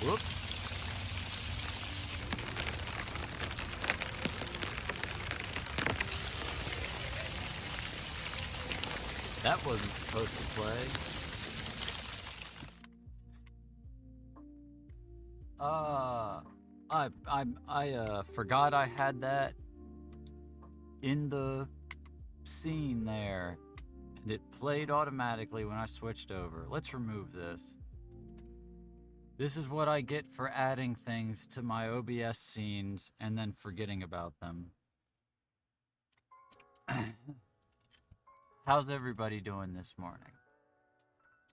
Whoops. That wasn't supposed to play. I forgot I had that in the scene there, and it played automatically when I switched over. Let's remove this. This is what I get for adding things to my OBS scenes and then forgetting about them. How's everybody doing this morning?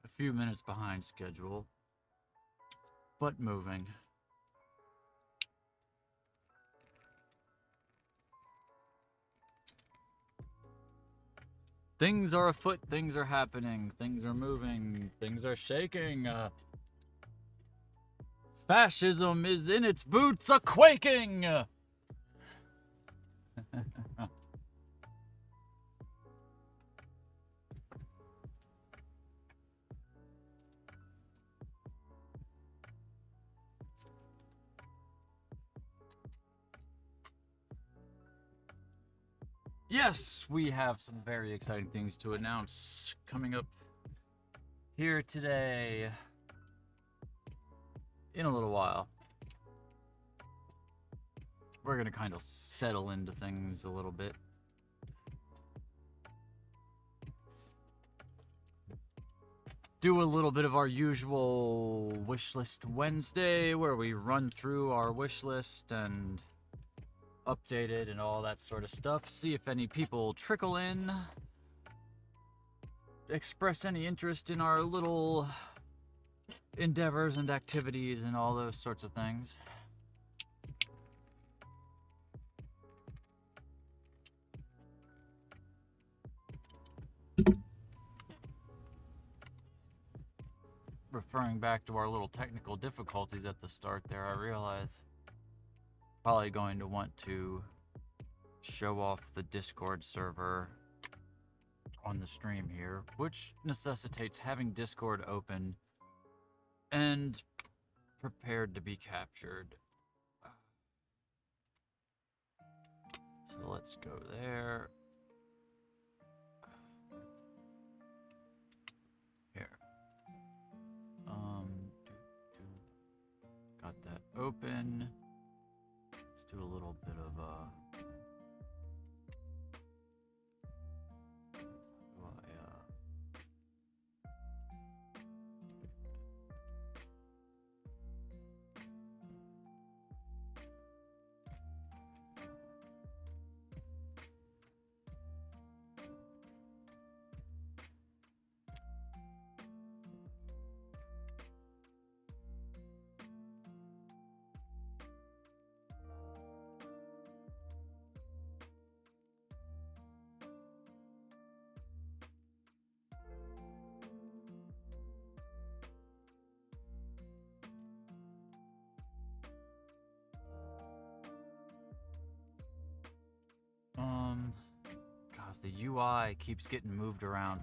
A few minutes behind schedule, but moving. Things are afoot, things are happening, things are moving, things are shaking. Fascism is in its boots a-quaking! Yes, we have some very exciting things to announce coming up here today in a little while. We're going to kind of settle into things a little bit. Do a little bit of our usual Wishlist Wednesday where we run through our wish list and update it and all that sort of stuff. See if any people trickle in, express any interest in our little endeavors and activities and all those sorts of things. Referring back to our little technical difficulties at the start there, I realize probably going to want to show off the Discord server on the stream here, which necessitates having Discord open and prepared to be captured. So let's go there. Here. Got that open. Let's do a little bit of gosh, the UI keeps getting moved around.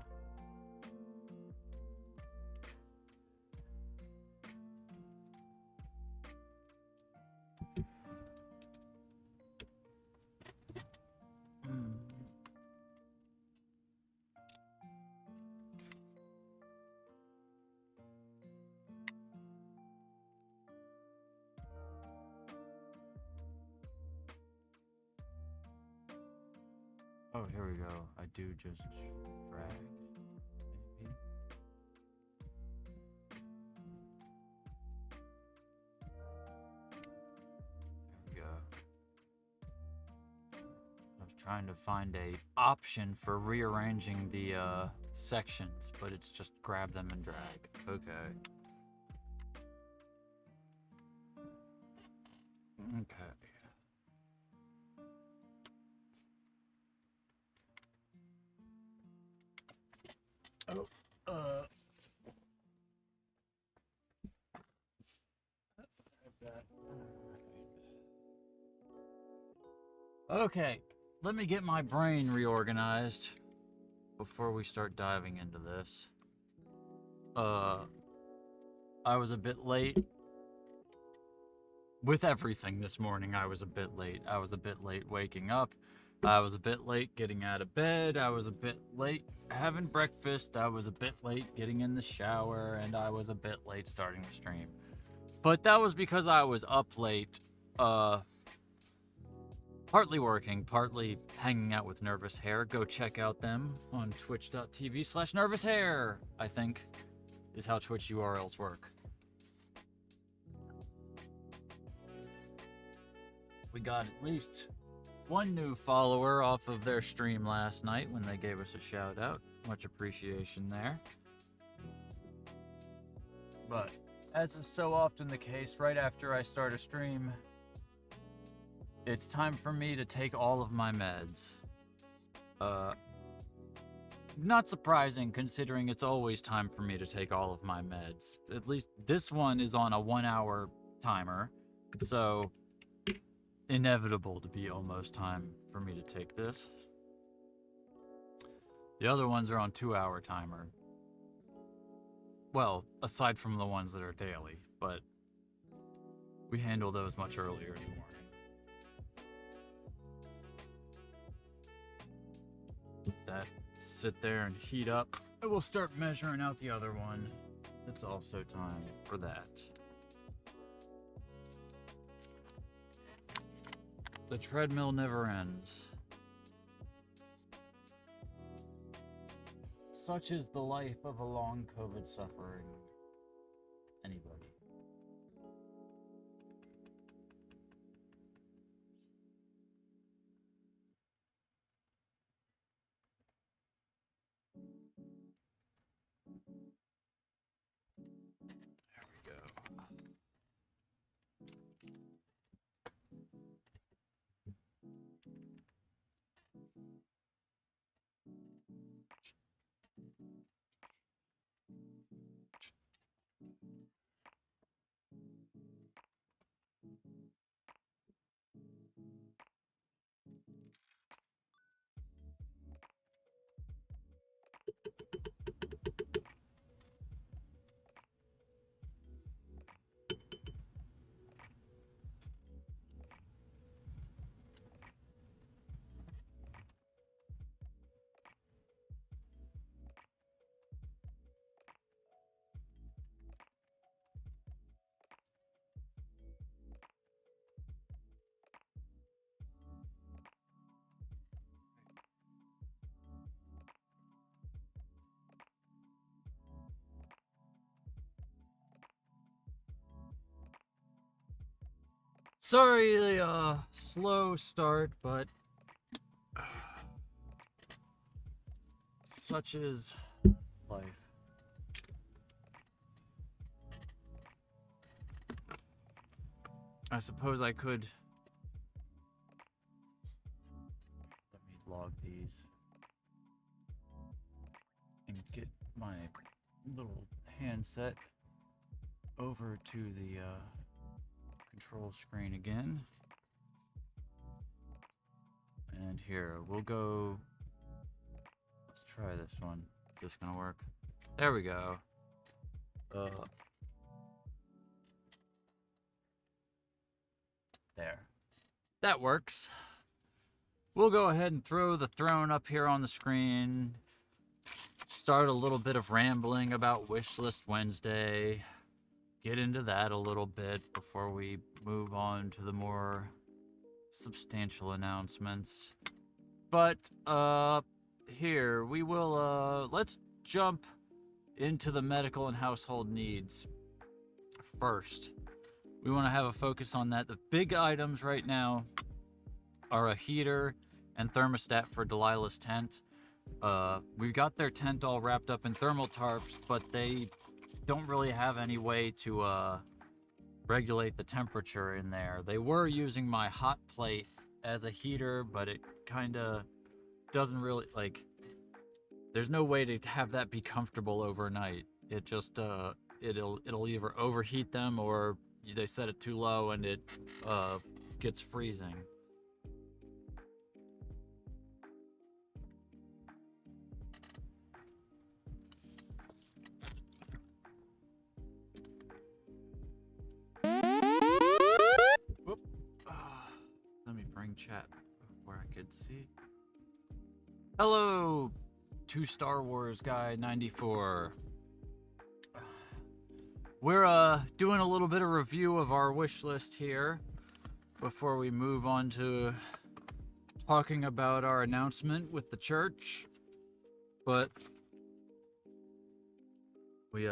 Oh, here we go. I do just drag. Maybe. There we go. I was trying to find a option for rearranging the sections, but it's just grab them and drag. Okay. Okay. Oh, okay, let me get my brain reorganized before we start diving into this. I was a bit late with everything this morning, I was a bit late. I was a bit late waking up. I was a bit late getting out of bed. I was a bit late having breakfast. I was a bit late getting in the shower. And I was a bit late starting the stream. But that was because I was up late, partly working, partly hanging out with Nervous Hair. Go check out them on twitch.tv/nervoushair, I think, is how Twitch URLs work. We got at least one new follower off of their stream last night when they gave us a shout out. Much appreciation there. But as is so often the case, right after I start a stream, it's time for me to take all of my meds. Not surprising considering it's always time for me to take all of my meds. At least this one is on a 1-hour timer, so inevitable to be almost time for me to take this. The other ones are on 2-hour timer. Well, aside from the ones that are daily, but we handle those much earlier in the morning. That sit there and heat up, and we'll start measuring out the other one. It's also time for that. The treadmill never ends. Such is the life of a long COVID suffering anybody. There we go. Sorry the slow start, but such is life. I suppose I could. Let me log these and get my little handset over to the control screen again. And here, we'll go. Let's try this one. Is this gonna work? There we go. There. That works. We'll go ahead and throw the throne up here on the screen. Start a little bit of rambling about Wishlist Wednesday. Get into that a little bit before we move on to the more substantial announcements. But here we will let's jump into the medical and household needs first. We want to have a focus on that. The big items right now are a heater and thermostat for Delilah's tent. We've got their tent all wrapped up in thermal tarps, but they don't really have any way to regulate the temperature in there. They were using my hot plate as a heater, but it kind of doesn't really, like, there's no way to have that be comfortable overnight. It just it'll either overheat them or they set it too low and it gets freezing. Let's see. Hello, to Star Wars guy 94. We're doing a little bit of review of our wish list here before we move on to talking about our announcement with the church. But we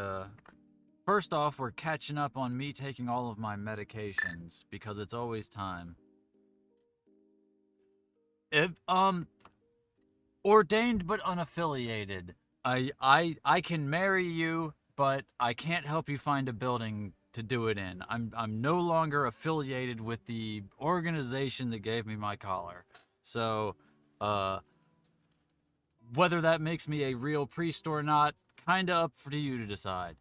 first off, we're catching up on me taking all of my medications because it's always time. If ordained but unaffiliated. I can marry you, but I can't help you find a building to do it in. I'm no longer affiliated with the organization that gave me my collar. So, whether that makes me a real priest or not, kinda up for you to decide.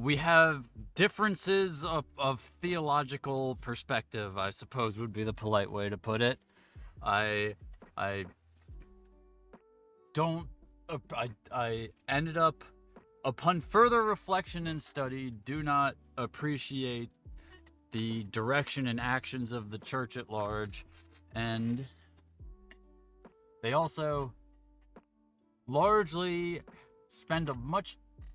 We have differences of theological perspective, I suppose would be the polite way to put it. I don't, I ended up, upon further reflection and study, do not appreciate the direction and actions of the church at large, and they also largely spend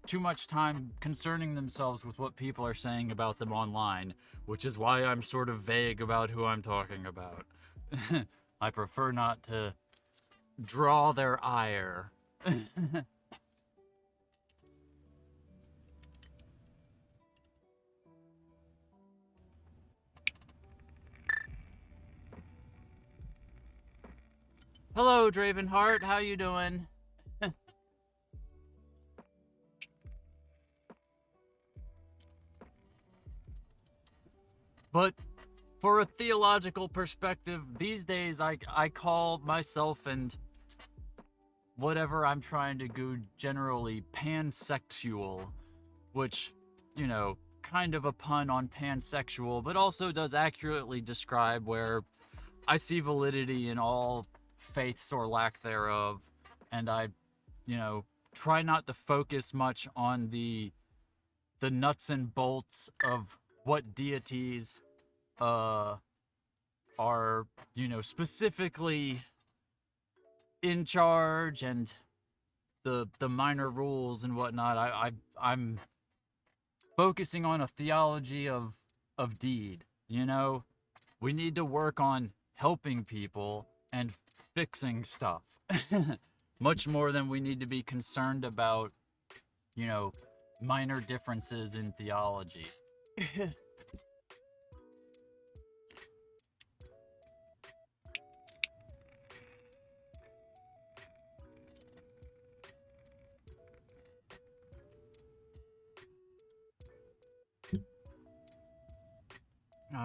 too much time concerning themselves with what people are saying about them online, which is why I'm sort of vague about who I'm talking about. I prefer not to draw their ire. Hello, Dravenheart. How you doing? But for a theological perspective, these days I call myself and whatever I'm trying to do generally pansexual, which, you know, kind of a pun on pansexual, but also does accurately describe where I see validity in all faiths or lack thereof, and I, you know, try not to focus much on the nuts and bolts of what deities are, you know, specifically in charge and the minor rules and whatnot. I'm focusing on a theology of deed, you know? We need to work on helping people and fixing stuff. Much more than we need to be concerned about, you know, minor differences in theology.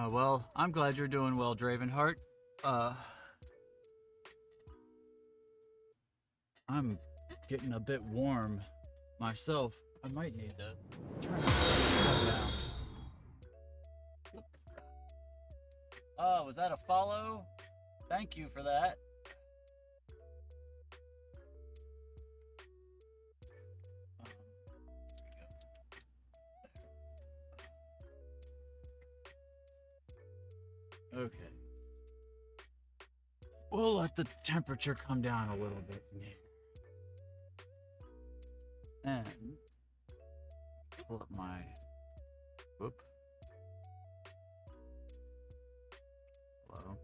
Well, I'm glad you're doing well, Dravenheart. I'm getting a bit warm myself. I might need to turn the down. Oh, was that a follow? Thank you for that. Okay. We'll let the temperature come down a little bit. And pull up my... Whoop. Hello.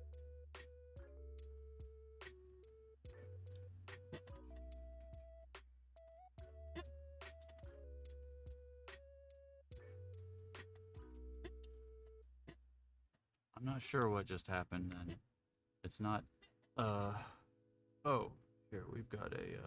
I'm not sure what just happened then. It's not, oh, here, we've got a,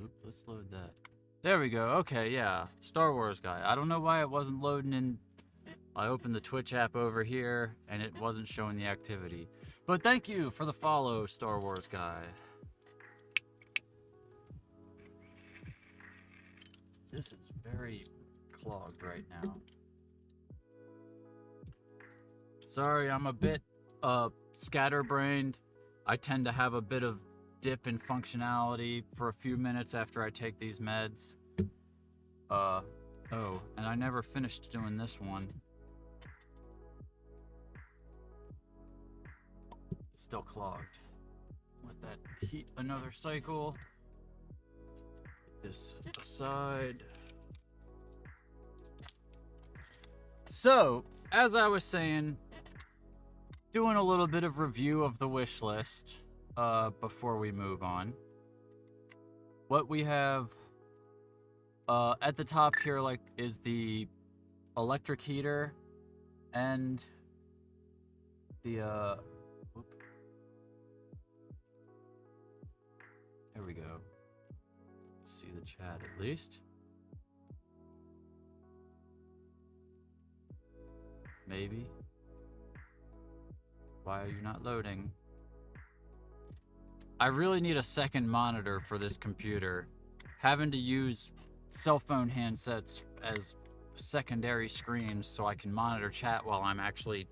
oop, let's load that. There we go. Okay, yeah, Star Wars guy. I don't know why it wasn't loading in. I opened the Twitch app over here, and it wasn't showing the activity. But thank you for the follow, Star Wars guy. This is very clogged right now. Sorry, I'm a bit scatterbrained. I tend to have a bit of dip in functionality for a few minutes after I take these meds. Oh, and I never finished doing this one. Still clogged. Let that heat another cycle. Put this aside. So, as I was saying, doing a little bit of review of the wish list before we move on. What we have at the top here, like, is the electric heater and the there we go. See the chat at least. Maybe. Why are you not loading? I really need a second monitor for this computer. Having to use cell phone handsets as secondary screens so I can monitor chat while I'm actually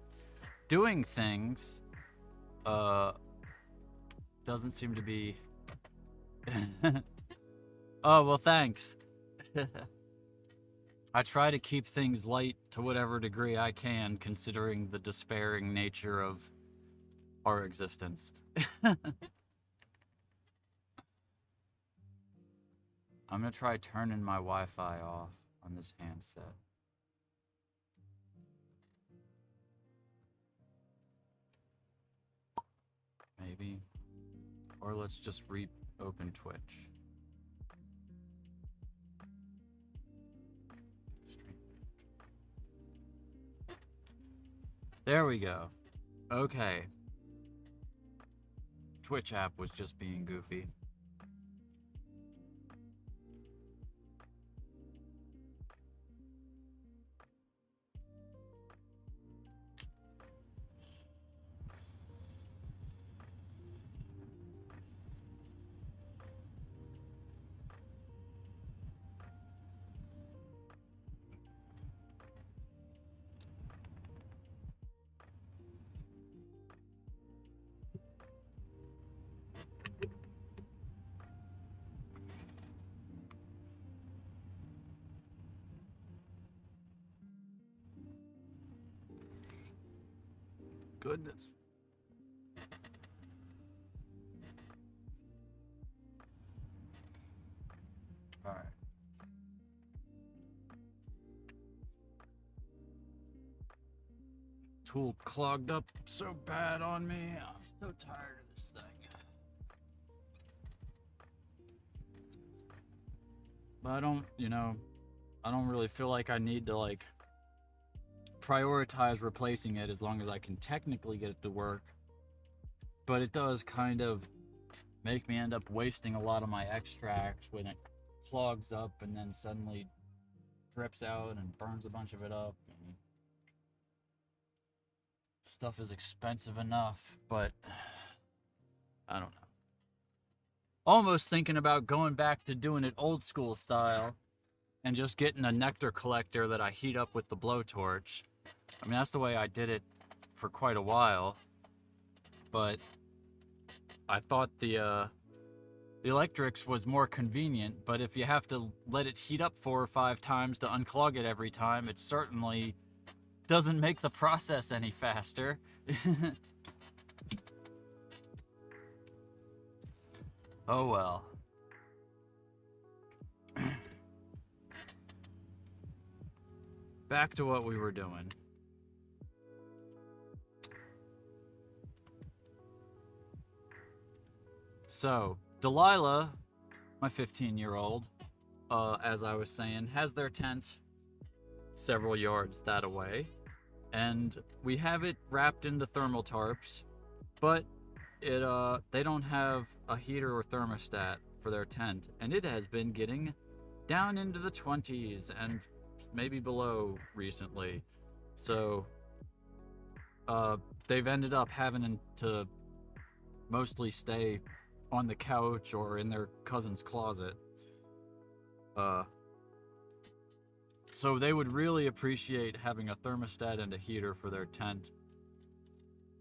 doing things doesn't seem to be oh, well, thanks. I try to keep things light to whatever degree I can, considering the despairing nature of our existence. I'm gonna try turning my Wi-Fi off on this handset. Maybe. Or let's just reopen Twitch. There we go. Okay. Twitch app was just being goofy. Goodness. All right. Tool clogged up so bad on me. I'm so tired of this thing. But I don't, I don't really feel like I need to, like, prioritize replacing it as long as I can technically get it to work. But it does kind of make me end up wasting a lot of my extracts when it clogs up and then suddenly drips out and burns a bunch of it up. And stuff is expensive enough, but I don't know. Almost thinking about going back to doing it old school style and just getting a nectar collector that I heat up with the blowtorch. I mean, that's the way I did it for quite a while, but I thought the electrics was more convenient, but if you have to let it heat up 4 or 5 times to unclog it every time, it certainly doesn't make the process any faster. Oh well. Back to what we were doing. So, Delilah, my 15-year-old, as I was saying, has their tent several yards that away, and we have it wrapped into thermal tarps, but they don't have a heater or thermostat for their tent, and it has been getting down into the 20s and maybe below recently. So they've ended up having to mostly stay on the couch or in their cousin's closet. So they would really appreciate having a thermostat and a heater for their tent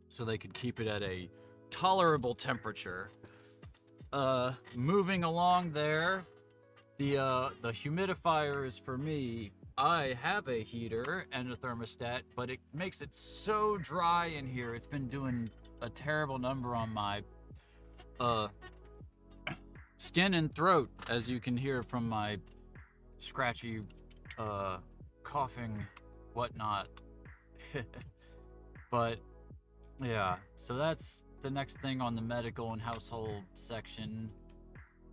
so they could keep it at a tolerable temperature. Moving along there, the humidifier is for me. I have a heater and a thermostat, but it makes it so dry in here. It's been doing a terrible number on my skin and throat, as you can hear from my scratchy coughing, whatnot. But yeah, so that's the next thing on the medical and household section.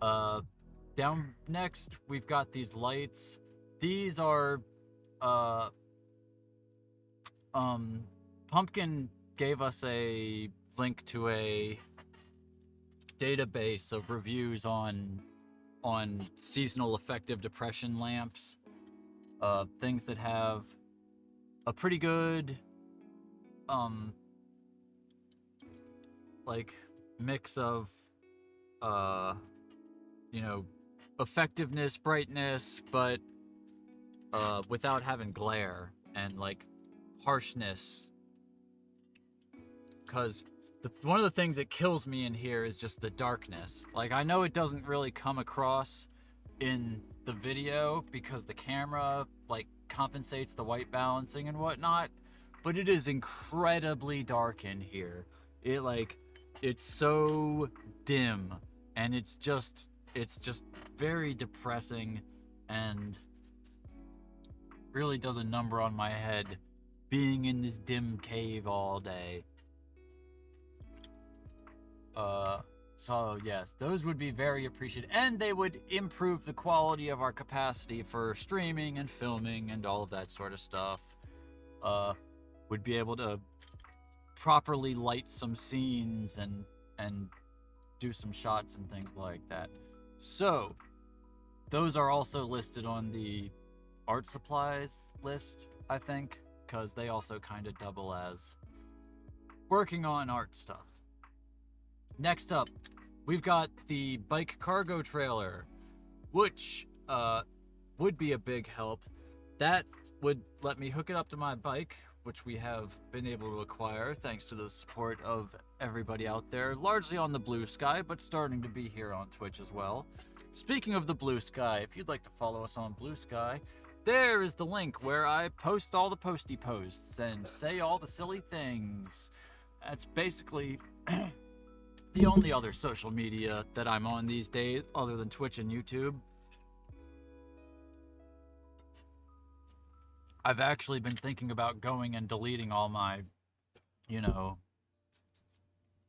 Down next, we've got these lights. These are Pumpkin gave us a link to a database of reviews on seasonal affective depression lamps. Things that have a pretty good like mix of effectiveness, brightness, but without having glare and like harshness. Because one of the things that kills me in here is just the darkness. Like, I know it doesn't really come across in the video because the camera like compensates the white balancing and whatnot, but it is incredibly dark in here. It's so dim, and it's just very depressing, and really does a number on my head being in this dim cave all day. So yes, those would be very appreciated, and they would improve the quality of our capacity for streaming and filming and all of that sort of stuff. Would be able to properly light some scenes and do some shots and things like that. So those are also listed on the art supplies list, I think, because they also kind of double as working on art stuff. Next up, we've got the bike cargo trailer, which would be a big help. That would let me hook it up to my bike, which we have been able to acquire thanks to the support of everybody out there, largely on the Blue Sky, but starting to be here on Twitch as well. Speaking of the Blue Sky, if you'd like to follow us on Blue Sky, there is the link where I post all the posty posts and say all the silly things. That's basically the only other social media that I'm on these days, other than Twitch and YouTube. I've actually been thinking about going and deleting all my,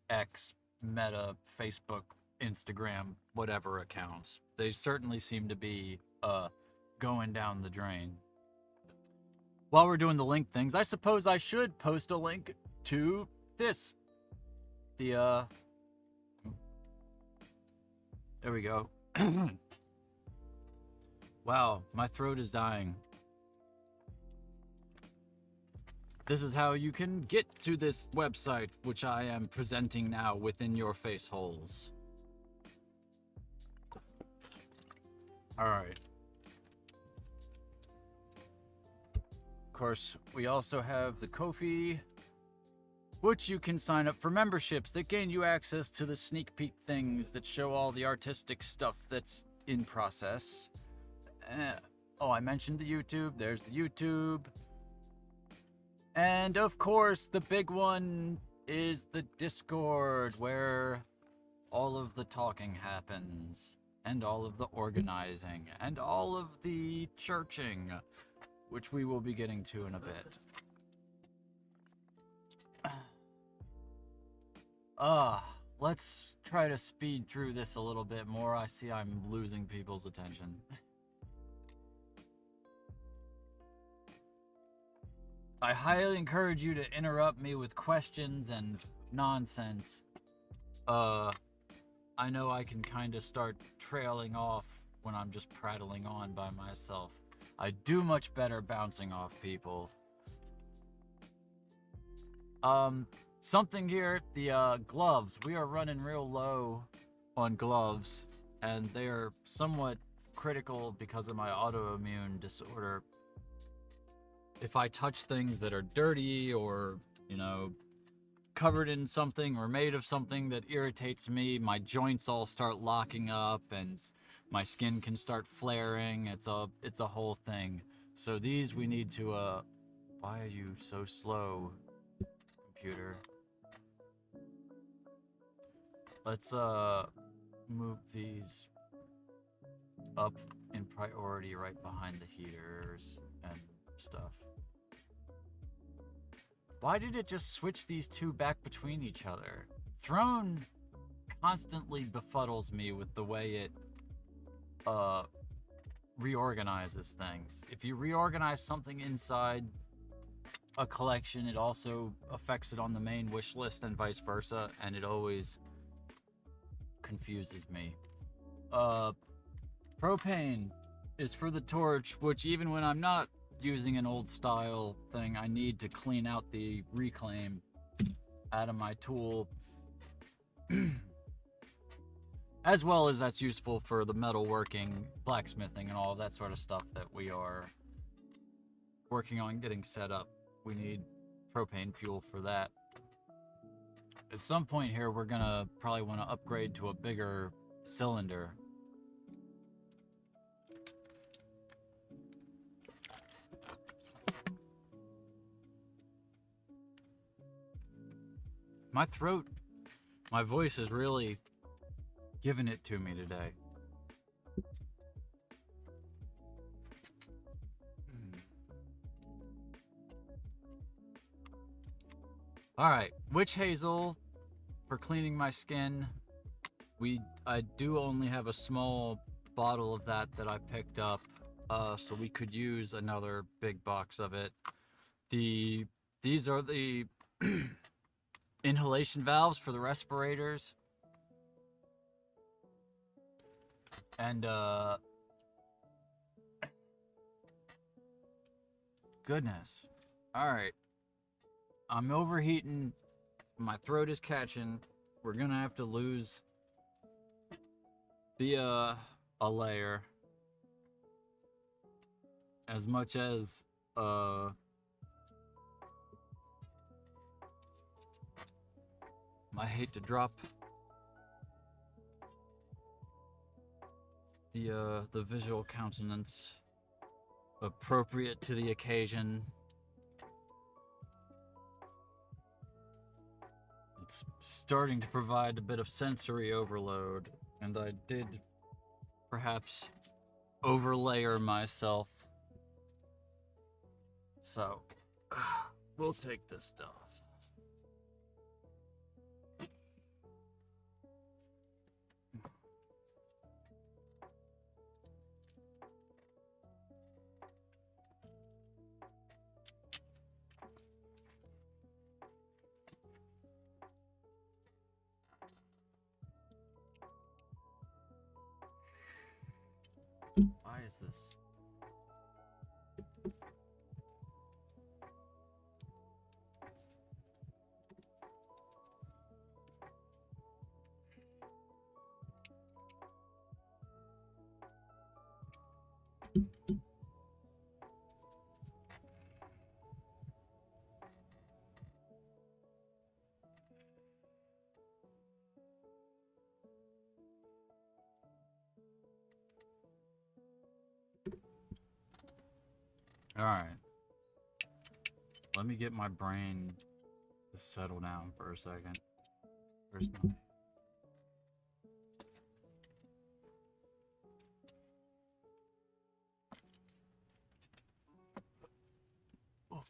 X, Meta, Facebook, Instagram, whatever accounts. They certainly seem to be going down the drain. While we're doing the link things, I suppose I should post a link to this. There we go. Wow, my throat is dying. This is how you can get to this website, which I am presenting now within your face holes. Alright. Of course, we also have the Ko-fi, which you can sign up for memberships that gain you access to the sneak peek things that show all the artistic stuff that's in process. I mentioned the YouTube. There's the YouTube. And of course, the big one is the Discord, where all of the talking happens, and all of the organizing, and all of the churching, which we will be getting to in a bit. Let's try to speed through this a little bit more. I see I'm losing people's attention. I highly encourage you to interrupt me with questions and nonsense. I know I can kind of start trailing off when I'm just prattling on by myself. I do much better bouncing off people. Something here, the gloves. We are running real low on gloves, and they are somewhat critical because of my autoimmune disorder. if I touch things that are dirty or, you know, covered in something or made of something that irritates me, my joints all start locking up and my skin can start flaring. It's a whole thing. So these we need to why are you so slow, computer? Let's move these up in priority right behind the heaters and stuff. Why did it just switch these two back between each other? Throne constantly befuddles me with the way it reorganizes things. If you reorganize something inside a collection, it also affects it on the main wish list and vice versa, and it always confuses me. Propane is for the torch, which even when I'm not using an old style thing, I need to clean out the reclaim out of my tool. As well as that's useful for the metalworking, blacksmithing, and all of that sort of stuff that we are working on getting set up. We need propane fuel for that. At some point here, we're gonna probably want to upgrade to a bigger cylinder. My throat, my voice is really giving it to me today. Alright, witch hazel for cleaning my skin. I do only have a small bottle of that I picked up, so we could use another big box of it. These are the inhalation valves for the respirators. And goodness. Alright. I'm overheating. My throat is catching. We're gonna have to lose the a layer. As much as I hate to drop the visual countenance appropriate to the occasion. It's starting to provide a bit of sensory overload, and I did perhaps overlayer myself. So, we'll take this stuff. Why is this? Alright. Let me get my brain to settle down for a second. Where's my... Oof.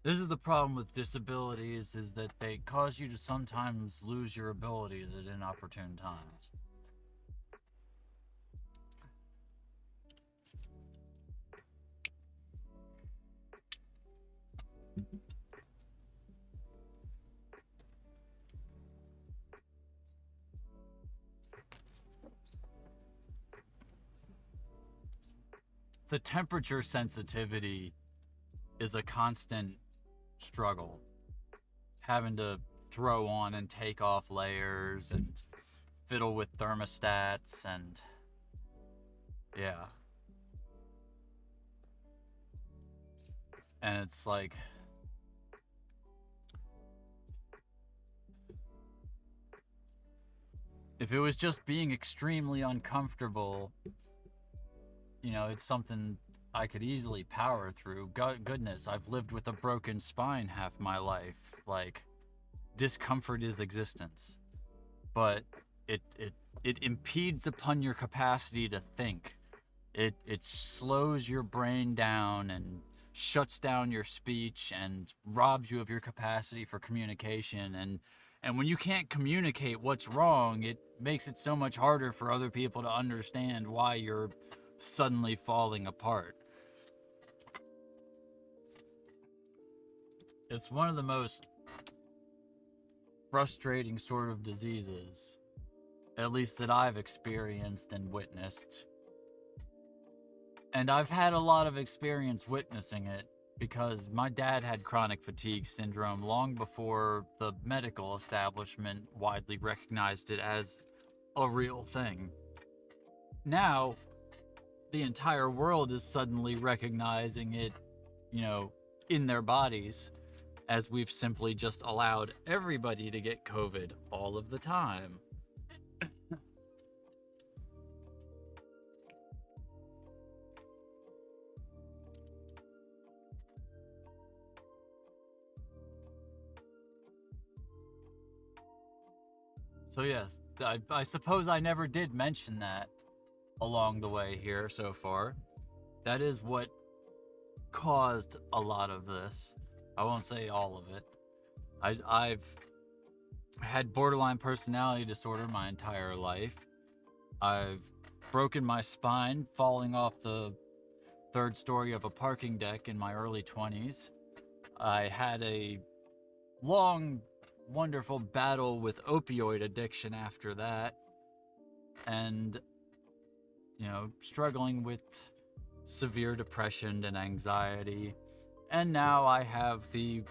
This is the problem with disabilities, is that they cause you to sometimes lose your abilities at inopportune times. the temperature sensitivity is a constant struggle. Having to throw on and take off layers and fiddle with thermostats and yeah. And it's like, if it was just being extremely uncomfortable, you know, it's something I could easily power through. Goodness, I've lived with a broken spine half my life. Like, discomfort is existence. But it impedes upon your capacity to think. It slows your brain down and shuts down your speech and robs you of your capacity for communication. And when you can't communicate what's wrong, it makes it so much harder for other people to understand why you're suddenly falling apart. It's one of the most frustrating sort of diseases, at least that I've experienced and witnessed. And I've had a lot of experience witnessing it because my dad had chronic fatigue syndrome long before the medical establishment widely recognized it as a real thing. Now, the entire world is suddenly recognizing it, you know, in their bodies, as we've simply just allowed everybody to get COVID all of the time. So yes, I suppose I never did mention that along the way here so far. That is what caused a lot of this. I won't say all of it. I've had borderline personality disorder my entire life. I've broken my spine falling off the third story of a parking deck in my early 20s. I had a long, wonderful battle with opioid addiction after that. And, you know, struggling with severe depression and anxiety. And now I have the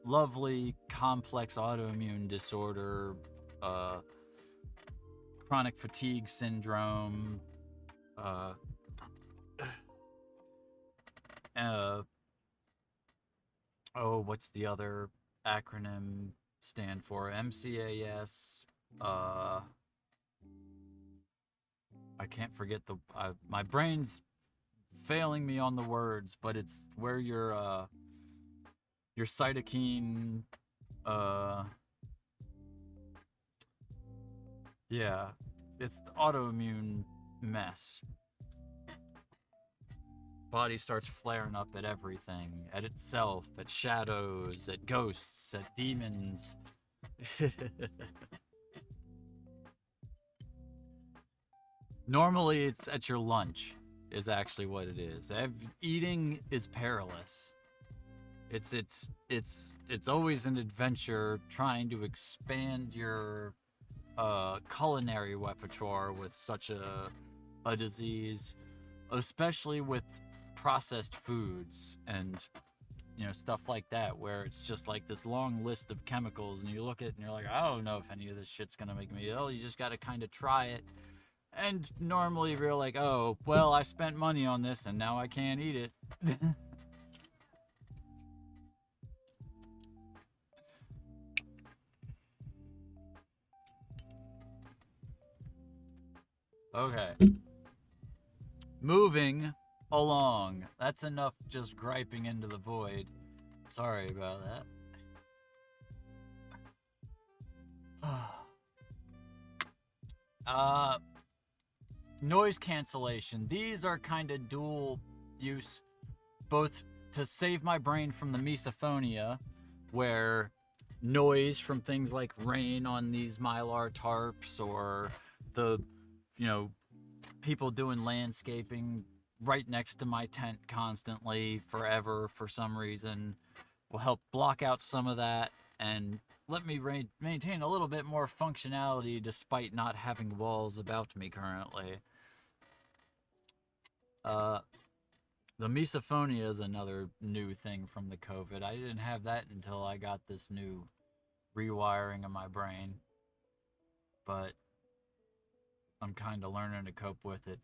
lovely complex autoimmune disorder, chronic fatigue syndrome, what's the other acronym stand for? MCAS, I can't forget my brain's failing me on the words, but it's where your cytokine, yeah, it's the autoimmune mess. Body starts flaring up at everything, at itself, at shadows, at ghosts, at demons. Normally it's at your lunch is actually what it is. Eating is perilous. It's always an adventure trying to expand your culinary repertoire with such a disease, especially with processed foods and, you know, stuff like that, where it's just like this long list of chemicals and you look at it and you're like, I don't know if any of this shit's gonna make me ill. You just gotta kind of try it. And normally you're like, oh, well, I spent money on this and now I can't eat it. Okay. Moving along. That's enough just griping into the void. Sorry about that. Noise cancellation. These are kind of dual use, both to save my brain from the misophonia, where noise from things like rain on these mylar tarps or the, you know, people doing landscaping right next to my tent constantly forever for some reason will help block out some of that and let me maintain a little bit more functionality despite not having walls about me currently. The misophonia is another new thing from the COVID. I didn't have that until I got this new rewiring of my brain, but I'm kind of learning to cope with it.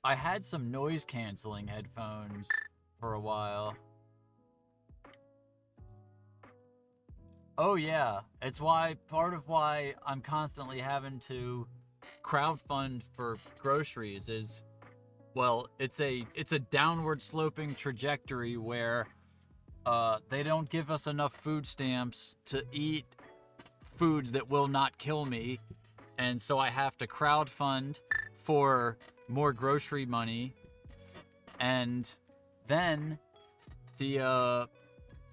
I had some noise canceling headphones for a while. Oh yeah, it's why part of why I'm constantly having to crowdfund for groceries is, well, it's a downward sloping trajectory where they don't give us enough food stamps to eat foods that will not kill me, and so I have to crowdfund for more grocery money, and then the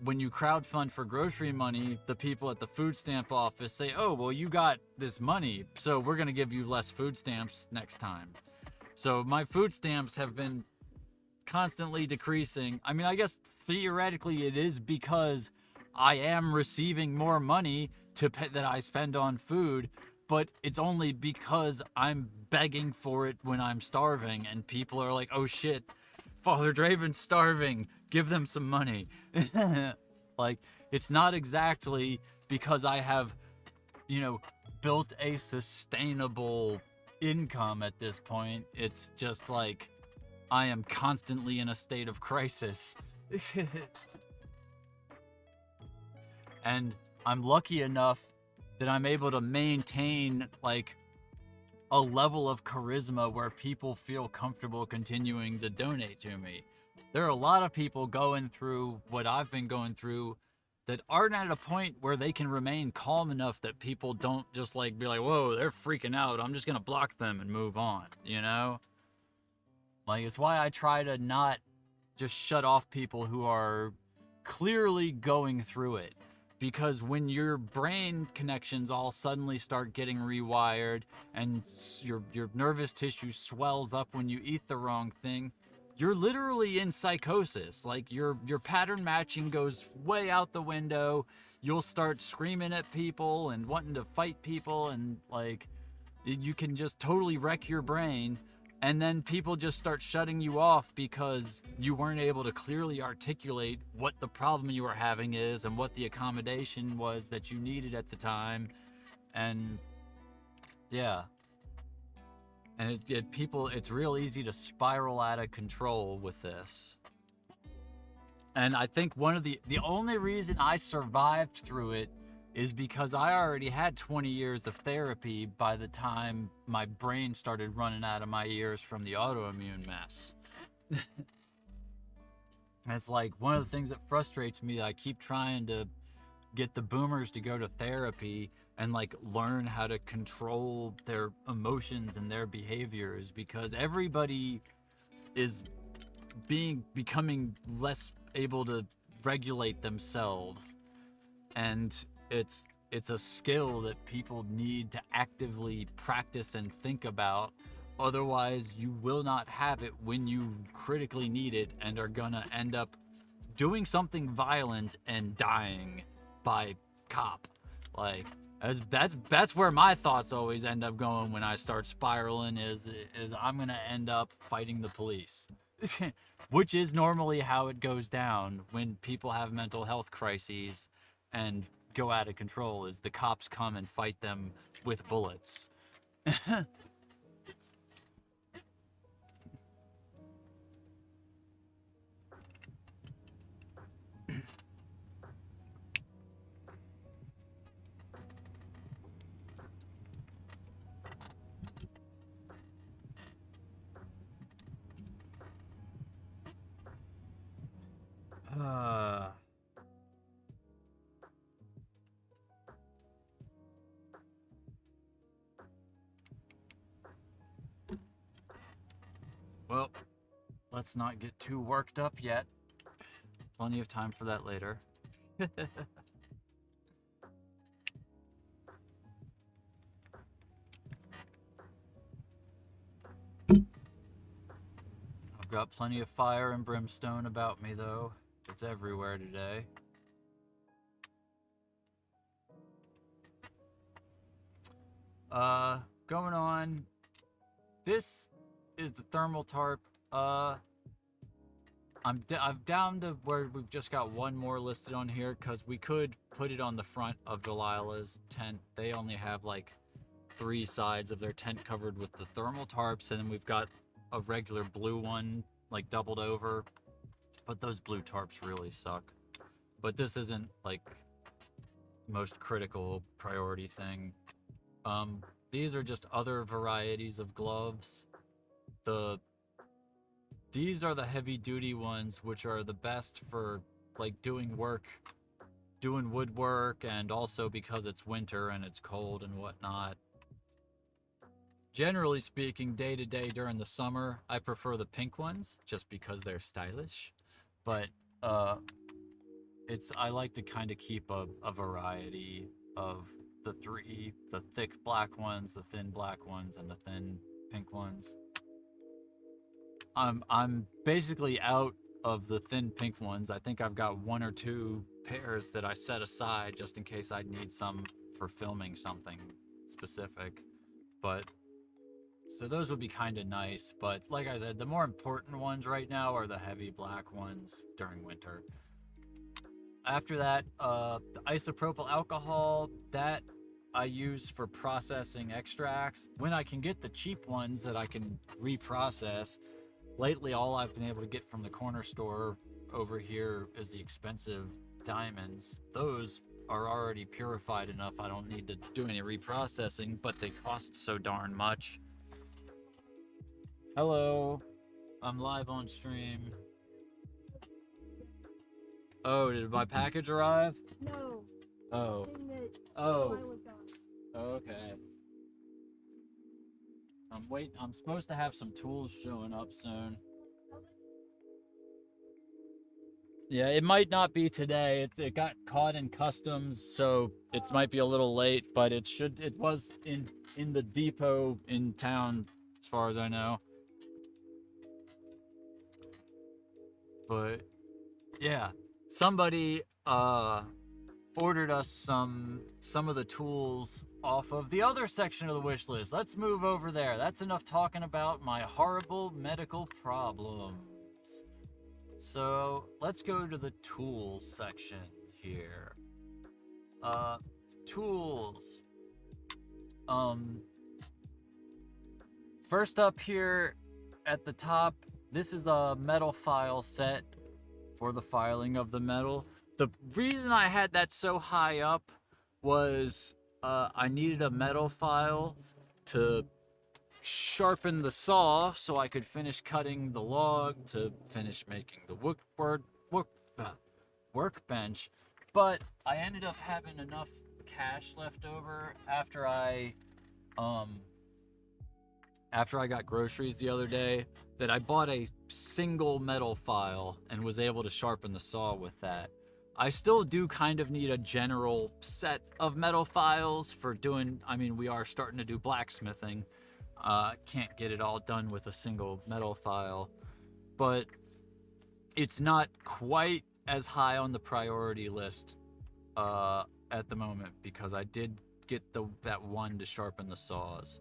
when you crowdfund for grocery money, the people at the food stamp office say, "Oh, well, you got this money, so we're gonna give you less food stamps next time." So my food stamps have been constantly decreasing. I mean, I guess theoretically it is because I am receiving more money to pay, that I spend on food, but it's only because I'm begging for it when I'm starving, and people are like, "Oh shit, Father Draven's starving. Give them some money." Like, it's not exactly because I have, built a sustainable income at this point. It's just like I am constantly in a state of crisis. And I'm lucky enough that I'm able to maintain like a level of charisma where people feel comfortable continuing to donate to me. There are a lot of people going through what I've been going through that aren't at a point where they can remain calm enough that people don't just like be like, "Whoa, they're freaking out. I'm just going to block them and move on," you know? Like, it's why I try to not just shut off people who are clearly going through it. Because when your brain connections all suddenly start getting rewired and your nervous tissue swells up when you eat the wrong thing, you're literally in psychosis. Like, your pattern matching goes way out the window. You'll start screaming at people and wanting to fight people, and like, you can just totally wreck your brain, and then people just start shutting you off because you weren't able to clearly articulate what the problem you were having is and what the accommodation was that you needed at the time. And yeah, and it's real easy to spiral out of control with this. And I think one of the only reason I survived through it is because I already had 20 years of therapy by the time my brain started running out of my ears from the autoimmune mess. It's like one of the things that frustrates me. I keep trying to get the boomers to go to therapy and like learn how to control their emotions and their behaviors, because everybody is becoming less able to regulate themselves, and it's a skill that people need to actively practice and think about. Otherwise, you will not have it when you critically need it and are gonna end up doing something violent and dying by cop. Like, that's where my thoughts always end up going when I start spiraling, is I'm gonna end up fighting the police. Which is normally how it goes down when people have mental health crises and go out of control, is the cops come and fight them with bullets. uh, well, let's not get too worked up yet. Plenty of time for that later. I've got plenty of fire and brimstone about me, though. It's everywhere today. Going on. This is the thermal tarp I'm down to where we've just got one more listed on here because we could put it on the front of Delilah's tent. They only have like 3 sides of their tent covered with the thermal tarps, and then we've got a regular blue one like doubled over. But those blue tarps really suck. But this isn't like most critical priority thing. These are just other varieties of gloves. These are the heavy duty ones, which are the best for like doing woodwork, and also because it's winter and it's cold and whatnot. Generally speaking, day to day during the summer, I prefer the pink ones just because they're stylish. But I like to kind of keep a variety of the thick black ones, the thin black ones, and the thin pink ones. I'm basically out of the thin pink ones. I think I've got 1 or 2 pairs that I set aside just in case I need some for filming something specific. But so those would be kind of nice. But like I said, the more important ones right now are the heavy black ones during winter. After that, the isopropyl alcohol, that I use for processing extracts. When I can get the cheap ones that I can reprocess. Lately, all I've been able to get from the corner store over here is the expensive diamonds. Those are already purified enough. I don't need to do any reprocessing, but they cost so darn much. Hello, I'm live on stream. Oh, did my package arrive? No. Oh. Oh. Okay. I'm supposed to have some tools showing up soon. Yeah, it might not be today. It got caught in customs, so it might be a little late, but it was in the depot in town as far as I know. But yeah, somebody ordered us some of the tools off of the other section of the wish list. Let's move over there. That's enough talking about my horrible medical problems. So let's go to the tools section here. Tools. First up here at the top, this is a metal file set for the filing of the metal. The reason I had that so high up was I needed a metal file to sharpen the saw so I could finish cutting the log to finish making the workbench. But I ended up having enough cash left over after I got groceries the other day that I bought a single metal file and was able to sharpen the saw with that. I still do kind of need a general set of metal files for doing, we are starting to do blacksmithing. Can't get it all done with a single metal file, but it's not quite as high on the priority list at the moment because I did get that one to sharpen the saws.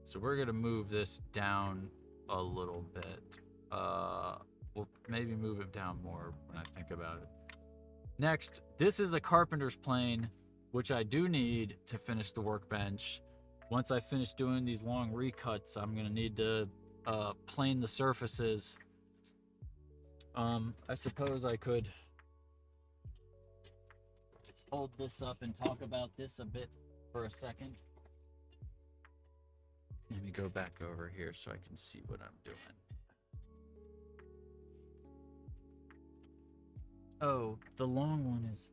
So we're gonna move this down a little bit. We'll maybe move it down more when I think about it. Next, this is a carpenter's plane, which I do need to finish the workbench. Once I finish doing these long recuts, I'm gonna need to plane the surfaces. I suppose I could hold this up and talk about this a bit for a second. Let me go back over here so I can see what I'm doing. Oh, the long one is...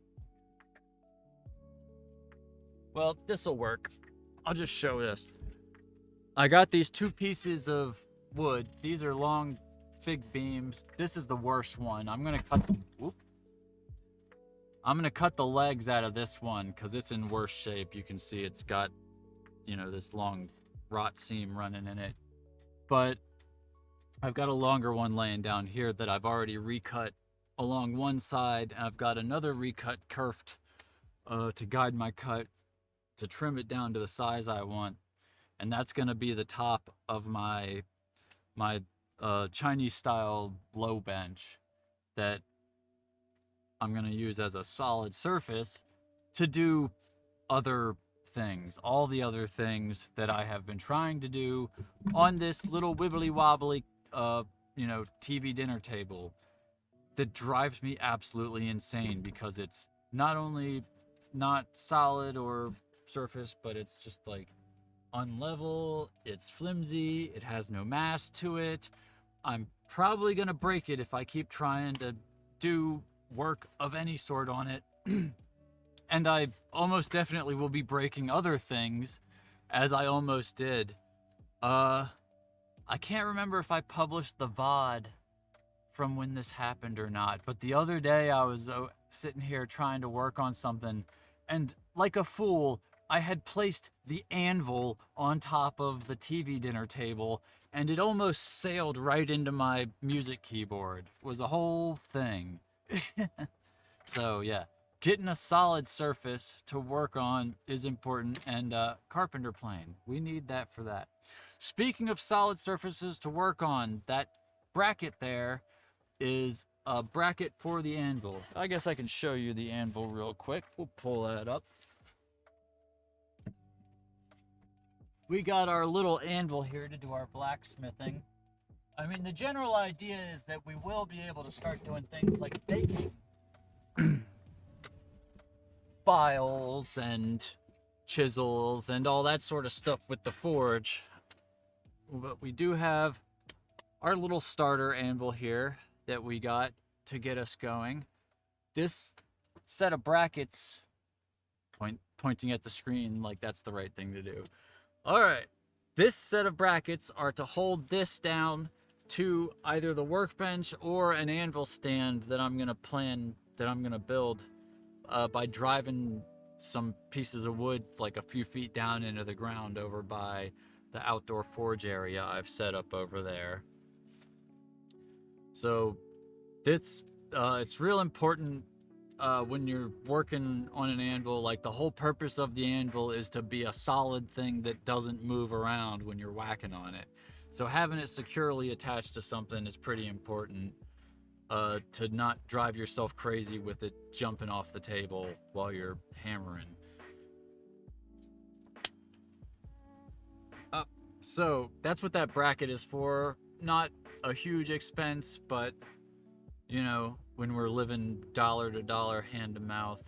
Well, this'll work. I'll just show this. I got these 2 pieces of wood. These are long, big beams. This is the worst one. I'm gonna cut the legs out of this one because it's in worse shape. You can see it's got, this long rot seam running in it. But I've got a longer one laying down here that I've already recut along one side, and I've got another recut kerfed to guide my cut to trim it down to the size I want. And that's going to be the top of my Chinese style low bench that I'm going to use as a solid surface to do other things, all the other things that I have been trying to do on this little wibbly wobbly, TV dinner table that drives me absolutely insane because it's not only not solid or surface, but it's just like unlevel, it's flimsy, it has no mass to it. I'm probably gonna break it if I keep trying to do work of any sort on it. And I almost definitely will be breaking other things, as I almost did. I can't remember if I published the VOD from when this happened or not, but the other day I was sitting here trying to work on something, and like a fool, I had placed the anvil on top of the TV dinner table, and it almost sailed right into my music keyboard. It was a whole thing. So yeah, getting a solid surface to work on is important, and carpenter plane, we need that for that. Speaking of solid surfaces to work on, that bracket there is a bracket for the anvil. I guess I can show you the anvil real quick. We'll pull that up. We got our little anvil here to do our blacksmithing. I mean, the general idea is that we will be able to start doing things like baking files and chisels and all that sort of stuff with the forge. But we do have our little starter anvil here that we got to get us going. This set of brackets, pointing at the screen like that's the right thing to do. All right, this set of brackets are to hold this down to either the workbench or an anvil stand that I'm gonna build by driving some pieces of wood like a few feet down into the ground over by the outdoor forge area I've set up over there. So this it's real important when you're working on an anvil. Like, the whole purpose of the anvil is to be a solid thing that doesn't move around when you're whacking on it. So having it securely attached to something is pretty important to not drive yourself crazy with it jumping off the table while you're hammering. So that's what that bracket is for. Not a huge expense, but you know, when we're living dollar to dollar, hand to mouth,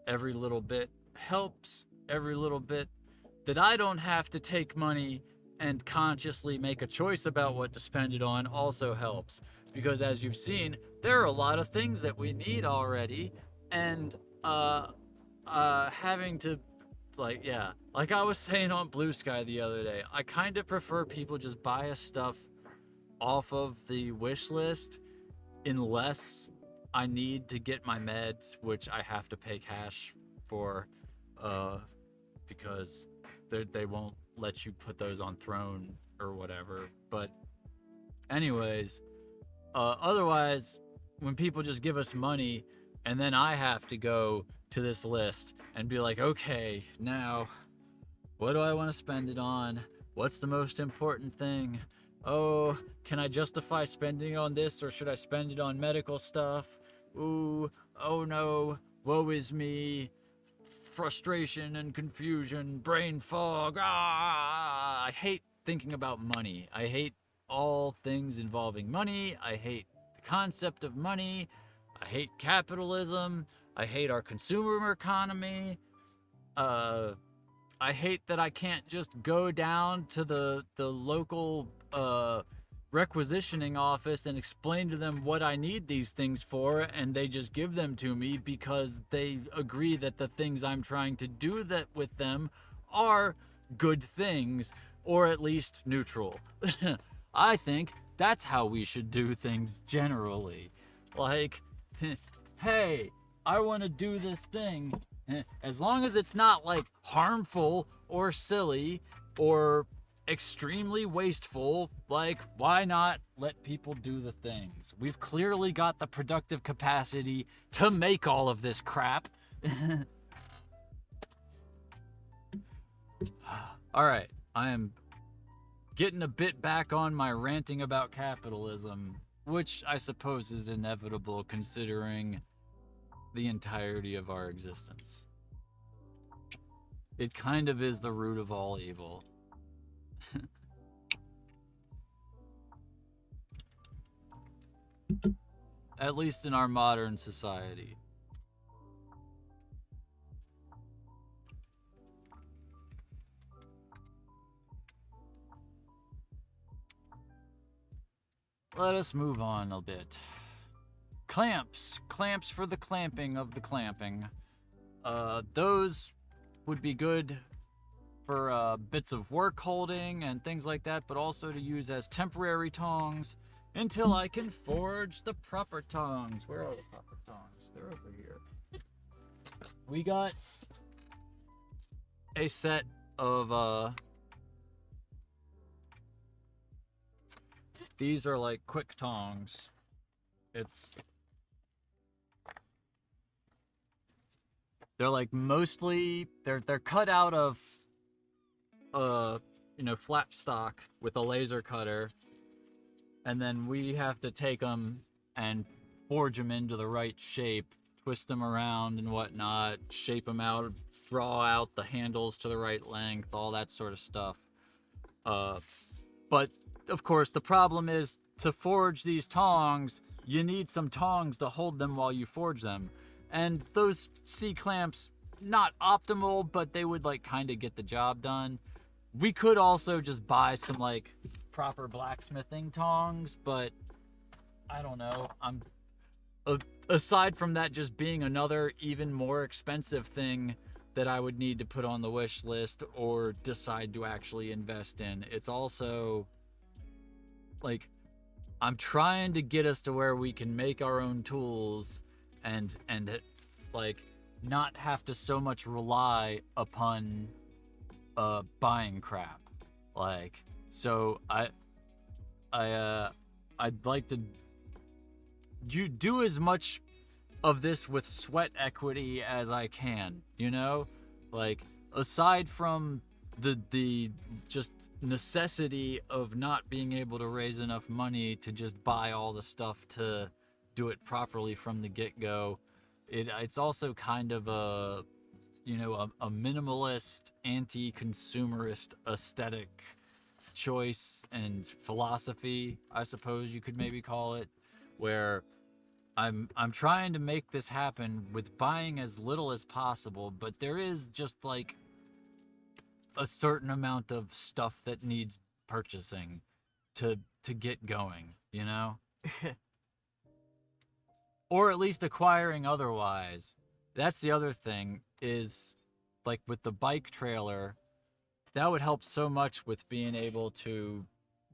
every little bit helps. Every little bit that I don't have to take money and consciously make a choice about what to spend it on also helps. Because as you've seen, there are a lot of things that we need already, and having to, like I was saying on Blue Sky the other day, I kind of prefer people just buy us stuff off of the wish list unless I need to get my meds, which I have to pay cash for, because they won't let you put those on Throne or whatever. But anyways, otherwise, when people just give us money and then I have to go to this list and be like, okay, now what do I want to spend it on? What's the most important thing? Oh, can I justify spending on this, or should I spend it on medical stuff? Ooh, oh no, woe is me. Frustration and confusion, brain fog. I hate thinking about money. I hate all things involving money. I hate the concept of money. I hate capitalism. I hate our consumer economy. I hate that I can't just go down to the local requisitioning office and explain to them what I need these things for, and they just give them to me because they agree that the things I'm trying to do that with them are good things, or at least neutral. I think that's how we should do things generally. Like, hey, I want to do this thing. As long as it's not like harmful or silly or extremely wasteful, like, why not let people do the things? We've clearly got the productive capacity to make all of this crap. All right, I am getting a bit back on my ranting about capitalism, which I suppose is inevitable considering the entirety of our existence. It kind of is the root of all evil. At least in our modern society. Let us move on a bit. Clamps. Clamps for the clamping of the clamping. Those would be good for bits of work holding and things like that, but also to use as temporary tongs until I can forge the proper tongs. Where are the proper tongs? They're over here. We got a set of these are like quick tongs. They're like mostly they're cut out of flat stock with a laser cutter, and then we have to take them and forge them into the right shape, twist them around and whatnot, shape them out, draw out the handles to the right length, all that sort of stuff. But of course, the problem is to forge these tongs, you need some tongs to hold them while you forge them. And those C-clamps, not optimal, but they would like kind of get the job done. We could also just buy some like proper blacksmithing tongs, but I don't know. Aside from that just being another even more expensive thing that I would need to put on the wish list or decide to actually invest in, it's also like I'm trying to get us to where we can make our own tools and like not have to so much rely upon buying crap. Like, so I'd like to do as much of this with sweat equity as I can, you know? Like, aside from the just necessity of not being able to raise enough money to just buy all the stuff to do it properly from the get-go, it's also kind of a minimalist, anti-consumerist aesthetic choice and philosophy, I suppose you could maybe call it, where I'm trying to make this happen with buying as little as possible, but there is just like a certain amount of stuff that needs purchasing to get going, you know? Or at least acquiring otherwise. That's the other thing is like with the bike trailer, that would help so much with being able to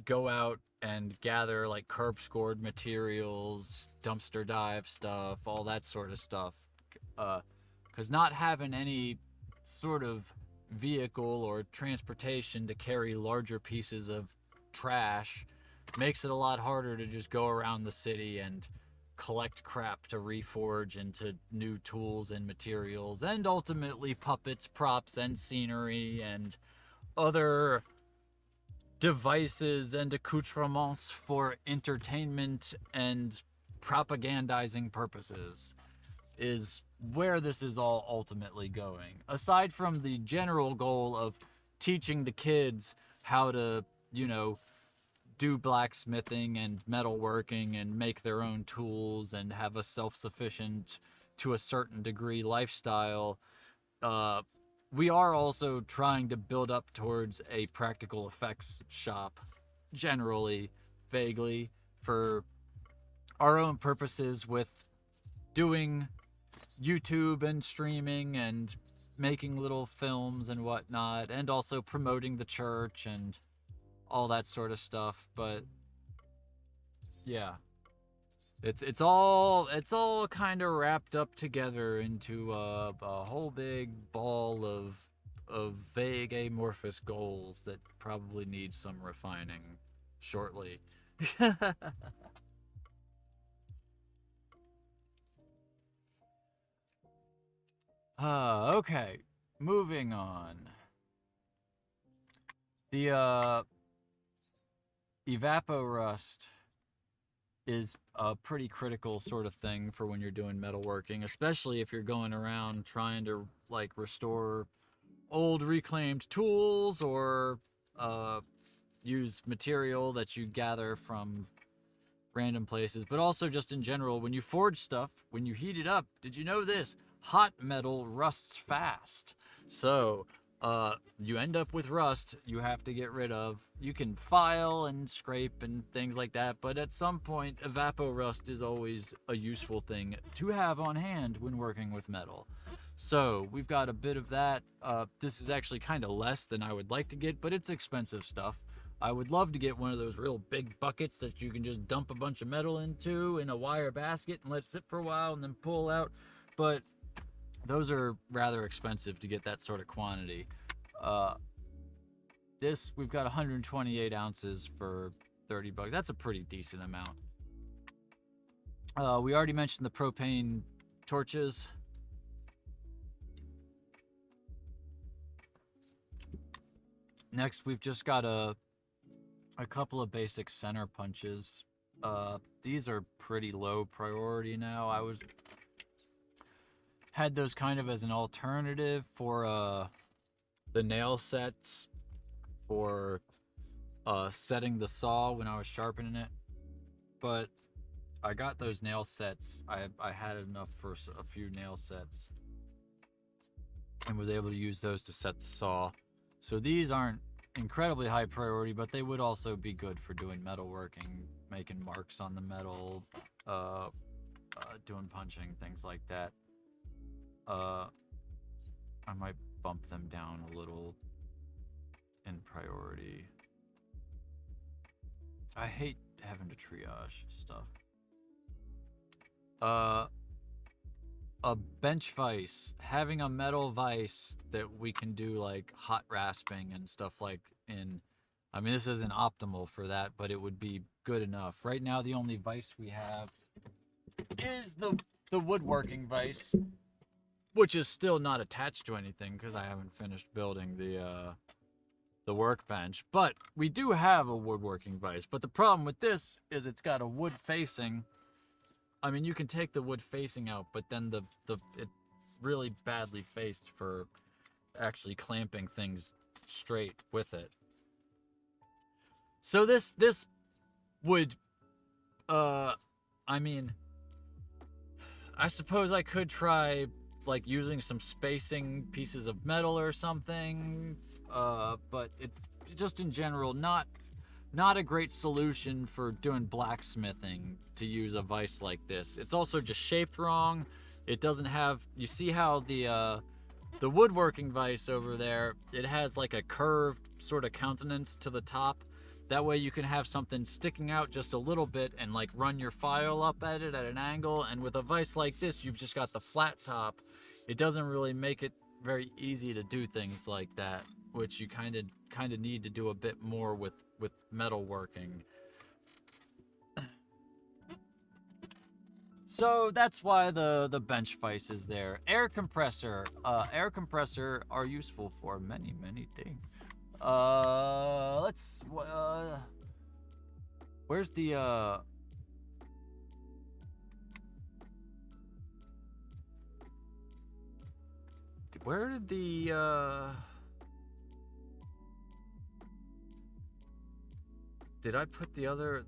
go out and gather like curb scored materials, dumpster dive stuff, all that sort of stuff. Because not having any sort of vehicle or transportation to carry larger pieces of trash makes it a lot harder to just go around the city and collect crap to reforge into new tools and materials, and ultimately puppets, props, and scenery, and other devices and accoutrements for entertainment and propagandizing purposes is where this is all ultimately going. Aside from the general goal of teaching the kids how to, do blacksmithing and metalworking and make their own tools and have a self-sufficient, to a certain degree, lifestyle, we are also trying to build up towards a practical effects shop, generally, vaguely, for our own purposes with doing YouTube and streaming and making little films and whatnot, and also promoting the church and all that sort of stuff. But yeah, it's all kind of wrapped up together into a whole big ball of vague amorphous goals that probably need some refining shortly. Okay, moving on. The evaporust is a pretty critical sort of thing for when you're doing metalworking, especially if you're going around trying to like restore old reclaimed tools or use material that you gather from random places, but also just in general, when you forge stuff, when you heat it up, did you know this? Hot metal rusts fast. So, you end up with rust you have to get rid of. You can file and scrape and things like that, but at some point, evaporust is always a useful thing to have on hand when working with metal. So, we've got a bit of that. This is actually kind of less than I would like to get, but it's expensive stuff. I would love to get one of those real big buckets that you can just dump a bunch of metal into in a wire basket and let it sit for a while and then pull out. But those are rather expensive to get that sort of quantity. We've got 128 ounces for $30. That's a pretty decent amount. We already mentioned the propane torches. Next, we've just got a couple of basic center punches. These are pretty low priority now. I had those kind of as an alternative for the nail sets for setting the saw when I was sharpening it. But I got those nail sets. I had enough for a few nail sets and was able to use those to set the saw. So these aren't incredibly high priority, but they would also be good for doing metalworking, making marks on the metal, doing punching, things like that. I might bump them down a little in priority. I hate having to triage stuff. A bench vise, having a metal vise that we can do like hot rasping and stuff like in. I mean, this isn't optimal for that, but it would be good enough. Right now, the only vise we have is the woodworking vise, which is still not attached to anything because I haven't finished building the workbench. But we do have a woodworking vise. But the problem with this is it's got a wood facing. I mean, you can take the wood facing out, but then it's really badly faced for actually clamping things straight with it. So this would, I mean, I suppose I could try like using some spacing pieces of metal or something, but it's just in general not a great solution for doing blacksmithing to use a vise like this. It's also just shaped wrong. It doesn't have, you see how the woodworking vise over there, it has like a curved sort of countenance to the top. That way you can have something sticking out just a little bit and like run your file up at it at an angle. And with a vise like this, you've just got the flat top. It doesn't really make it very easy to do things like that, which you kind of need to do a bit more with metalworking. So that's why the bench vise is there. Air compressor. Air compressor are useful for many things. Where's the where did the did I put the other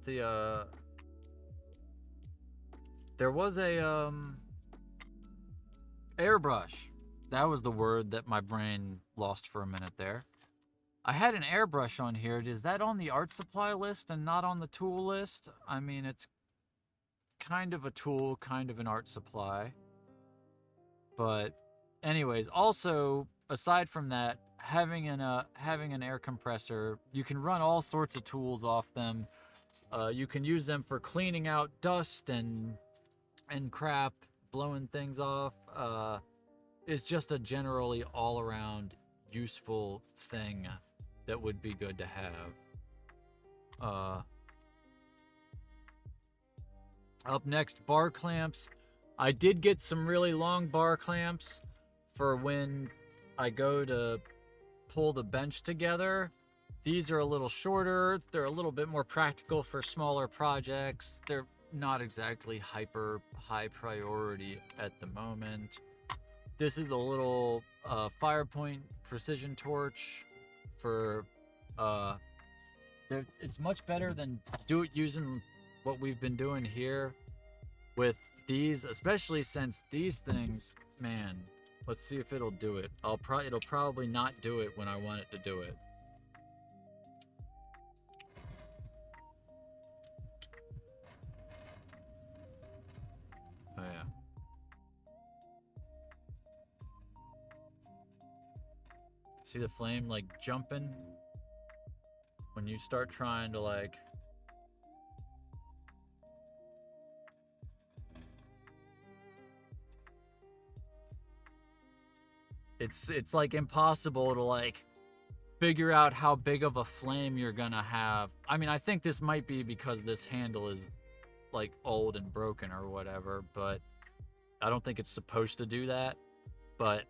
there was a airbrush. That was the word that my brain lost for a minute there. I had an airbrush on here. Is that on the art supply list and not on the tool list? I mean, it's kind of a tool, kind of an art supply. But anyways, also, aside from that, having an air compressor, you can run all sorts of tools off them. You can use them for cleaning out dust and crap, blowing things off. It's just a generally all-around useful thing that would be good to have. Up next, bar clamps. I did get some really long bar clamps for when I go to pull the bench together. These are a little shorter. They're a little bit more practical for smaller projects. They're not exactly hyper high priority at the moment. This is a little fire point precision torch for it's much better than using what we've been doing here with these, especially since these things, man, let's see if it'll do it. It'll probably not do it when I want it to do it. Oh yeah. See the flame like jumping when you start trying to like it's like impossible to like figure out how big of a flame you're gonna have. I mean, I think this might be because this handle is like old and broken or whatever, but I don't think it's supposed to do that. But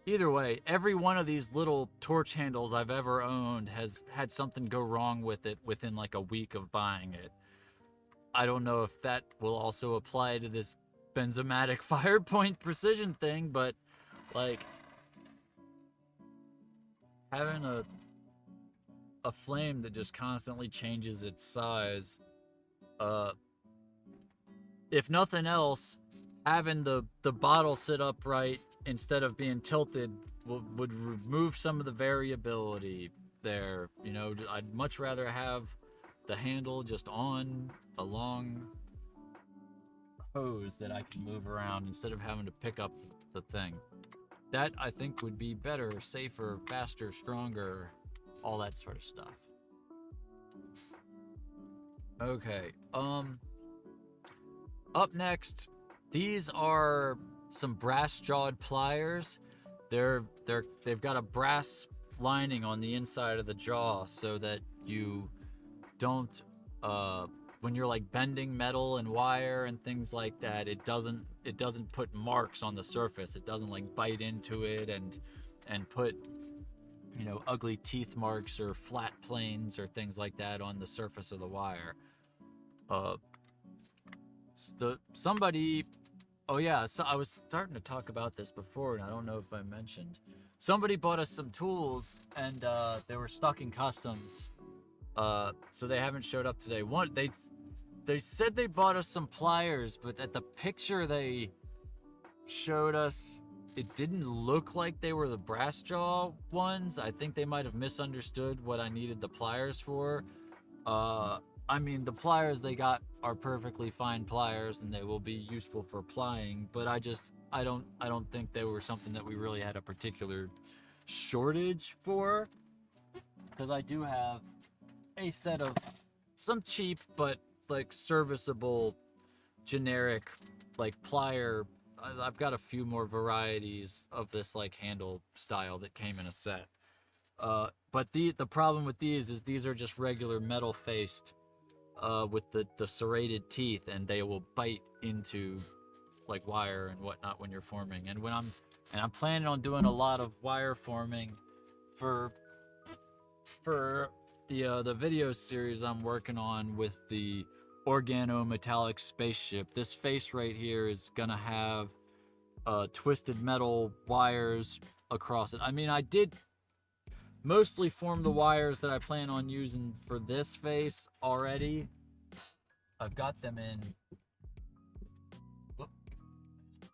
either way, every one of these little torch handles I've ever owned has had something go wrong with it within like a week of buying it. I don't know if that will also apply to this benzomatic fire point precision thing, but like having a flame that just constantly changes its size, if nothing else, having the bottle sit upright instead of being tilted would remove some of the variability there. You know, I'd much rather have the handle just on a long hose that I can move around instead of having to pick up the thing. That, I think, would be better, safer, faster, stronger, all that sort of stuff. Okay, up next, these are some brass-jawed pliers. They've got a brass lining on the inside of the jaw so that you don't when you're like bending metal and wire and things like that, it doesn't put marks on the surface. It doesn't like bite into it and put, you know, ugly teeth marks or flat planes or things like that on the surface of the wire. Oh yeah, so I was starting to talk about this before, and I don't know if I mentioned. Somebody bought us some tools, and they were stuck in customs, so they haven't showed up today. They said they bought us some pliers, but at the picture they showed us, it didn't look like they were the brass jaw ones. I think they might have misunderstood what I needed the pliers for. I mean, the pliers they got are perfectly fine pliers, and they will be useful for plying. But I don't think they were something that we really had a particular shortage for. Because I do have a set of some cheap but like serviceable generic like plier. I've got a few more varieties of this like handle style that came in a set. But the problem with these is these are just regular metal faced with the serrated teeth, and they will bite into like wire and whatnot when you're forming. And I'm planning on doing a lot of wire forming for the video series I'm working on with the organometallic spaceship. This face right here is gonna have twisted metal wires across it. I mean, I did mostly form the wires that I plan on using for this face already. I've got them in. Whoop,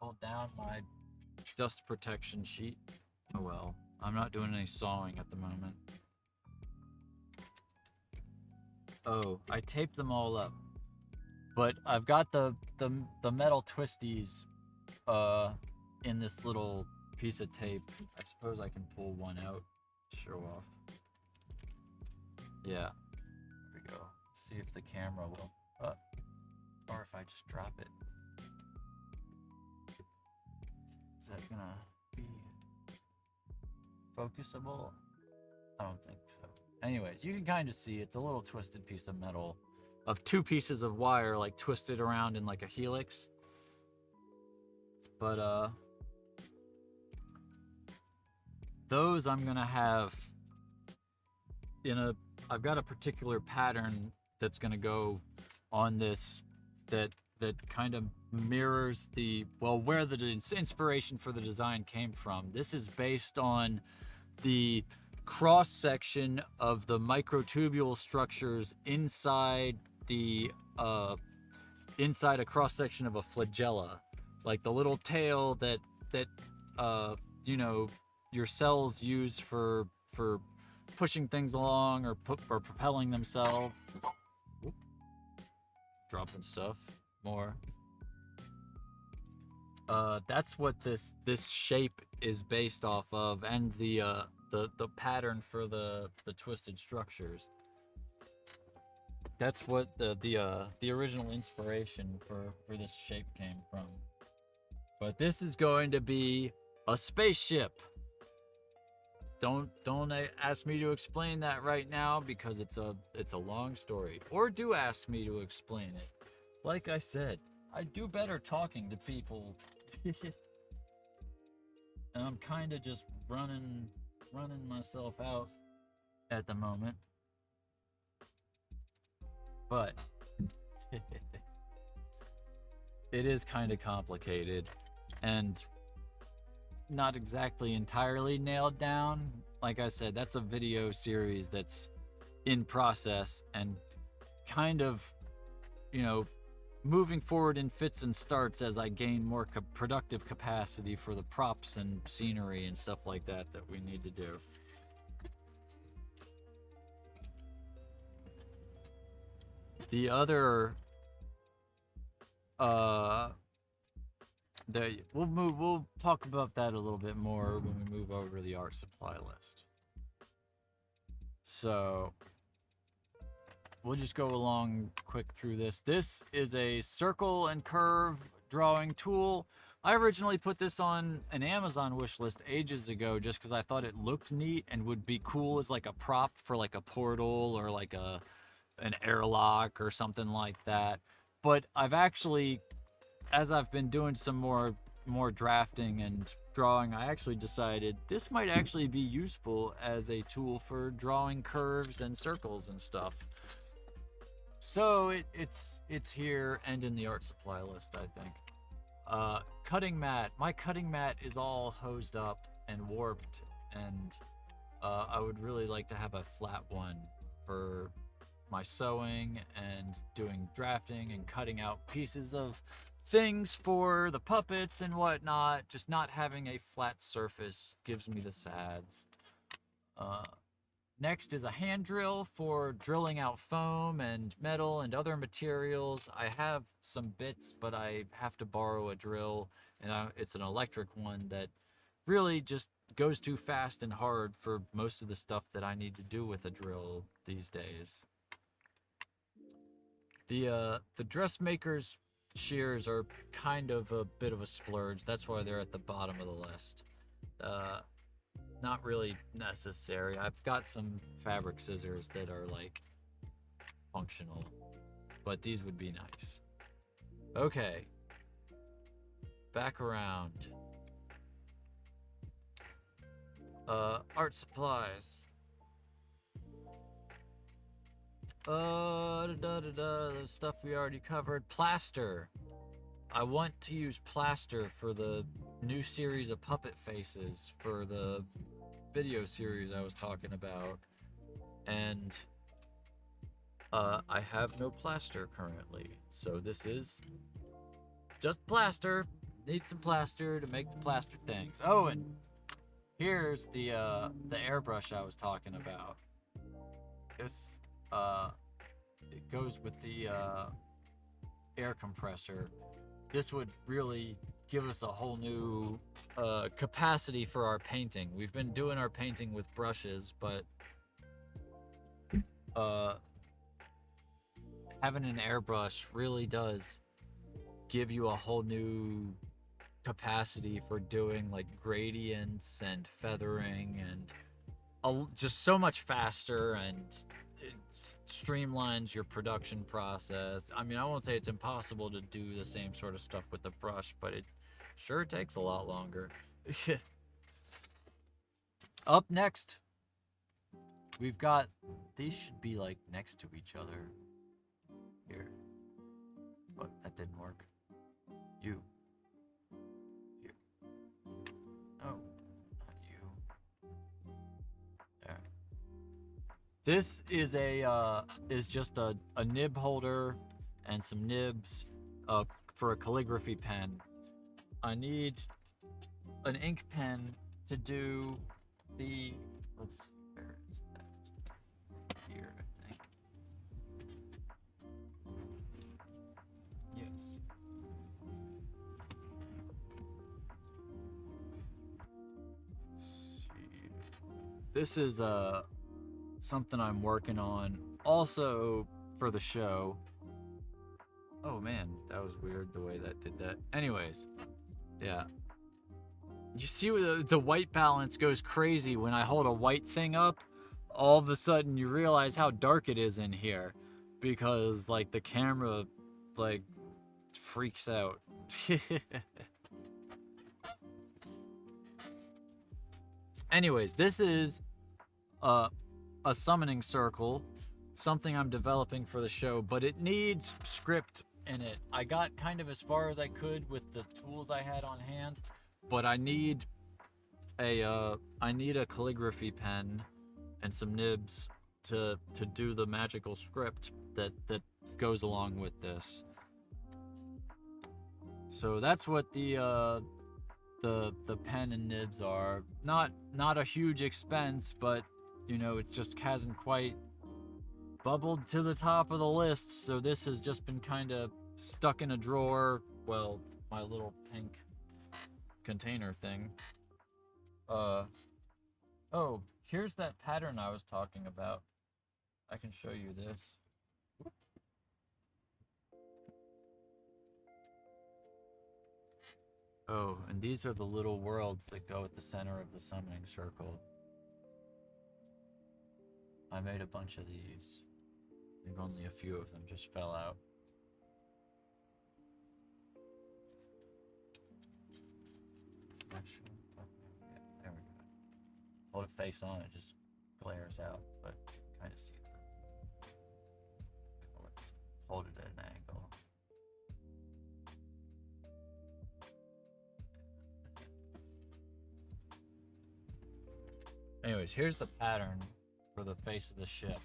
hold down my dust protection sheet. Oh well, I'm not doing any sawing at the moment. Oh, I taped them all up, but I've got the metal twisties in this little piece of tape. I suppose I can pull one out, show off. Yeah, there we go. See if the camera will, or if I just drop it. Is that gonna be focusable? I don't think so. Anyways, you can kind of see it's a little twisted piece of metal of two pieces of wire like twisted around in like a helix. But those I'm gonna have I've got a particular pattern that's going to go on this that kind of mirrors where the inspiration for the design came from. This is based on the cross section of the microtubule structures inside the inside a cross section of a flagella, like the little tail that uh, you know, your cells use for pushing things along or propelling themselves. Oop. Dropping stuff more. That's what this shape is based off of, and the pattern for the twisted structures. That's what the original inspiration for this shape came from. But this is going to be a spaceship. Don't ask me to explain that right now because it's a long story. Or do ask me to explain it. Like I said, I do better talking to people. And I'm kind of just running myself out at the moment. But it is kind of complicated and not exactly entirely nailed down. Like I said, that's a video series that's in process and kind of, moving forward in fits and starts as I gain more productive capacity for the props and scenery and stuff like that we need to do. The other we'll talk about that a little bit more when we move over to the art supply list. So we'll just go along quick through this. This is a circle and curve drawing tool. I originally put this on an Amazon wish list ages ago just because I thought it looked neat and would be cool as like a prop for like a portal or like an airlock or something like that. But I've actually, as I've been doing some more drafting and drawing, I actually decided this might actually be useful as a tool for drawing curves and circles and stuff. So it's here and in the art supply list, I think. Cutting mat. My cutting mat is all hosed up and warped, and I would really like to have a flat one for my sewing and doing drafting and cutting out pieces of things for the puppets and whatnot. Just not having a flat surface gives me the sads. Next is a hand drill for drilling out foam and metal and other materials. I have some bits, but I have to borrow a drill, and it's an electric one that really just goes too fast and hard for most of the stuff that I need to do with a drill these days. The dressmaker's shears are kind of a bit of a splurge. That's why they're at the bottom of the list. Not really necessary. I've got some fabric scissors that are like functional, but these would be nice. Okay, back around. Art supplies. The stuff we already covered. Plaster. I want to use plaster for the new series of puppet faces for the video series I was talking about, and I have no plaster currently, so this is just plaster. Need some plaster to make the plaster things. Oh, and here's the airbrush I was talking about. This it goes with the air compressor. This would really give us a whole new capacity for our painting. We've been doing our painting with brushes, but having an airbrush really does give you a whole new capacity for doing like gradients and feathering and just so much faster, and it streamlines your production process. I mean, I won't say it's impossible to do the same sort of stuff with the brush, but it sure takes a lot longer. Up next, we've got, these should be like next to each other here, but that didn't work. You. Here. No, not you. There. This is is just a nib holder and some nibs for a calligraphy pen. I need an ink pen to do the, let's see, where is that? Here, I think. Yes. Let's see. This is something I'm working on also for the show. Oh man, that was weird the way that did that. Anyways, yeah. You see the white balance goes crazy when I hold a white thing up. All of a sudden you realize how dark it is in here because like the camera like freaks out. Anyways, this is a summoning circle, something I'm developing for the show, but it needs script in it. I got kind of as far as I could with the tools I had on hand, but I need a calligraphy pen and some nibs to do the magical script that goes along with this. So that's what the pen and nibs are. Not a huge expense, but you know, it just hasn't quite bubbled to the top of the list, so this has just been kind of stuck in a drawer. Well, my little pink container thing. Oh, here's that pattern I was talking about. I can show you this. Oh, and these are the little worlds that go at the center of the summoning circle. I made a bunch of these. I think only a few of them just fell out. Actually, yeah, there we go. Hold it face on, it just glares out, but you can kind of see them. Let's hold it at an angle. Anyways, here's the pattern for the face of the ship.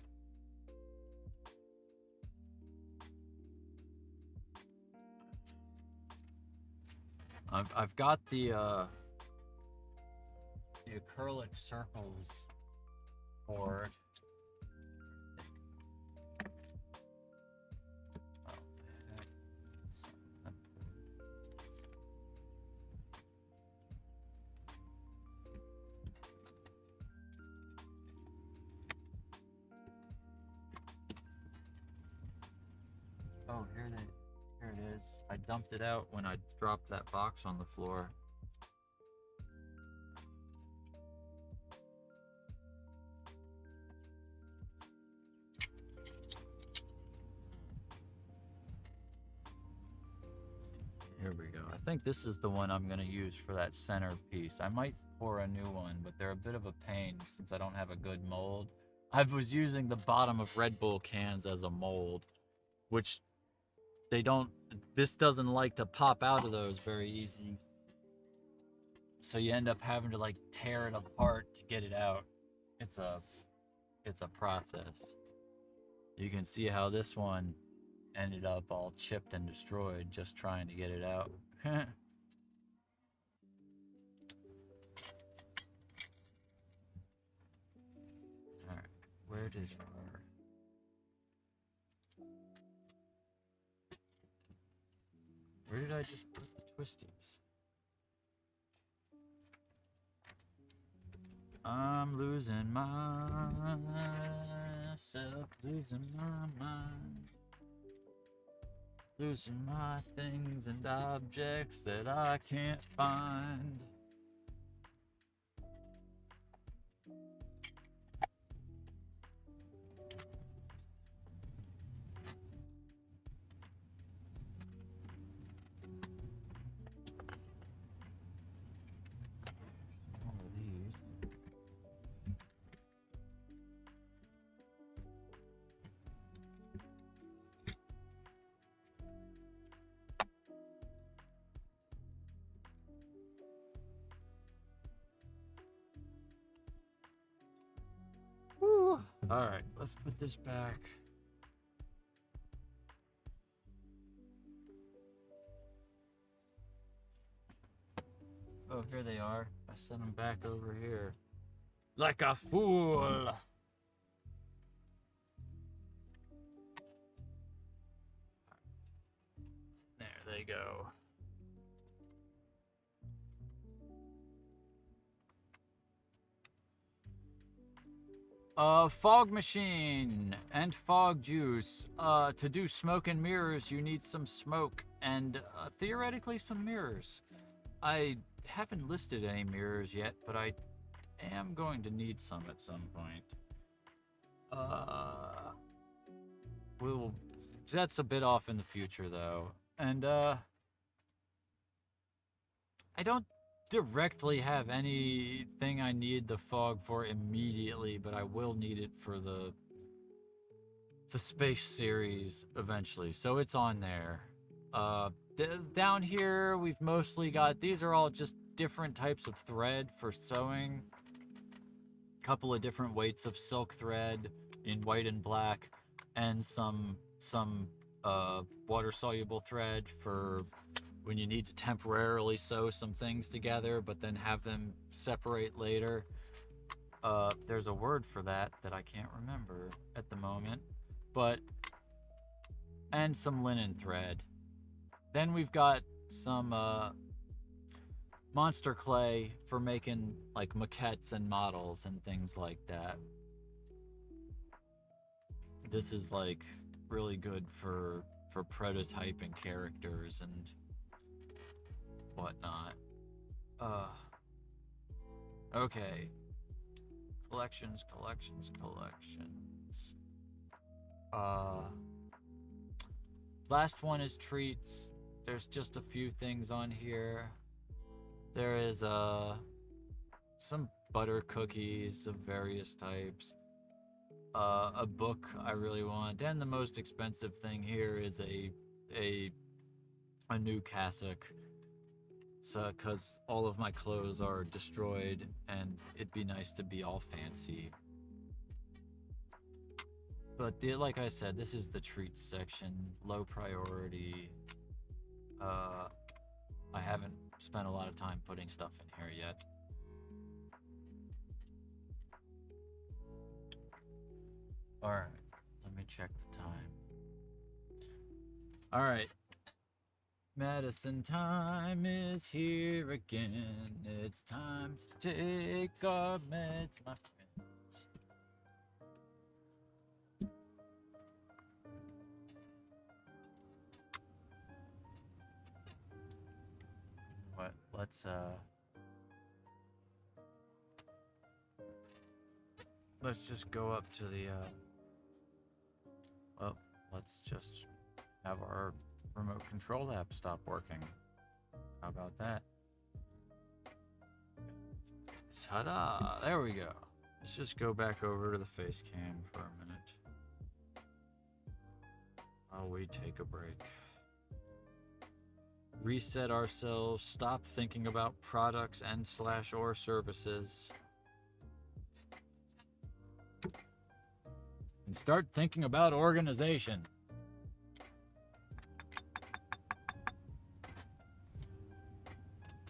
I've got the acrylic circles for. Oh, here it is. I dumped it out when I dropped that box on the floor. Here we go. I think this is the one I'm going to use for that center piece. I might pour a new one, but they're a bit of a pain since I don't have a good mold. I was using the bottom of Red Bull cans as a mold, which this doesn't like to pop out of those very easy. So you end up having to like tear it apart to get it out. It's a process. You can see how this one ended up all chipped and destroyed just trying to get it out. Alright, where did I just put the twisties? I'm losing myself, losing my mind, losing my things and objects that I can't find. Alright, let's put this back. Oh, here they are. I sent them back over here. Like a fool! There they go. Fog machine and fog juice. To do smoke and mirrors, you need some smoke and theoretically some mirrors. I haven't listed any mirrors yet, but I am going to need some at some point. That's a bit off in the future though. And I don't directly have anything I need the fog for immediately, but I will need it for the space series eventually, so it's on there. Down here we've mostly got, these are all just different types of thread for sewing. Couple of different weights of silk thread in white and black, and some water soluble thread for when you need to temporarily sew some things together, but then have them separate later. There's a word for that I can't remember at the moment, but, and some linen thread. Then we've got some monster clay for making like maquettes and models and things like that. This is like really good for prototyping characters and whatnot. Okay. Collections. Last one is treats. There's just a few things on here. There is some butter cookies of various types. A book I really want, and the most expensive thing here is a new cassock. So, cause all of my clothes are destroyed, and it'd be nice to be all fancy. But like I said, this is the treats section, low priority. I haven't spent a lot of time putting stuff in here yet. Alright, let me check the time. Alright. Medicine time is here again. It's time to take our meds, my friends. What? Let's just go up to the well, let's just have our remote control app stop working. How about that? Ta-da! There we go. Let's just go back over to the face cam for a minute while we take a break. Reset ourselves, stop thinking about products and /or services, and start thinking about organization.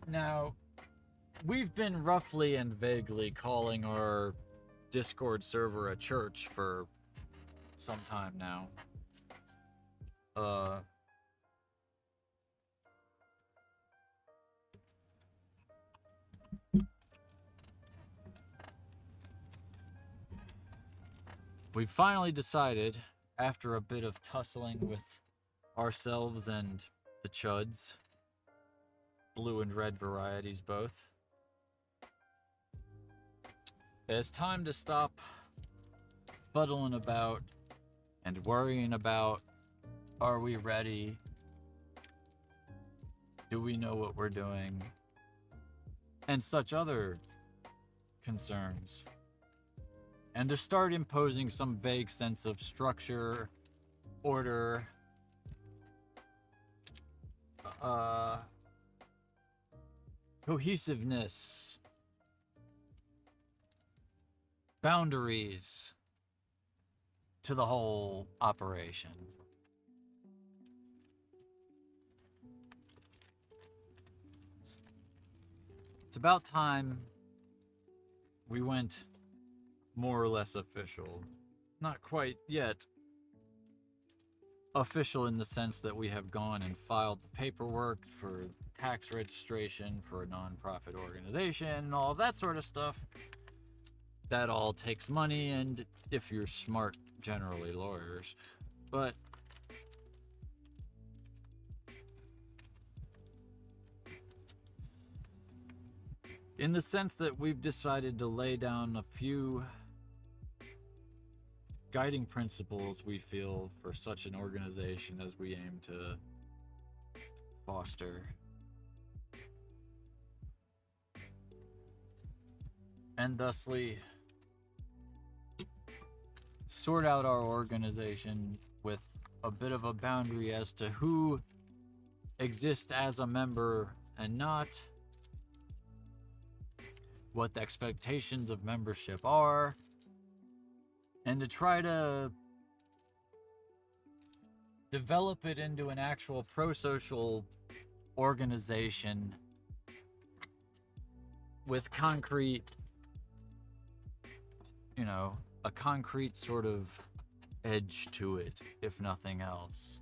Now, we've been roughly and vaguely calling our Discord server a church for some time now. We finally decided, after a bit of tussling with ourselves and the chuds, blue and red varieties both, it's time to stop fuddling about and worrying about, are we ready? Do we know what we're doing? And such other concerns. And to start imposing some vague sense of structure, order, cohesiveness, boundaries, to the whole operation. It's about time we went more or less official. Not quite yet official in the sense that we have gone and filed the paperwork for tax registration for a non-profit organization and all that sort of stuff. That all takes money, and if you're smart, generally lawyers. But in the sense that we've decided to lay down a few guiding principles, we feel, for such an organization as we aim to foster. And thusly sort out our organization with a bit of a boundary as to who exists as a member and not, what the expectations of membership are, and to try to develop it into an actual pro-social organization with concrete, a concrete sort of edge to it, if nothing else.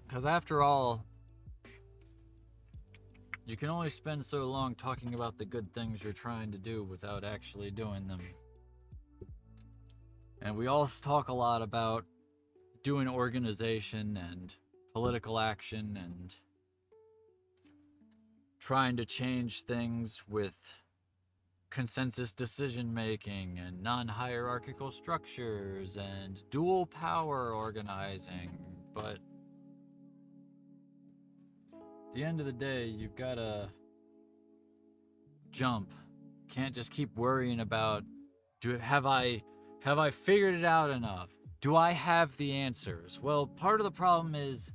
Because after all, you can only spend so long talking about the good things you're trying to do without actually doing them. And we all talk a lot about doing organization and political action and trying to change things with consensus decision making and non-hierarchical structures and dual power organizing, but at the end of the day, you've got to jump. Can't just keep worrying about, have I figured it out enough? Do I have the answers? Well, part of the problem is,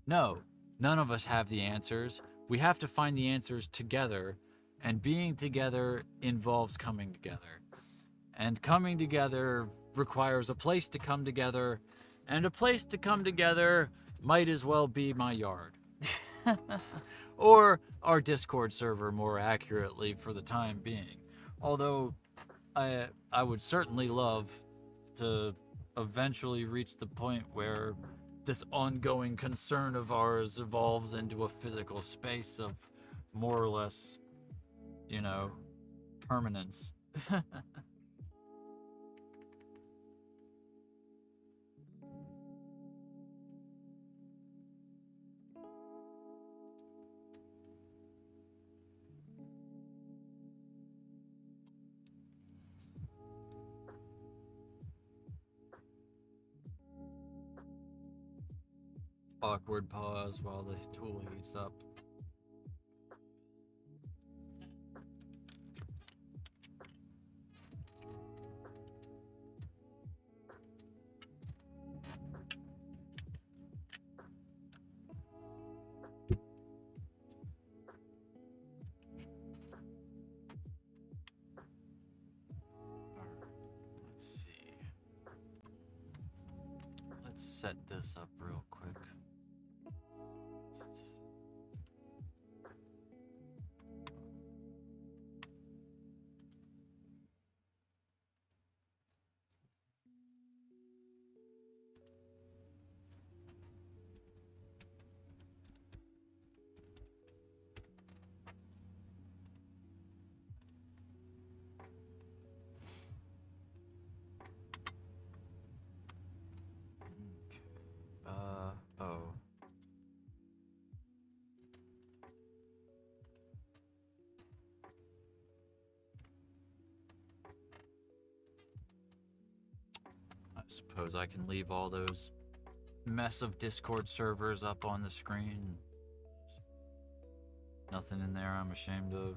no, none of us have the answers. We have to find the answers together, and being together involves coming together. And coming together requires a place to come together, and a place to come together might as well be my yard. Or our Discord server, more accurately, for the time being. Although I would certainly love to eventually reach the point where this ongoing concern of ours evolves into a physical space of more or less, permanence. Awkward pause while the tool heats up. Let's see. Let's set this up real quick. Oh. I suppose I can leave all those mess of Discord servers up on the screen. Nothing in there I'm ashamed of.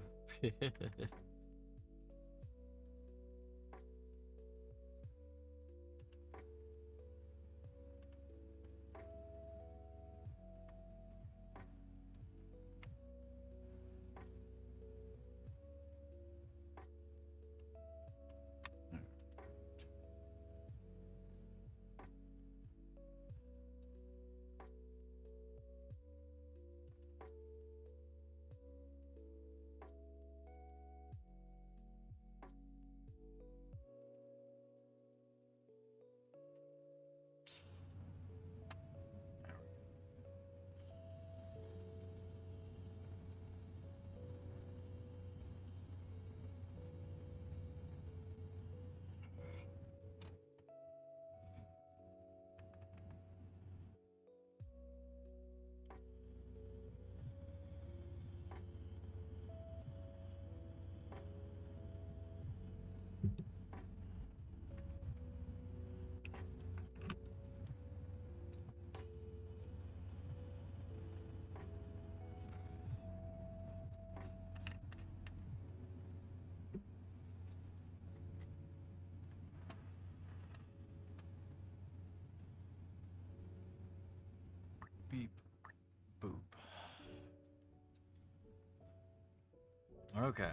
Okay.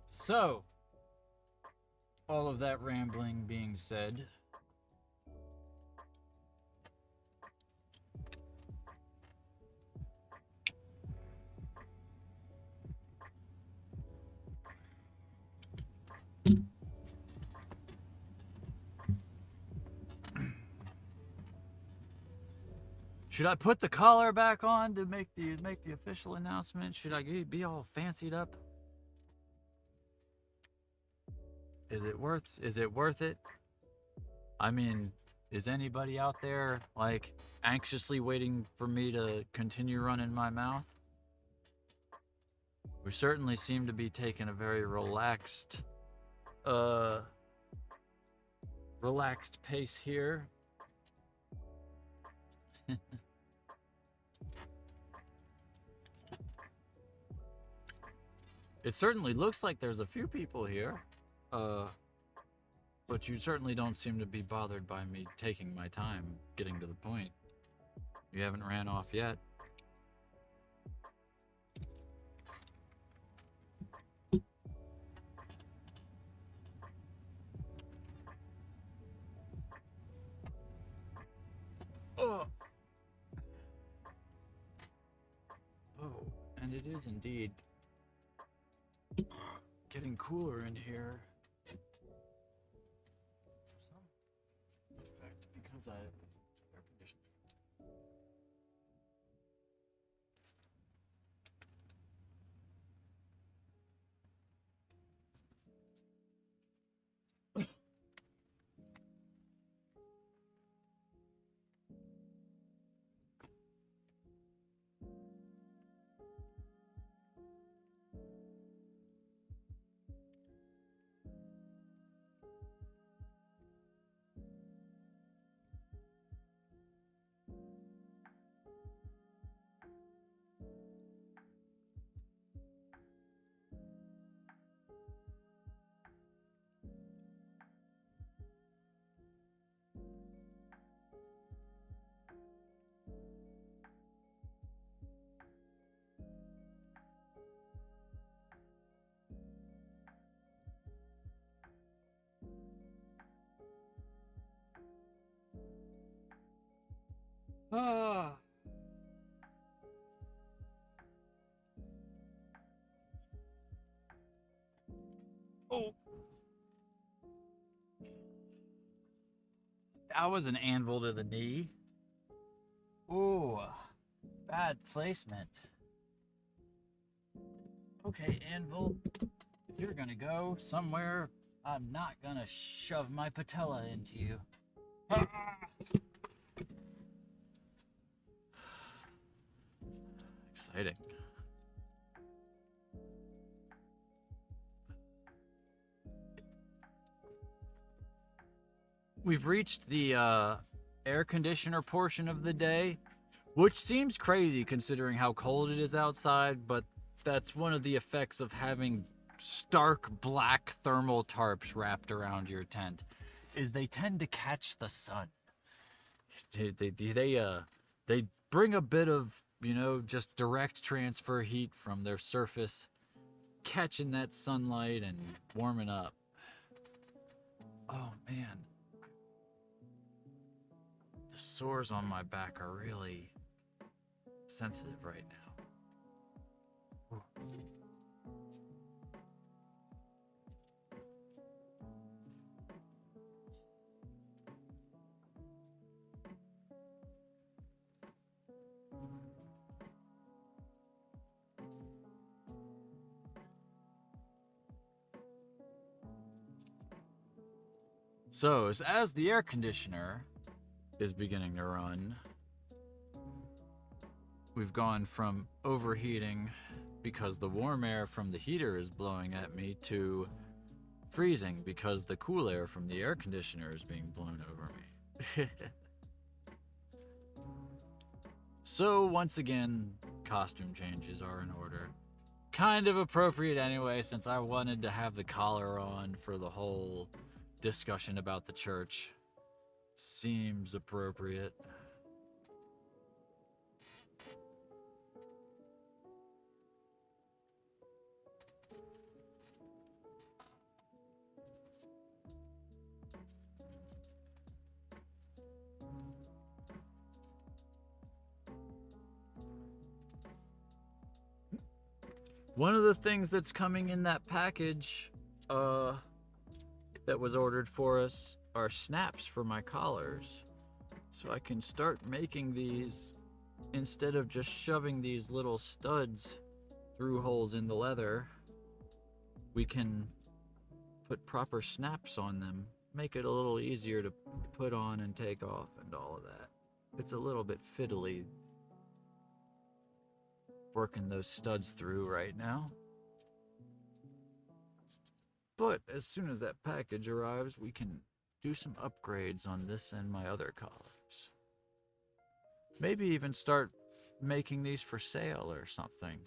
So, all of that rambling being said, should I put the collar back on to make the official announcement? Should I be all fancied up? Is it worth it? I mean, is anybody out there like anxiously waiting for me to continue running my mouth? We certainly seem to be taking a very relaxed pace here. It certainly looks like there's a few people here. But you certainly don't seem to be bothered by me taking my time getting to the point. You haven't ran off yet. Oh. Oh, and it is indeed getting cooler in here. Some effect because I air conditioning. Ah. Oh. That was an anvil to the knee. Ooh, bad placement. Okay, anvil, if you're gonna go somewhere, I'm not gonna shove my patella into you. Ah! Exciting. We've reached the air conditioner portion of the day, which seems crazy considering how cold it is outside, but that's one of the effects of having stark black thermal tarps wrapped around your tent, is they tend to catch the sun. They bring a bit of, just direct transfer heat from their surface, catching that sunlight and warming up. Oh man. The sores on my back are really sensitive right now. Ooh. So, as the air conditioner is beginning to run, we've gone from overheating because the warm air from the heater is blowing at me to freezing because the cool air from the air conditioner is being blown over me. So once again, costume changes are in order. Kind of appropriate anyway, since I wanted to have the collar on for the whole discussion about the church seems appropriate. One of the things that's coming in that package that was ordered for us are snaps for my collars. So I can start making these instead of just shoving these little studs through holes in the leather. We can put proper snaps on them, make it a little easier to put on and take off and all of that. It's a little bit fiddly working those studs through right now. But as soon as that package arrives, we can do some upgrades on this and my other collars. Maybe even start making these for sale or something.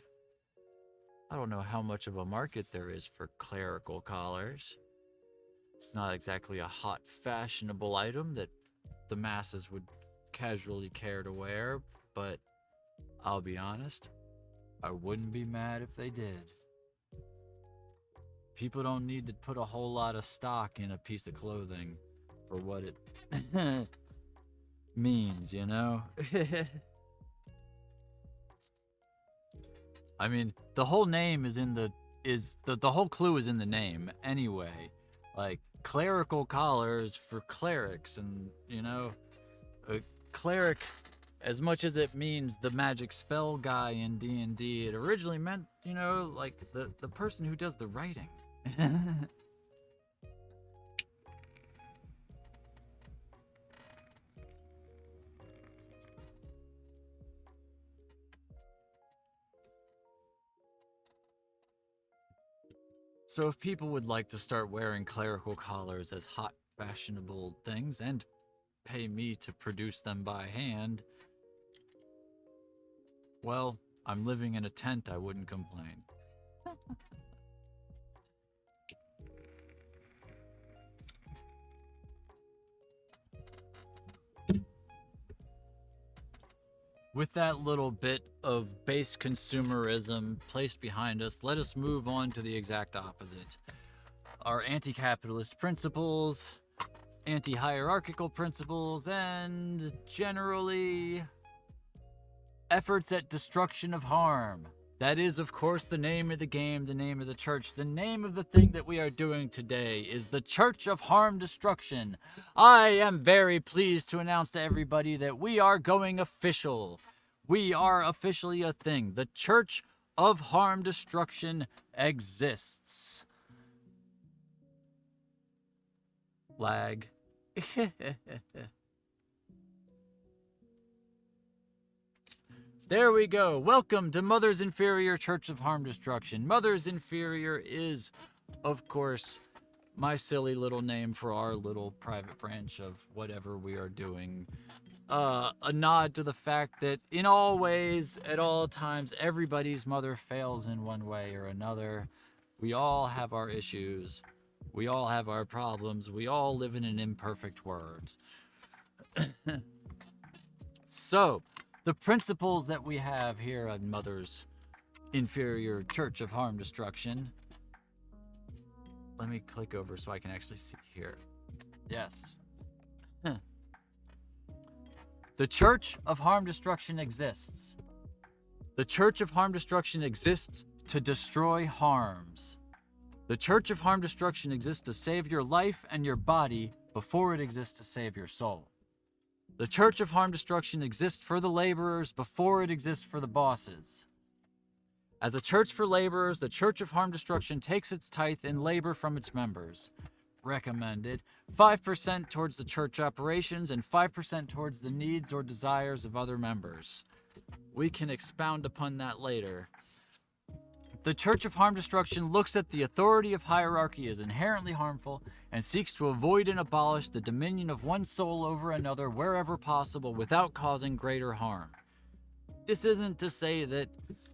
I don't know how much of a market there is for clerical collars. It's not exactly a hot, fashionable item that the masses would casually care to wear, but I'll be honest, I wouldn't be mad if they did. People don't need to put a whole lot of stock in a piece of clothing for what it means, you know? I mean, the whole name is in the whole clue is in the name anyway. Like, clerical collars for clerics, and, you know, a cleric, as much as it means the magic spell guy in D&D, it originally meant, you know, like the person who does the writing. So if people would like to start wearing clerical collars as hot, fashionable things and pay me to produce them by hand, well, I'm living in a tent, I wouldn't complain. With that little bit of base consumerism placed behind us, let us move on to the exact opposite. Our anti-capitalist principles, anti-hierarchical principles, and generally efforts at destruction of harm. That is, of course, the name of the game, the name of the church. The name of the thing that we are doing today is the Church of Harm Destruction. I am very pleased to announce to everybody that we are going official. We are officially a thing. The Church of Harm Destruction exists. Lag. There we go. Welcome to Mother's Inferior Church of Harm Destruction. Mother's Inferior is, of course, my silly little name for our little private branch of whatever we are doing. A nod to the fact that in all ways, at all times, everybody's mother fails in one way or another. We all have our issues. We all have our problems. We all live in an imperfect world. So, the principles that we have here at Mother's Inferior Church of Harm Destruction. Let me click over so I can actually see here. Yes. The Church of Harm Destruction exists. The Church of Harm Destruction exists to destroy harms. The Church of Harm Destruction exists to save your life and your body before it exists to save your soul. The Church of Harm Destruction exists for the laborers before it exists for the bosses. As a church for laborers, the Church of Harm Destruction takes its tithe in labor from its members. Recommended 5% towards the church operations and 5% towards the needs or desires of other members. We can expound upon that later. The Church of Harm Destruction looks at the authority of hierarchy as inherently harmful and seeks to avoid and abolish the dominion of one soul over another wherever possible without causing greater harm. This isn't to say that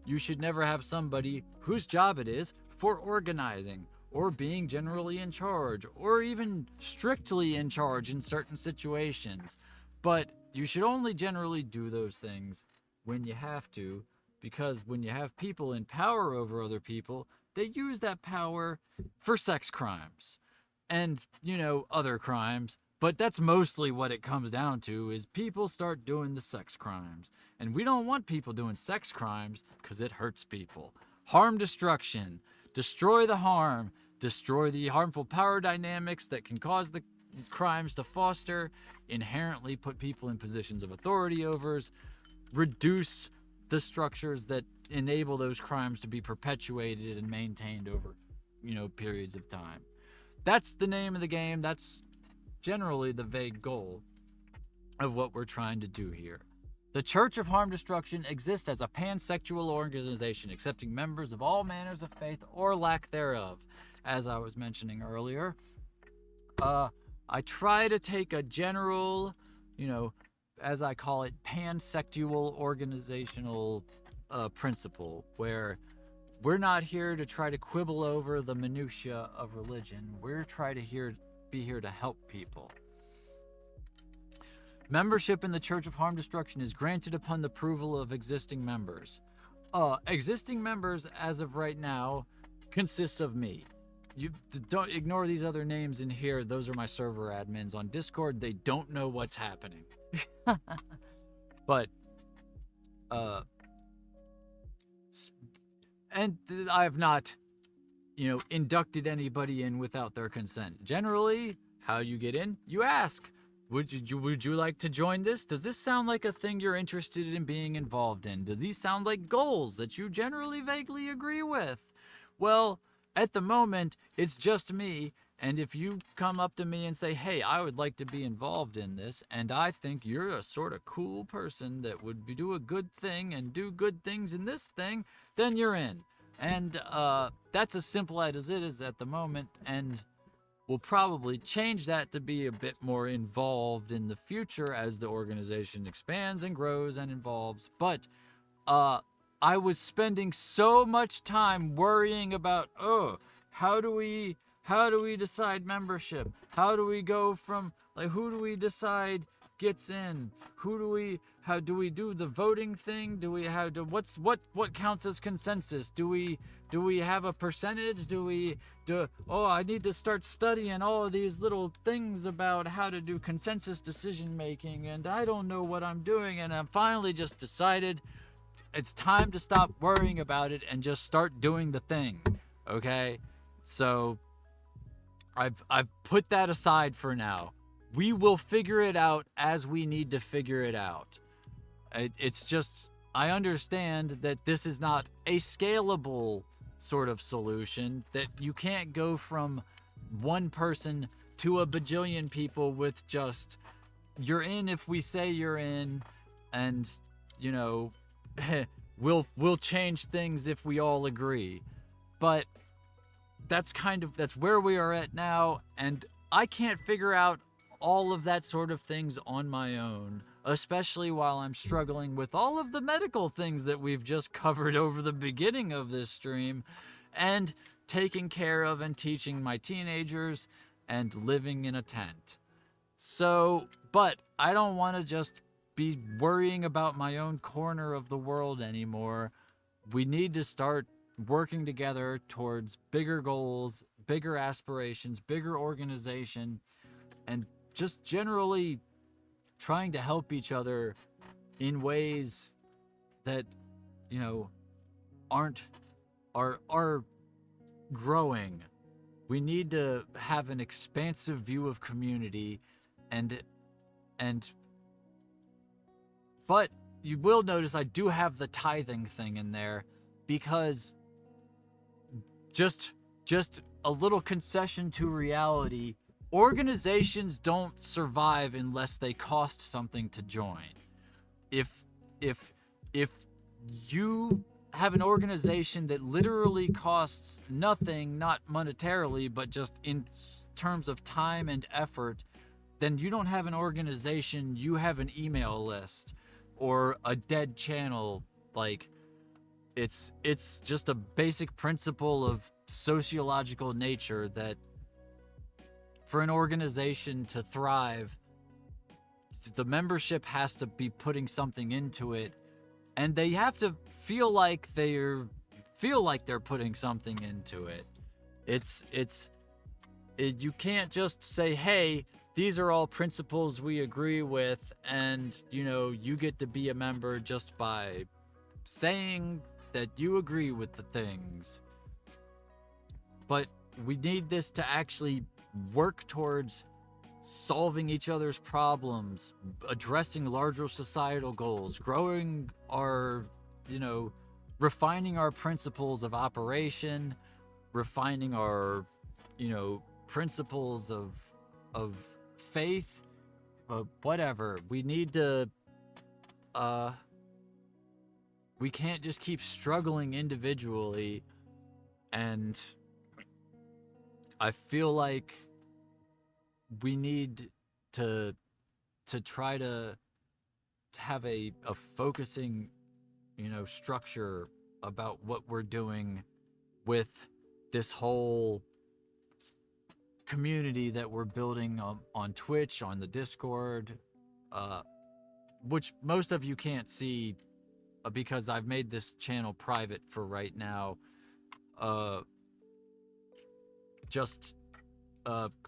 you should never have somebody whose job it is for organizing or being generally in charge, or even strictly in charge in certain situations. But you should only generally do those things when you have to, because when you have people in power over other people, they use that power for sex crimes and, other crimes. But that's mostly what it comes down to, is people start doing the sex crimes. And we don't want people doing sex crimes because it hurts people. Harm destruction. Destroy the harm. Destroy the harmful power dynamics that can cause the crimes to foster. Inherently put people in positions of authority overs. Reduce the structures that enable those crimes to be perpetuated and maintained over, periods of time. That's the name of the game. That's generally the vague goal of what we're trying to do here. The Church of Harm Destruction exists as a pansexual organization, accepting members of all manners of faith or lack thereof. As I was mentioning earlier, I try to take a general, as I call it, pansexual organizational principle, where we're not here to try to quibble over the minutia of religion. We're trying to be here to help people. Membership in the Church of Harm Destruction is granted upon the approval of existing members. Existing members, as of right now, consists of me. You don't ignore these other names in here. Those are my server admins on Discord. They don't know what's happening. But, and I have not, inducted anybody in without their consent. Generally, how you get in, you ask. Would you like to join this? Does this sound like a thing you're interested in being involved in? Do these sound like goals that you generally vaguely agree with? Well, at the moment, it's just me, and if you come up to me and say, hey, I would like to be involved in this, and I think you're a sort of cool person that would do a good thing and do good things in this thing, then you're in. And that's as simple as it is at the moment, and we'll probably change that to be a bit more involved in the future as the organization expands and grows and evolves. But I was spending so much time worrying about, how do we decide membership? How do we go from, who do we decide gets in? How do we do the voting thing? What counts as consensus? Do we have a percentage? I need to start studying all of these little things about how to do consensus decision making, and I don't know what I'm doing, and I finally just decided it's time to stop worrying about it and just start doing the thing. Okay? So I've put that aside for now. We will figure it out as we need to figure it out. It's just, I understand that this is not a scalable sort of solution, that you can't go from one person to a bajillion people with just, you're in if we say you're in, and, we'll change things if we all agree. But that's where we are at now, and I can't figure out all of that sort of things on my own, especially while I'm struggling with all of the medical things that we've just covered over the beginning of this stream, and taking care of and teaching my teenagers and living in a tent. So, but I don't want to just be worrying about my own corner of the world anymore. We need to start working together towards bigger goals, bigger aspirations, bigger organization, and just generally trying to help each other in ways that, are growing. We need to have an expansive view of community, but you will notice I do have the tithing thing in there, because just a little concession to reality. Organizations don't survive unless they cost something to join. If you have an organization that literally costs nothing, not monetarily, but just in terms of time and effort, then you don't have an organization, you have an email list or a dead channel. It's just a basic principle of sociological nature that for an organization to thrive, the membership has to be putting something into it, and they have to feel like they're putting something into it. You can't just say, hey, these are all principles we agree with, and you get to be a member just by saying that you agree with the things. But we need this to actually work towards solving each other's problems, addressing larger societal goals, growing our, refining our principles of operation, refining our, principles of faith, whatever. We need to, we can't just keep struggling individually, and I feel like we need to try to have a focusing, structure about what we're doing with this whole community that we're building on Twitch, on the Discord, which most of you can't see because I've made this channel private for right now. Just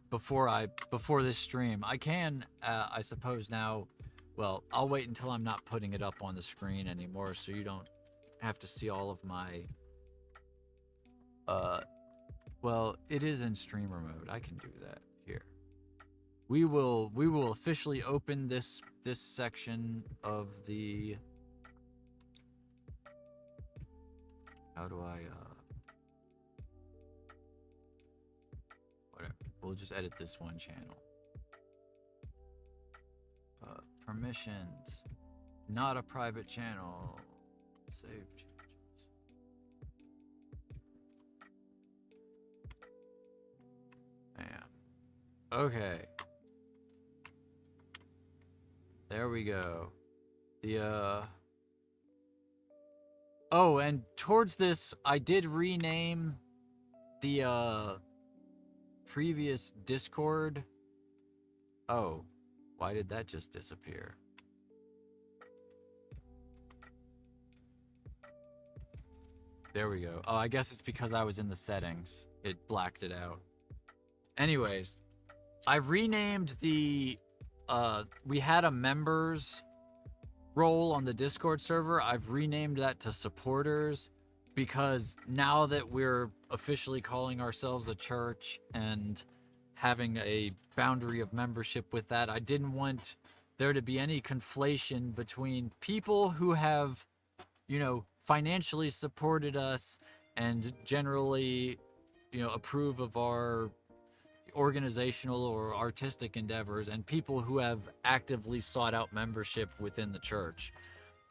before this stream, I can I suppose now. Well, I'll wait until I'm not putting it up on the screen anymore, so you don't have to see all of my. Well, it is in streamer mode. I can do that here. We will officially open this section of the. How do I whatever. We'll just edit this one channel. Permissions. Not a private channel. Save changes. Man. Okay. There we go. Oh, and towards this, I did rename the previous Discord. Oh, why did that just disappear? There we go. Oh, I guess it's because I was in the settings. It blacked it out. Anyways, I've renamed the we had a members role on the Discord server. I've renamed that to supporters, because now that we're officially calling ourselves a church and having a boundary of membership with that, I didn't want there to be any conflation between people who have, financially supported us and generally, approve of our organizational or artistic endeavors, and people who have actively sought out membership within the church.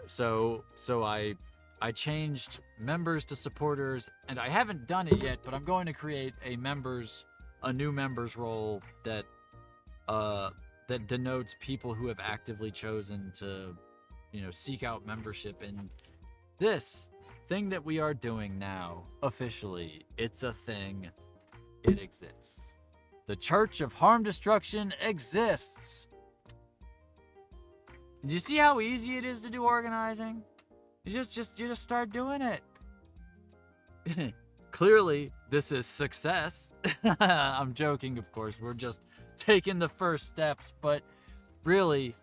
So I changed members to supporters, and I haven't done it yet, but I'm going to create a new members role that denotes people who have actively chosen to, seek out membership in this thing that we are doing now. Officially, it's a thing. It exists. The Church of Harm Destruction exists. Do you see how easy it is to do organizing? You just start doing it. Clearly, this is success. I'm joking, of course. We're just taking the first steps, but really,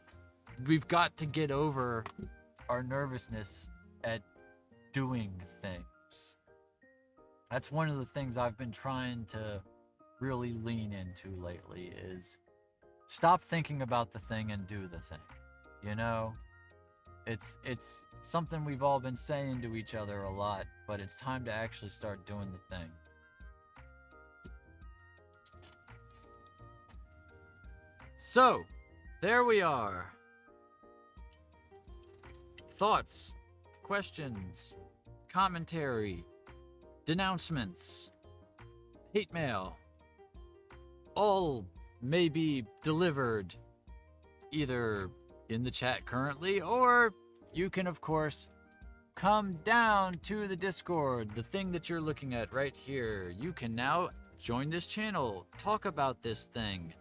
we've got to get over our nervousness at doing things. That's one of the things I've been trying to really lean into lately, is stop thinking about the thing and do the thing. It's something we've all been saying to each other a lot, but it's time to actually start doing the thing. So, there we are. Thoughts, questions, commentary, denouncements, hate mail, all may be delivered either in the chat currently, or you can, of course, come down to the Discord, the thing that you're looking at right here. You can now join this channel, talk about this thing,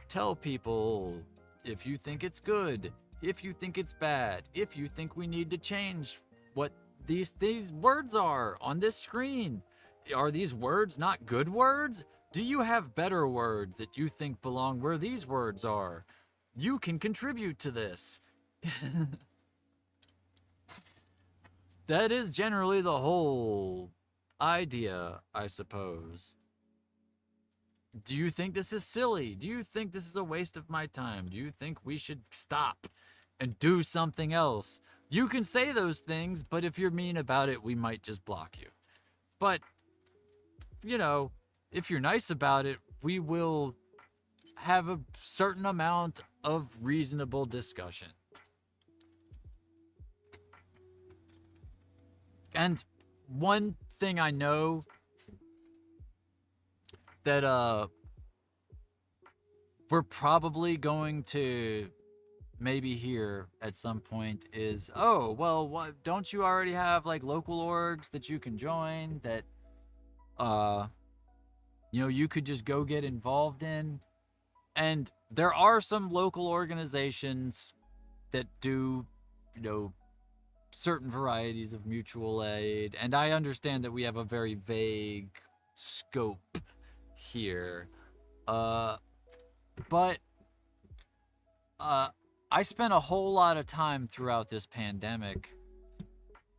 tell people if you think it's good, if you think it's bad, if you think we need to change what these words are on this screen. Are these words not good words? Do you have better words that you think belong where these words are? You can contribute to this. That is generally the whole idea, I suppose. Do you think this is silly? Do you think this is a waste of my time? Do you think we should stop and do something else? You can say those things, but if you're mean about it, we might just block you. But, you know, if you're nice about it, we will have a certain amount of reasonable discussion. And one thing I know that we're probably going to maybe hear at some point is, oh, well, what, don't you already have like local orgs that you can join that you know, you could just go get involved in? And there are some local organizations that do, you know, certain varieties of mutual aid, and I understand that we have a very vague scope here, but I spent a whole lot of time throughout this pandemic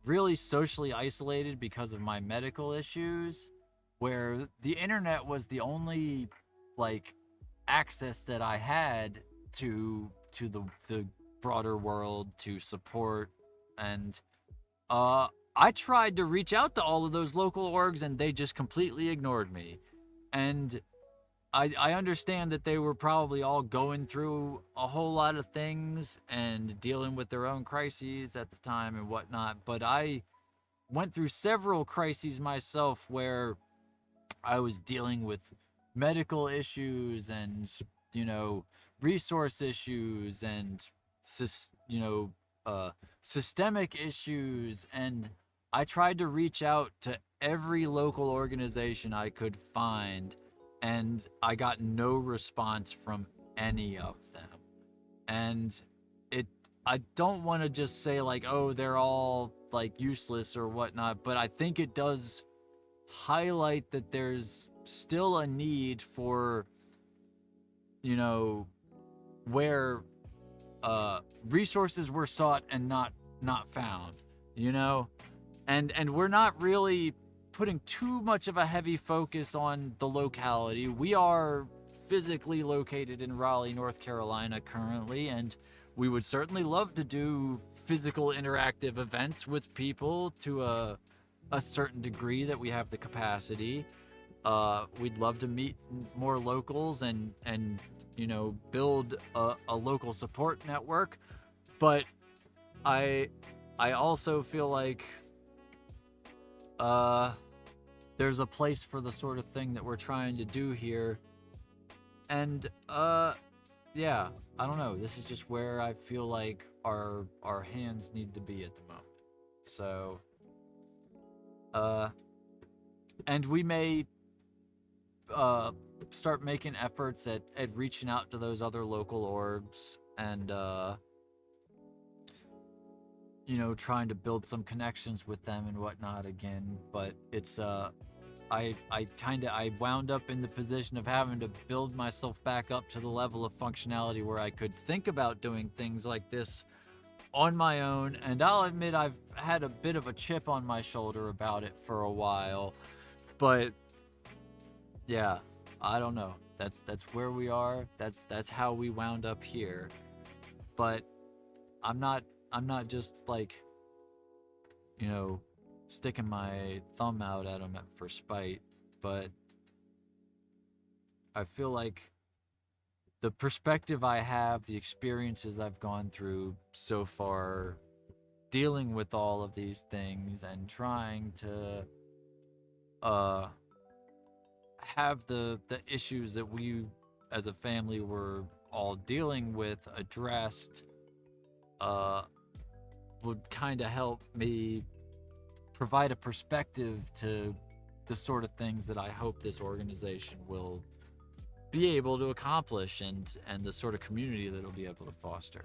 really socially isolated because of my medical issues, where the internet was the only like access that I had to the broader world, to support. And I tried to reach out to all of those local orgs and they just completely ignored me. And I understand that they were probably all going through a whole lot of things and dealing with their own crises at the time and whatnot, but I went through several crises myself where I was dealing with medical issues and, you know, resource issues and, systemic issues, and I tried to reach out to every local organization I could find, and I got no response from any of them. And I don't want to just say like, oh, they're all like useless or whatnot, but I think it does highlight that there's still a need for, you know, where resources were sought and not found, you know, and we're not really putting too much of a heavy focus on the locality. We are physically located in Raleigh, North Carolina currently, and we would certainly love to do physical interactive events with people to a certain degree that we have the capacity. We'd love to meet more locals and you know, build a local support network, but I also feel like there's a place for the sort of thing that we're trying to do here. And yeah, I don't know, this is just where I feel like our hands need to be at the moment. So and we may start making efforts at reaching out to those other local orgs and you know, trying to build some connections with them and whatnot again. But it's I wound up in the position of having to build myself back up to the level of functionality where I could think about doing things like this on my own, and I'll admit I've had a bit of a chip on my shoulder about it for a while. But yeah, I don't know. That's where we are. That's how we wound up here. But I'm not just like, you know, sticking my thumb out at them for spite, but I feel like the perspective I have, the experiences I've gone through so far, dealing with all of these things and trying to have the issues that we as a family were all dealing with addressed, would kind of help me provide a perspective to the sort of things that I hope this organization will be able to accomplish, and the sort of community that it'll be able to foster.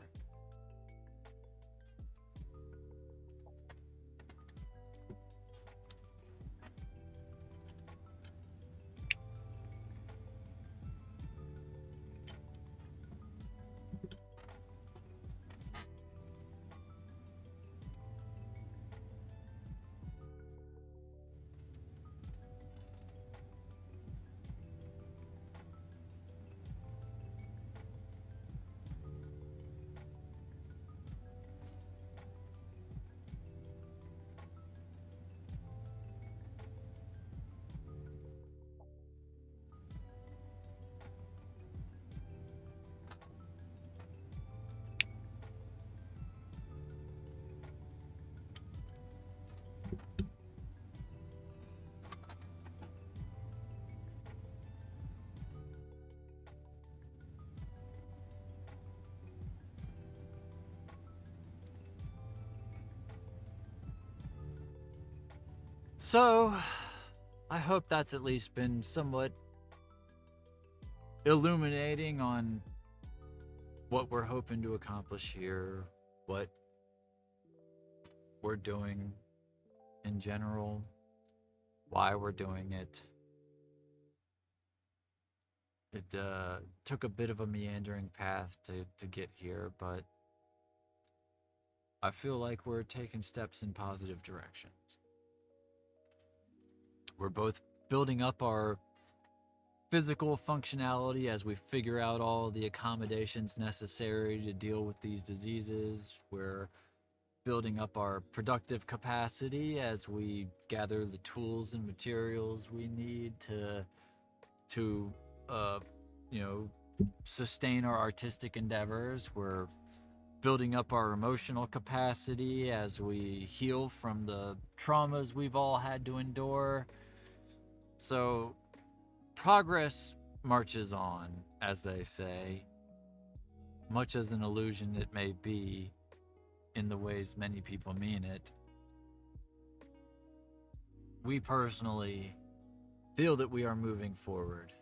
So, I hope that's at least been somewhat illuminating on what we're hoping to accomplish here, what we're doing in general, why we're doing it. It took a bit of a meandering path to get here, but I feel like we're taking steps in positive directions. We're both building up our physical functionality as we figure out all the accommodations necessary to deal with these diseases. We're building up our productive capacity as we gather the tools and materials we need to sustain our artistic endeavors. We're building up our emotional capacity as we heal from the traumas we've all had to endure. So, progress marches on, as they say, much as an illusion it may be in the ways many people mean it. We personally feel that we are moving forward,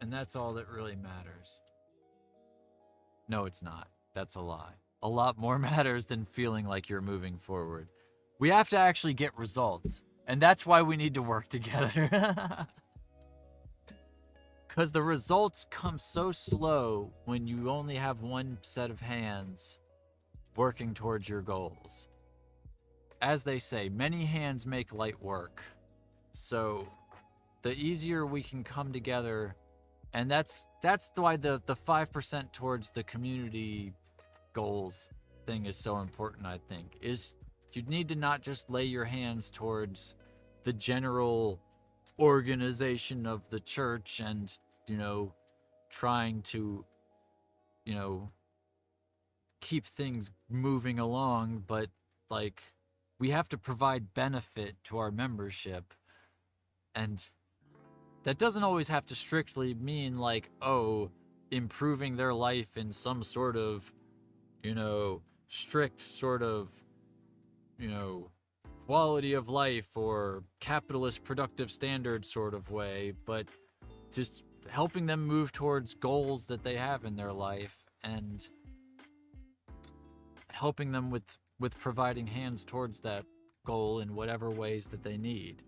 and that's all that really matters. No, it's not. That's a lie. A lot more matters than feeling like you're moving forward. We have to actually get results, and that's why we need to work together. Because the results come so slow when you only have one set of hands working towards your goals. As they say, many hands make light work. So the easier we can come together, and that's why the 5% towards the community goals thing is so important, I think, is you need to not just lay your hands towards the general organization of the church and, trying to, keep things moving along, but we have to provide benefit to our membership. And that doesn't always have to strictly mean improving their life in some sort of, strict sort of, quality of life or capitalist productive standard sort of way, but just helping them move towards goals that they have in their life and helping them with providing hands towards that goal in whatever ways that they need.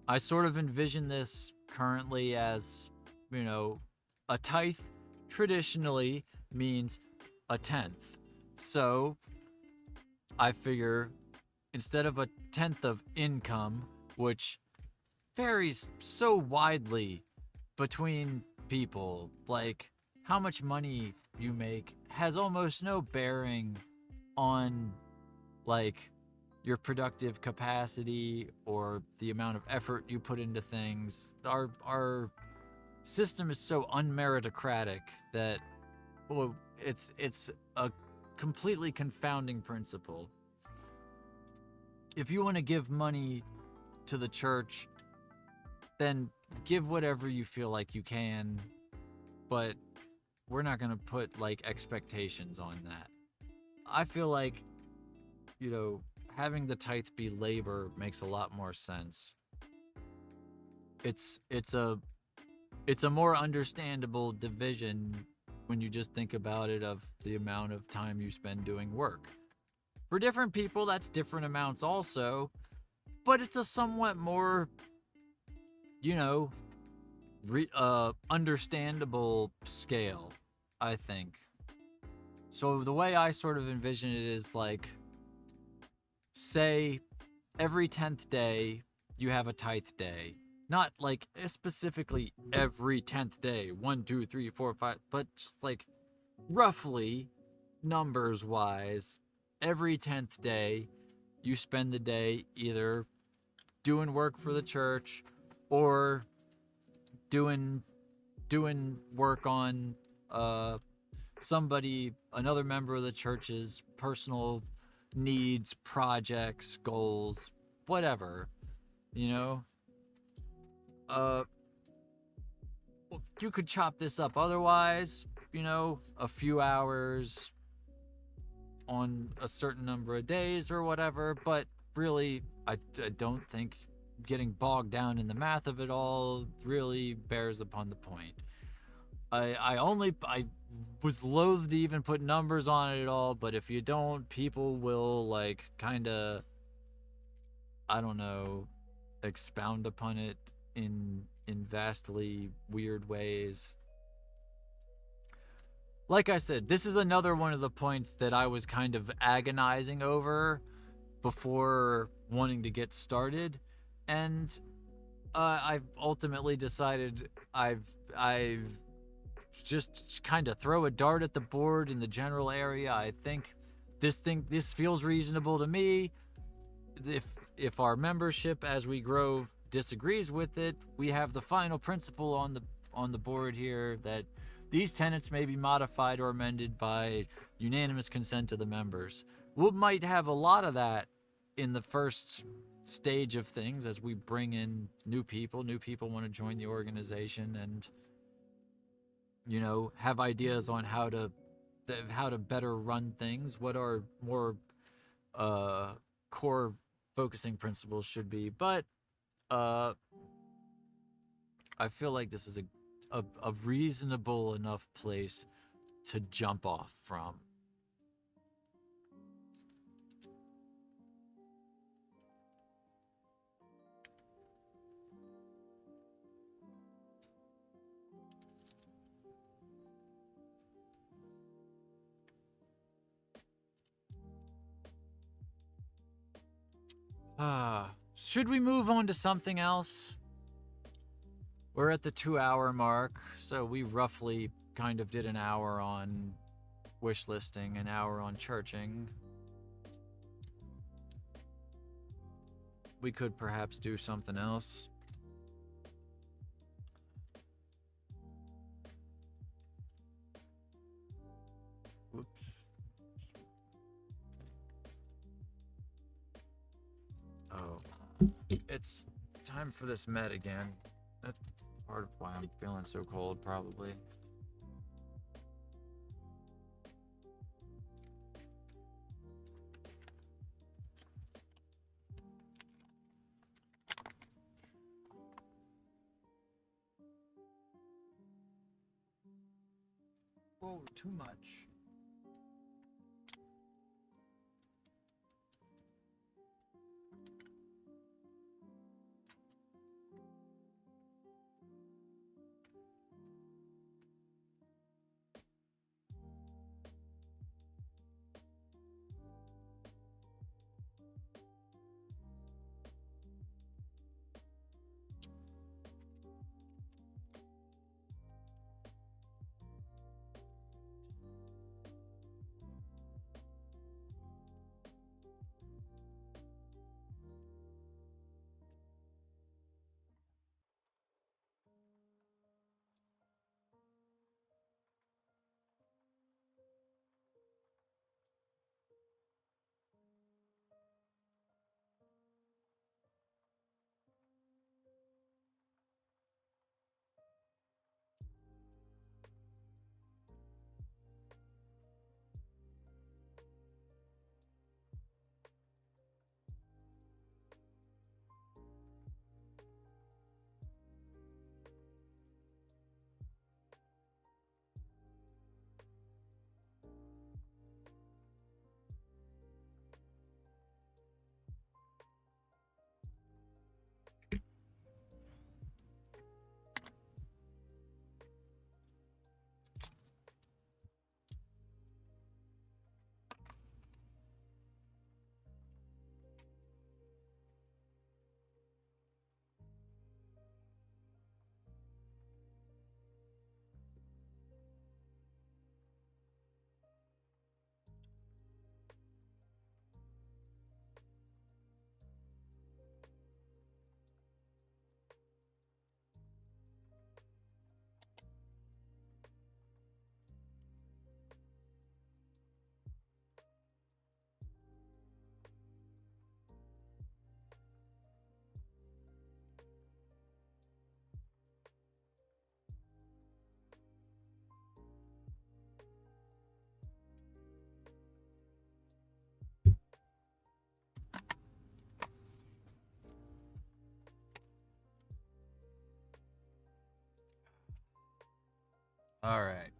I sort of envision this currently as, a tithe traditionally means a tenth. So I figure instead of a tenth of income, which varies so widely between people, like how much money you make has almost no bearing on your productive capacity or the amount of effort you put into things. Our system is so unmeritocratic that it's a completely confounding principle. If you want to give money to the church, then give whatever you feel like you can, but put like expectations on that. I feel like, having the tithe be labor makes a lot more sense. It's a more understandable division when you just think about it, of the amount of time you spend doing work. For different people, that's different amounts also, but it's a somewhat more, understandable scale, I think. So the way I sort of envision it is like, say, every 10th day you have a tithe day. Not like specifically every 10th day, 1, 2, 3, 4, 5, but just like roughly, numbers wise, every 10th day you spend the day either doing work for the church or doing work on another member of the church's personal needs, projects, goals, whatever, you know. You could chop this up otherwise, a few hours on a certain number of days or whatever, but really, I don't think getting bogged down in the math of it all really bears upon the point. I was loath to even put numbers on it at all, but if you don't, people will like kind of, I don't know, expound upon it in vastly weird ways. Like I said, this is another one of the points that I was kind of agonizing over before wanting to get started, and I've ultimately decided I've just kind of throw a dart at the board in the general area. I think this feels reasonable to me. If our membership as we grow disagrees with it, we have the final principle on the board here that these tenets may be modified or amended by unanimous consent of the members. We might have a lot of that in the first stage of things as we bring in new people. New people want to join the organization and, have ideas on how to better run things, what our more core focusing principles should be. But I feel like this is a reasonable enough place to jump off from. Should we move on to something else? We're at the 2-hour mark, so we roughly kind of did an hour on wishlisting, an hour on churching. We could perhaps do something else. Whoops. Oh. It's time for this med again. That's part of why I'm feeling so cold, probably. Whoa, too much. All right.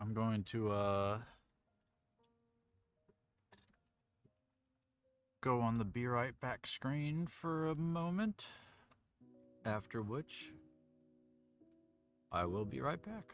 I'm going to go on the Be Right Back screen for a moment, after which I will be right back.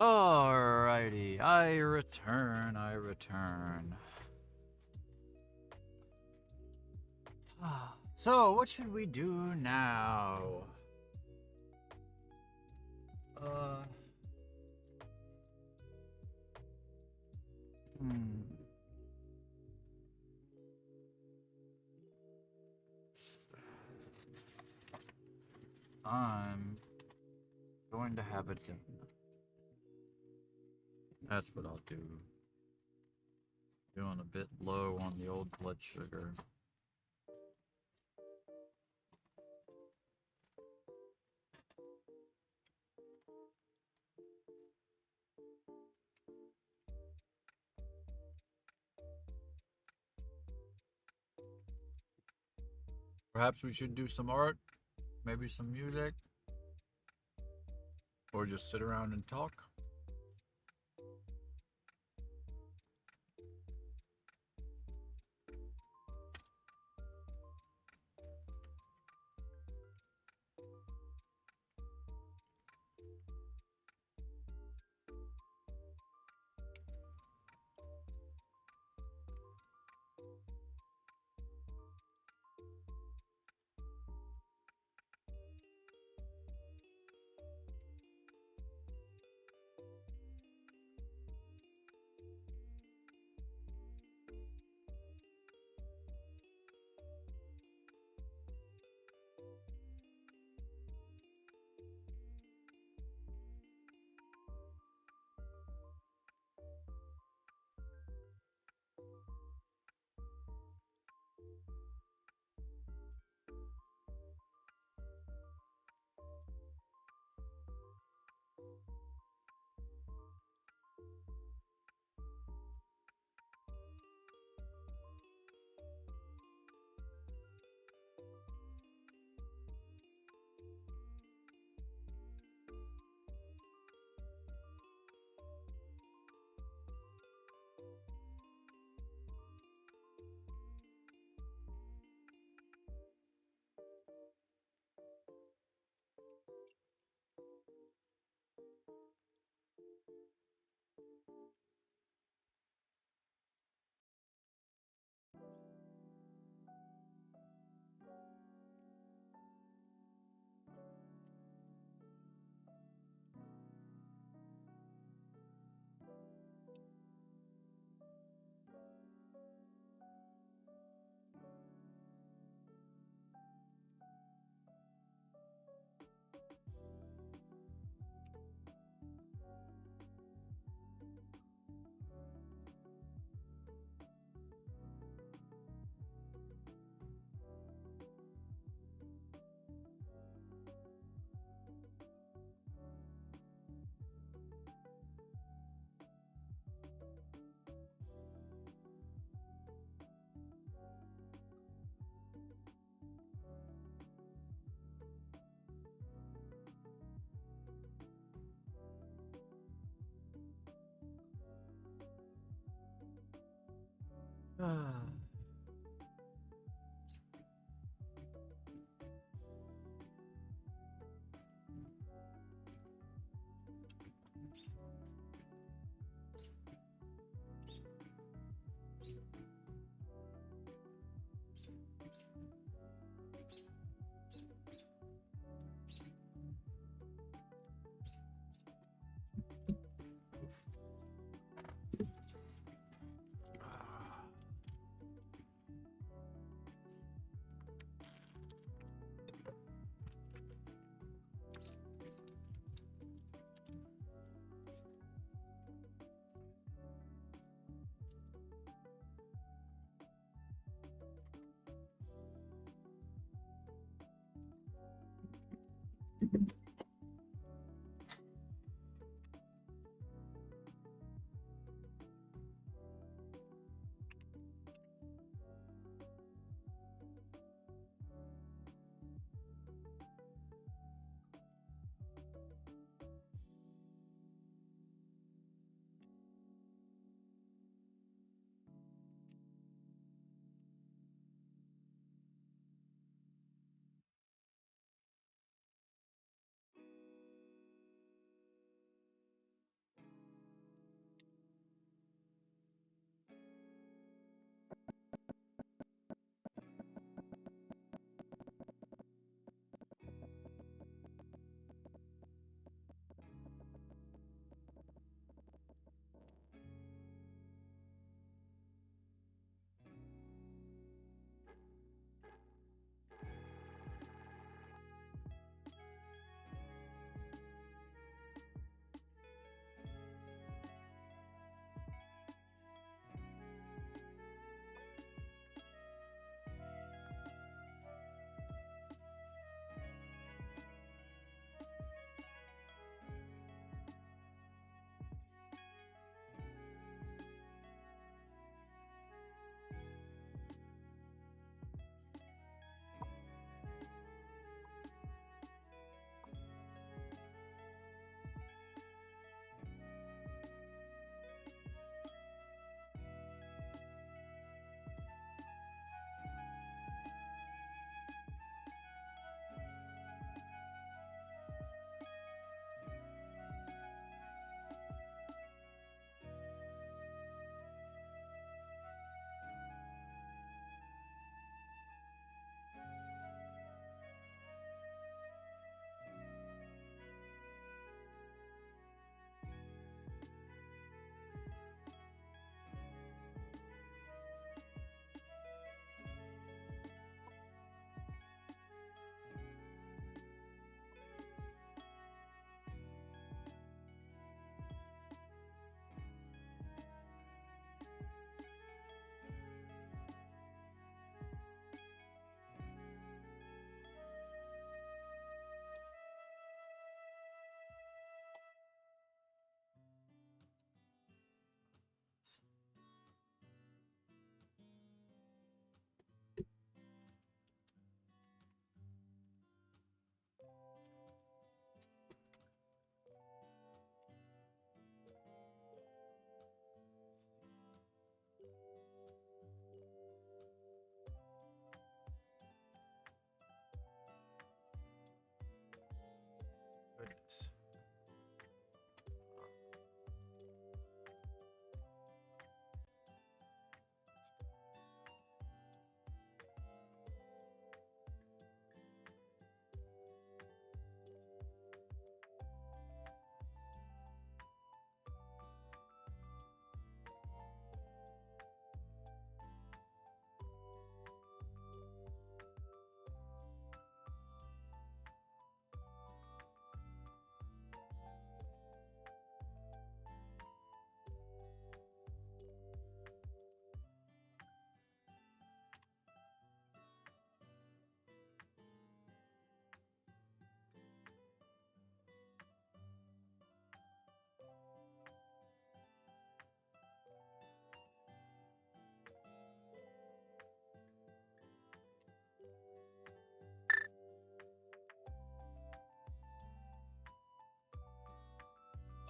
Alrighty, I return. So, what should we do now? Hmm. I'm going to have a dinner. That's what I'll do. Doing a bit low on the old blood sugar. Perhaps we should do some art, maybe some music, or just sit around and talk.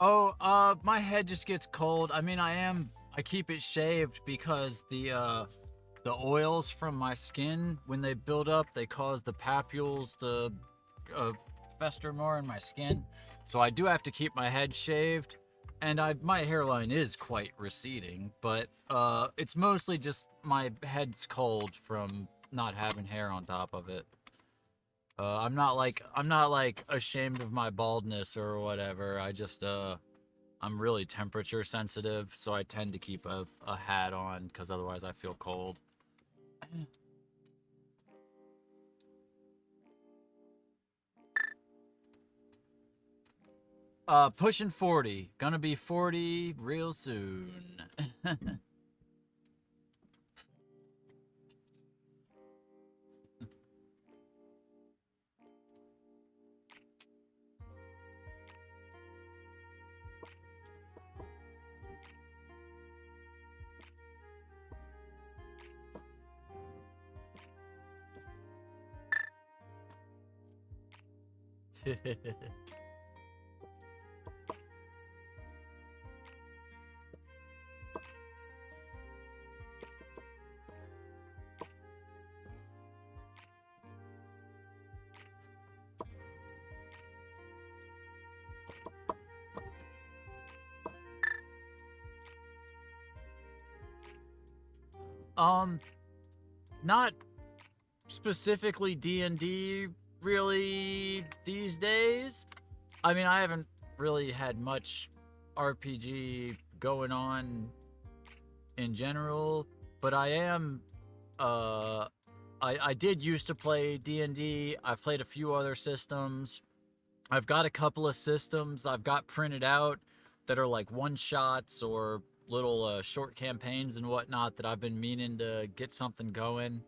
Oh, my head just gets cold. I mean, I keep it shaved because the oils from my skin, when they build up, they cause the papules to uh, fester more in my skin. So I do have to keep my head shaved, and my hairline is quite receding, but it's mostly just my head's cold from not having hair on top of it. I'm not like ashamed of my baldness or whatever. I'm really temperature sensitive, so I tend to keep a hat on because otherwise I feel cold. Pushing 40. Gonna be 40 real soon. um, not specifically D&D really these days. I mean, I haven't really had much RPG going on in general, but I am uh I did used to play D&D. I've played a few other systems. I've got a couple of systems I've got printed out that are like one shots or little short campaigns and whatnot that I've been meaning to get something going.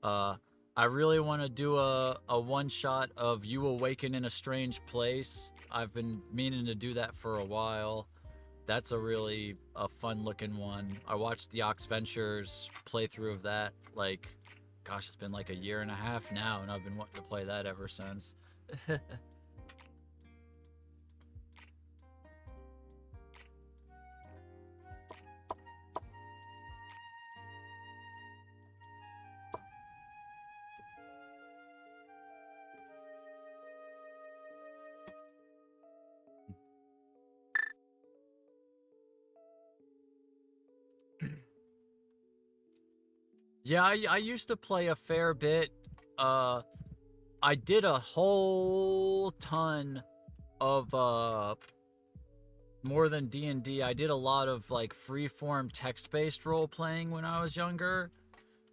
Uh, I really want to do a one shot of You Awaken in a Strange Place. I've been meaning to do that for a while. That's a really a fun looking one. I watched the Ox Ventures playthrough of that. Like, gosh, it's been like a year and a half now, and I've been wanting to play that ever since. Yeah, I used to play a fair bit. Uh, I did a whole ton of more than D&D. I did a lot of like free-form text-based role playing when I was younger,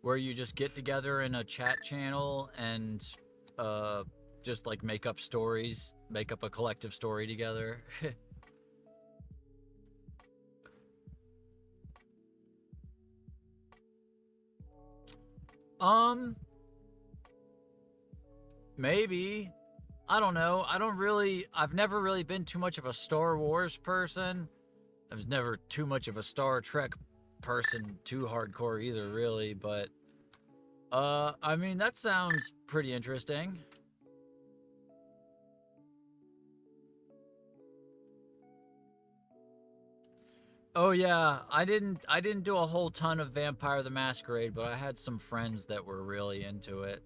where you just get together in a chat channel and uh just like make up stories, make up a collective story together. um Maybe. I don't know. I've never really been too much of a Star Wars person. I was never too much of a Star Trek person, too hardcore either, really, but I mean that sounds pretty interesting. Oh yeah, I didn't do a whole ton of Vampire the Masquerade, but I had some friends that were really into it.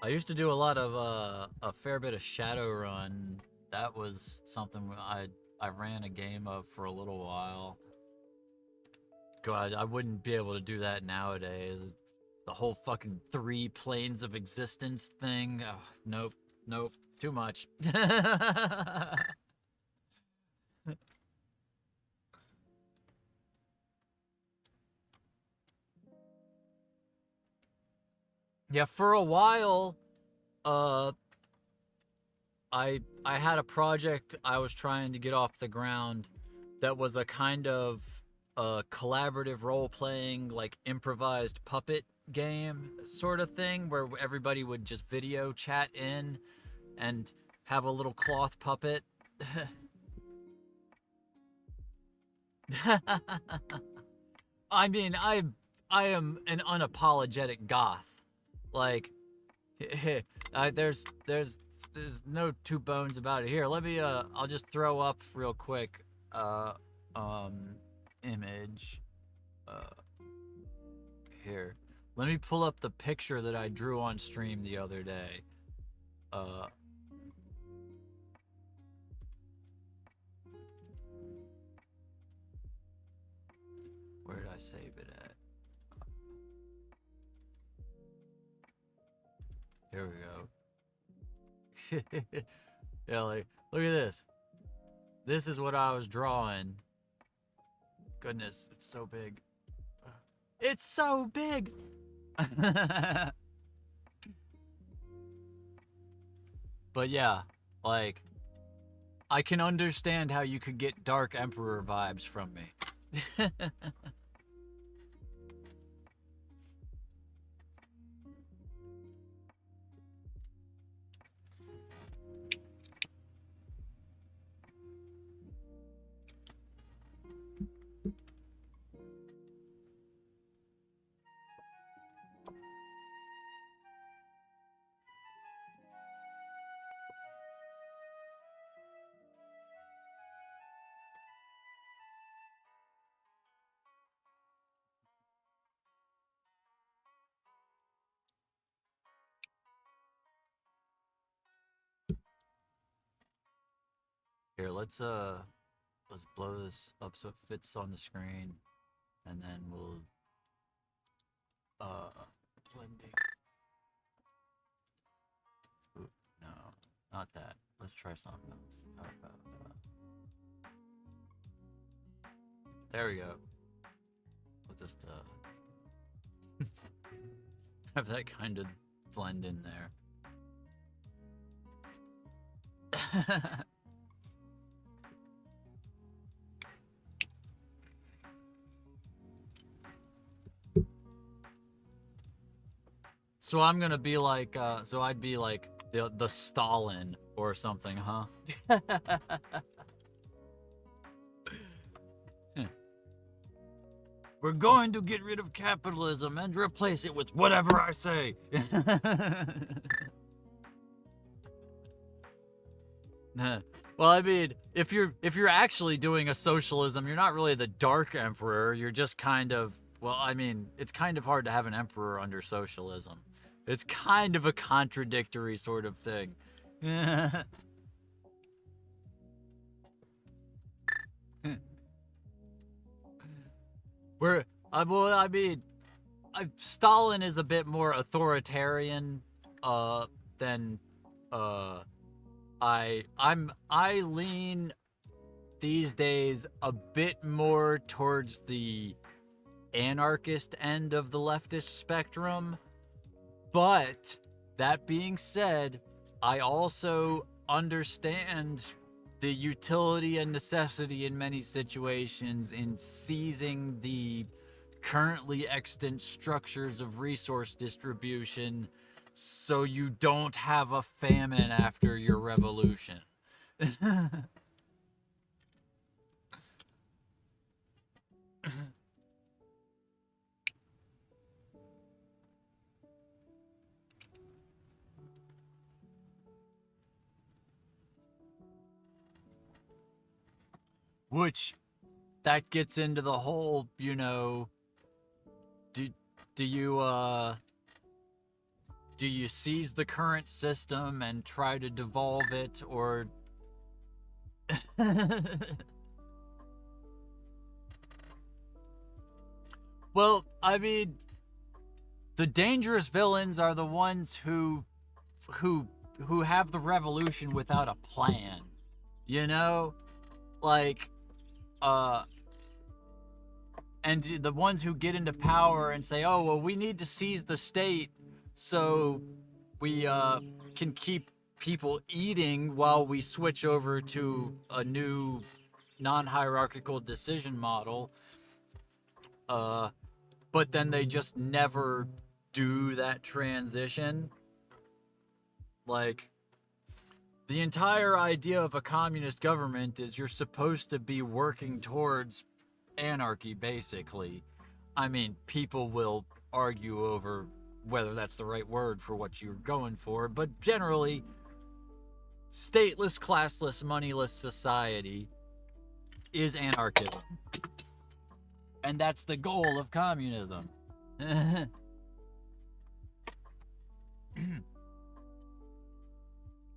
I used to do a lot of a fair bit of Shadowrun. That was something I ran a game of for a little while. God, I wouldn't be able to do that nowadays. The whole fucking three planes of existence thing. Ugh, nope, nope, too much. Yeah, for a while, uh, I had a project I was trying to get off the ground that was a kind of collaborative role-playing, like improvised puppet game sort of thing, where everybody would just video chat in and have a little cloth puppet. I mean, I am an unapologetic goth. Like, there's no two bones about it. Here, let me I'll just throw up real quick image here. Let me pull up the picture that I drew on stream the other day. Where did I save it at? Here we go. Yeah, like, look at this. This is what I was drawing. Goodness, it's so big. It's so big! But yeah, like, I can understand how you could get Dark Emperor vibes from me. Here, let's blow this up so it fits on the screen, and then we'll blending. Ooh, no, not that. Let's try something else. There we go. We'll just have that kind of blend in there. So I'm gonna be like, so I'd be like the Stalin or something, huh? We're going to get rid of capitalism and replace it with whatever I say. Well, I mean, if you're actually doing a socialism, you're not really the Dark Emperor. You're just kind of, well, I mean, it's kind of hard to have an emperor under socialism. It's kind of a contradictory sort of thing. Well, I mean, Stalin is a bit more authoritarian than I lean these days a bit more towards the anarchist end of the leftist spectrum. But that being said, I also understand the utility and necessity in many situations in seizing the currently extant structures of resource distribution so you don't have a famine after your revolution. Which, that gets into the whole, you know, do you seize the current system and try to devolve it, or well, I mean, the dangerous villains are the ones who have the revolution without a plan. You know? Like, and the ones who get into power and say, oh, well, we need to seize the state so we can keep people eating while we switch over to a new non-hierarchical decision model. But then they just never do that transition. Like, the entire idea of a communist government is you're supposed to be working towards anarchy, basically. I mean, people will argue over whether that's the right word for what you're going for, but generally, stateless, classless, moneyless society is anarchism. And that's the goal of communism.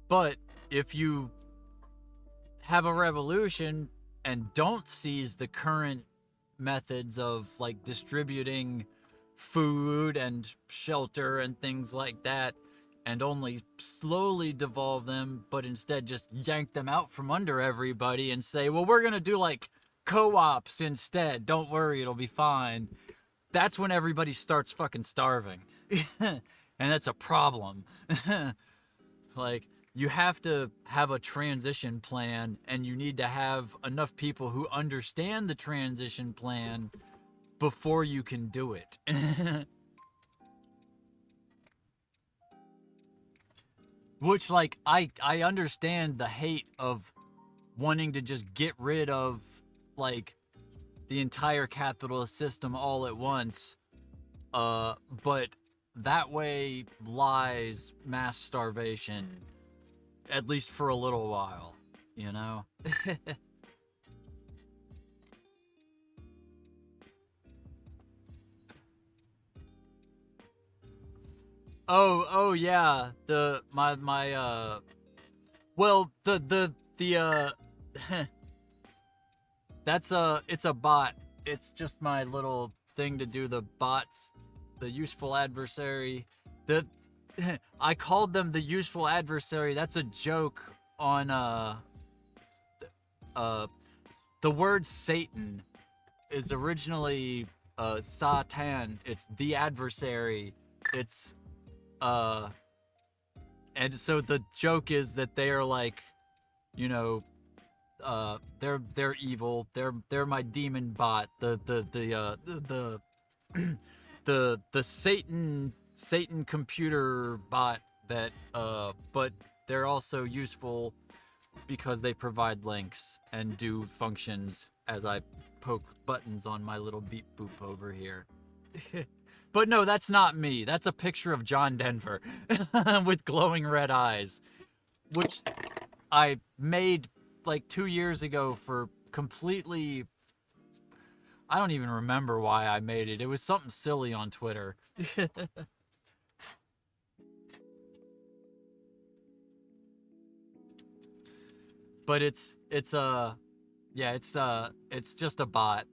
But if you have a revolution and don't seize the current methods of like distributing food and shelter and things like that, and only slowly devolve them, but instead just yank them out from under everybody and say, well, we're gonna do like co-ops instead, don't worry, it'll be fine, that's when everybody starts fucking starving. And that's a problem. Like, you have to have a transition plan, and you need to have enough people who understand the transition plan before you can do it. Which, like, I understand the hate of wanting to just get rid of, like, the entire capitalist system all at once. But that way lies mass starvation, at least for a little while, you know? oh yeah, well, it's a bot. It's just my little thing to do the bots, the useful adversary. I called them the useful adversary. That's a joke on the word Satan is originally Satan. It's the adversary. It's and so the joke is that they are like, you know, they're evil. They're my demon bot. The Satan computer bot that but they're also useful because they provide links and do functions as I poke buttons on my little beep boop over here. But no, that's not me. That's a picture of John Denver with glowing red eyes, which I made like 2 years ago for completely... I don't even remember why I made it. It was something silly on Twitter. But it's just a bot.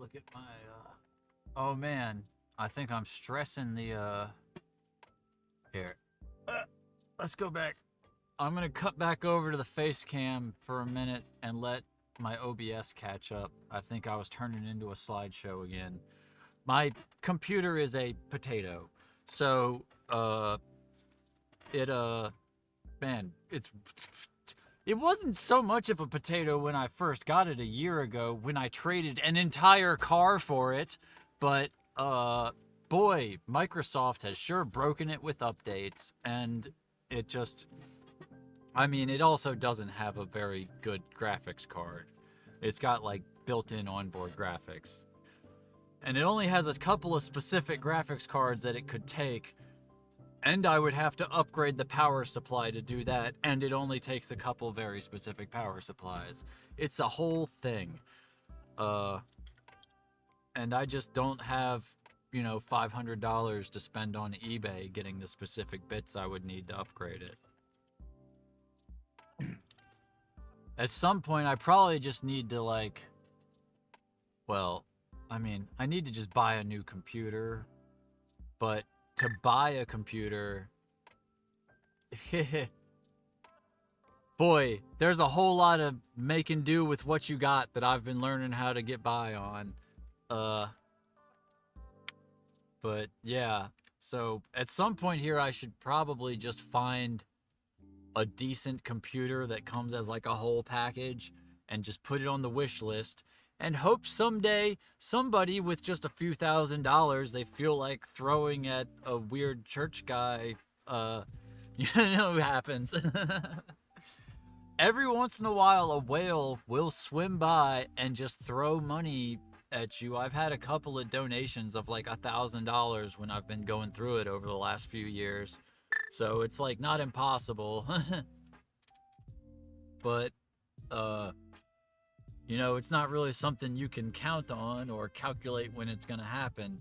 look at my, Oh man, I think I'm stressing the, Here. Let's go back. I'm gonna cut back over to the face cam for a minute and let my OBS catch up. I think I was turning into a slideshow again. My computer is a potato. So, man, it wasn't so much of a potato when I first got it a year ago when I traded an entire car for it, but boy, Microsoft has sure broken it with updates, and it just, I mean, it also doesn't have a very good graphics card. It's got like built-in onboard graphics, and it only has a couple of specific graphics cards that it could take, and I would have to upgrade the power supply to do that, and it only takes a couple very specific power supplies. It's a whole thing. And I just don't have, you know, $500 to spend on eBay getting the specific bits I would need to upgrade it. At some point, I probably just need to, like, well, I mean, I need to just buy a new computer, but to buy a computer, boy, there's a whole lot of making do with what you got that I've been learning how to get by on. But yeah, so at some point here, I should probably just find a decent computer that comes as like a whole package and just put it on the wish list and hope someday somebody with just a few $1,000s they feel like throwing at a weird church guy, you know what happens. Every once in a while, a whale will swim by and just throw money at you. I've had a couple of donations of like $1,000 when I've been going through it over the last few years. So it's like not impossible. But, you know, it's not really something you can count on or calculate when it's gonna happen.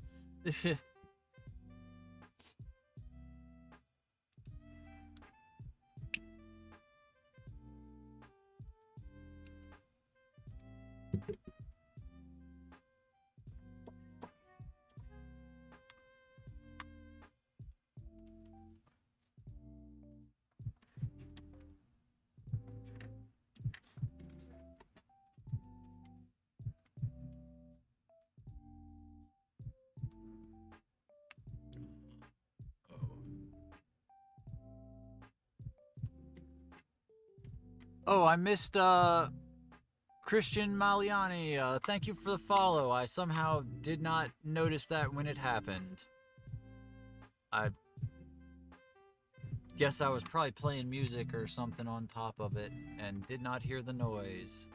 Oh, I missed, Christian Maliani. Thank you for the follow. I somehow did not notice that when it happened. I guess I was probably playing music or something on top of it and did not hear the noise.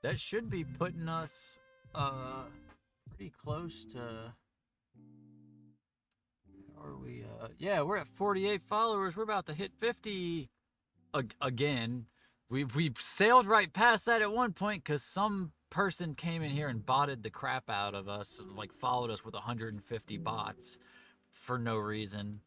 That should be putting us, pretty close to... Are we, yeah, we're at 48 followers. We're about to hit 50 again. We sailed right past that at one point because some person came in here and botted the crap out of us and like followed us with 150 bots for no reason.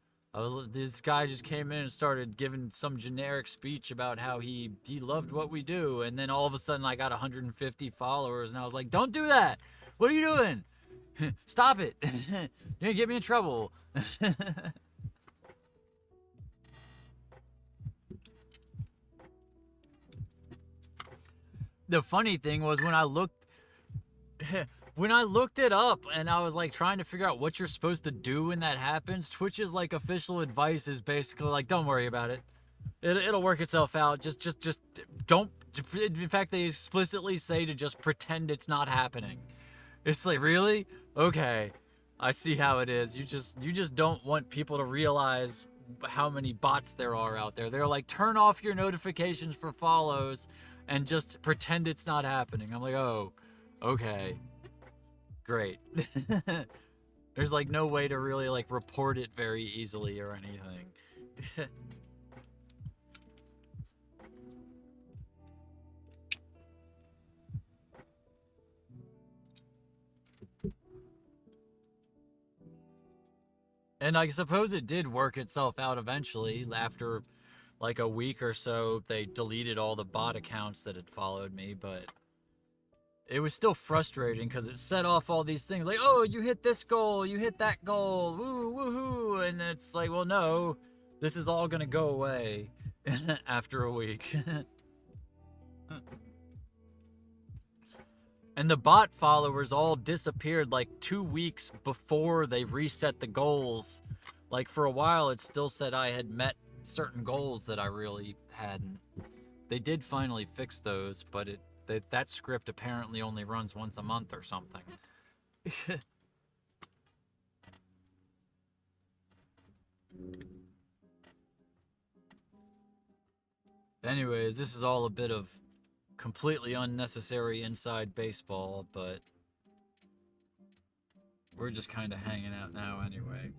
This guy just came in and started giving some generic speech about how he loved what we do, and then all of a sudden I got 150 followers, and I was like, don't do that! What are you doing? Stop it! You're gonna get me in trouble. The funny thing was when I looked it up and I was like trying to figure out what you're supposed to do when that happens, Twitch's like official advice is basically like, don't worry about it. It'll work itself out. Just don't. In fact, they explicitly say to just pretend it's not happening. It's like, really? Okay. I see how it is. You just don't want people to realize how many bots there are out there. They're like, turn off your notifications for follows and just pretend it's not happening. I'm like, oh, okay. Great. There's like no way to really like report it very easily or anything. And I suppose it did work itself out eventually after like a week or so, they deleted all the bot accounts that had followed me, but it was still frustrating because it set off all these things like, oh, you hit this goal, you hit that goal, woo, woohoo, and it's like, well, no, this is all gonna go away after a week. And the bot followers all disappeared like 2 weeks before they reset the goals. Like for a while, it still said I had met certain goals that I really hadn't. They did finally fix those, but that script apparently only runs once a month or something. Anyways, this is all a bit of completely unnecessary inside baseball, but we're just kind of hanging out now anyway.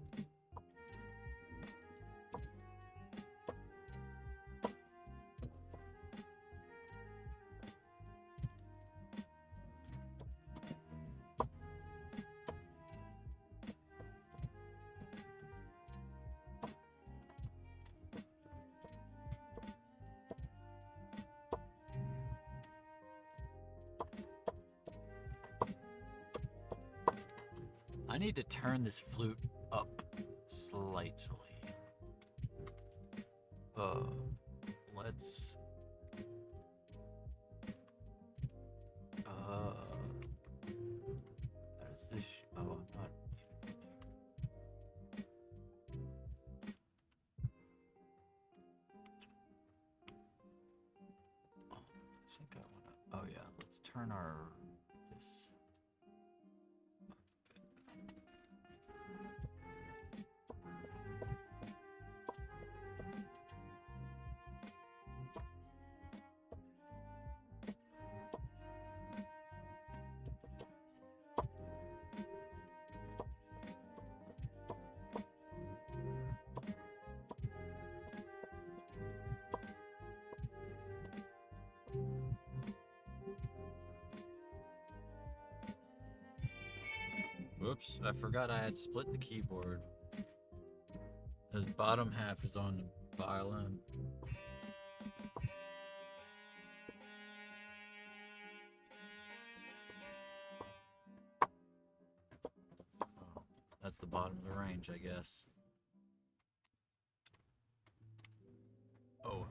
I need to turn this flute up slightly. Let's... There's this... Oh, I'm not... Oh, I think I wanna... Oh yeah, let's turn our... this... Whoops, I forgot I had split the keyboard. The bottom half is on the violin. Oh, that's the bottom of the range, I guess. Oh.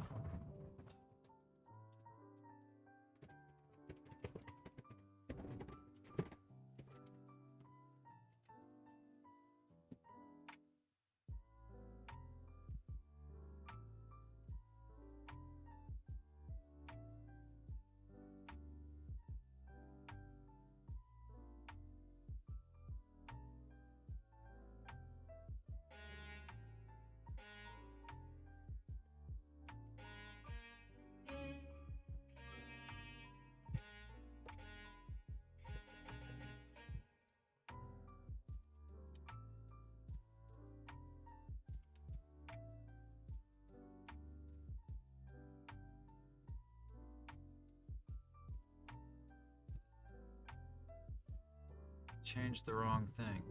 Changed the wrong thing.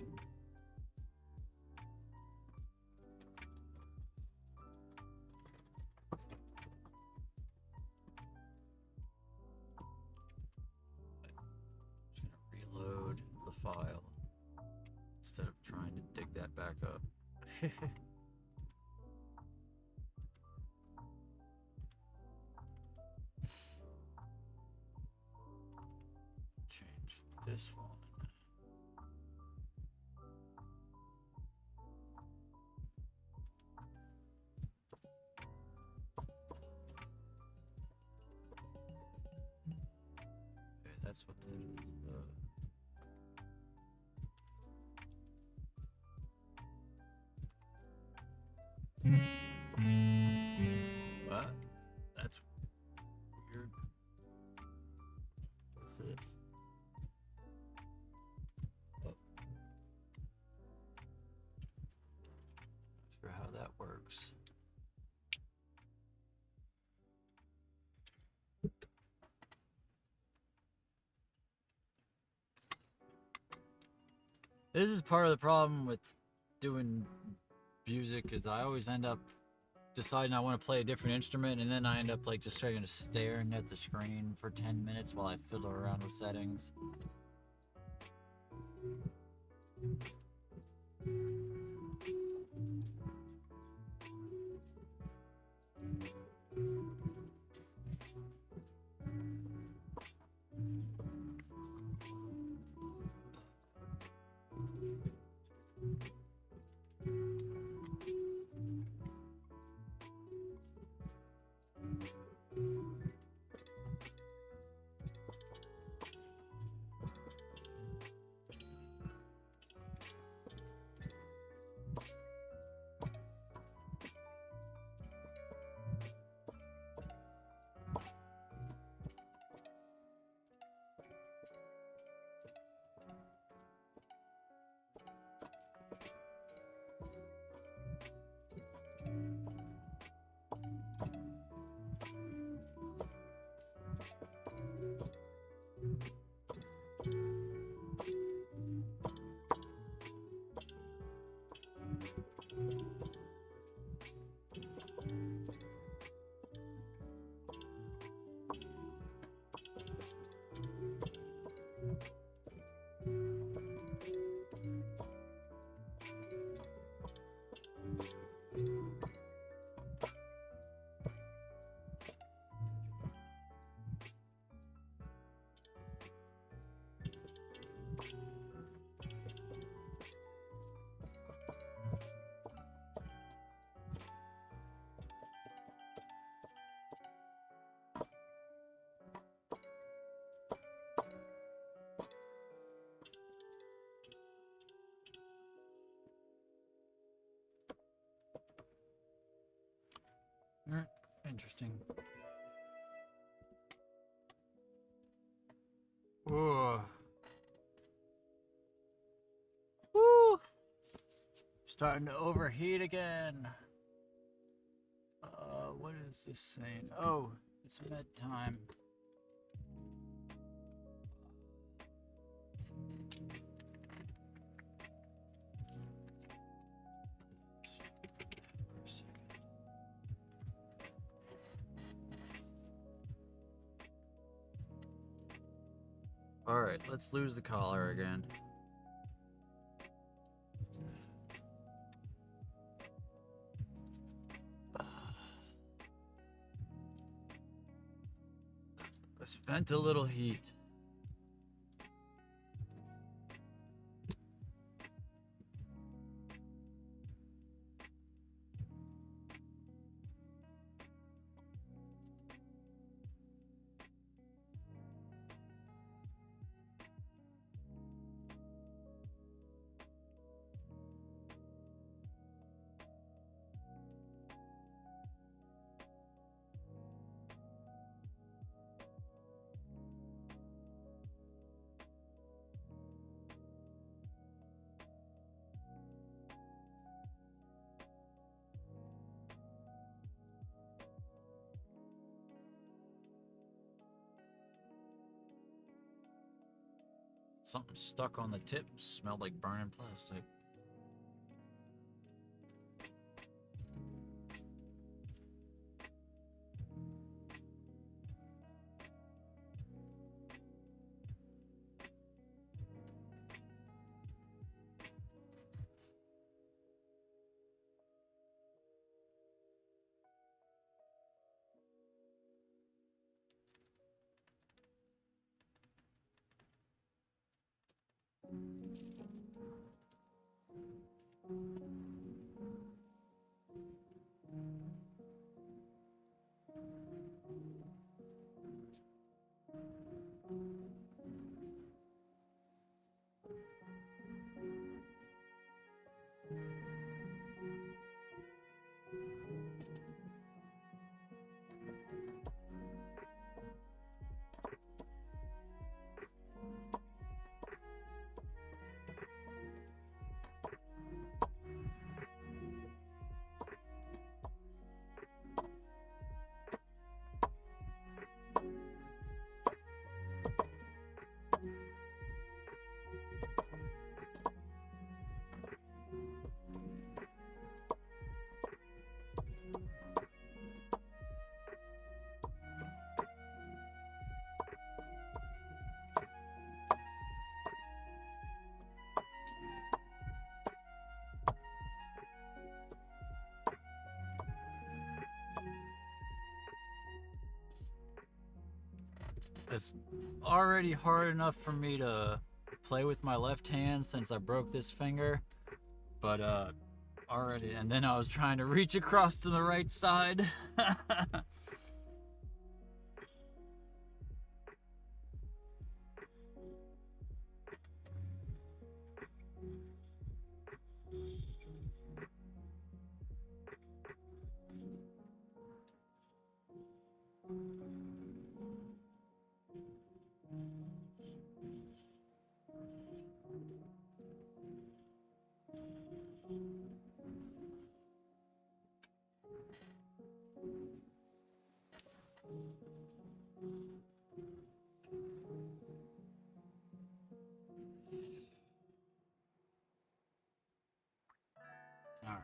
Just gonna reload the file instead of trying to dig that back up. Change this one. Okay, that's what the what? That's weird. What's this? Oh. Not sure how that works. This is part of the problem with doing music, is I always end up deciding I want to play a different instrument, and then I end up like just starting to staring at the screen for 10 minutes while I fiddle around with settings. Interesting. Whoa. Woo! Starting to overheat again. What is this saying? Oh, it's bedtime. Alright, let's lose the collar again. Let's vent a little heat. Something stuck on the tip, smelled like burning plastic. it's already hard enough for me to play with my left hand since I broke this finger. But already, and then I was trying to reach across to the right side. All right.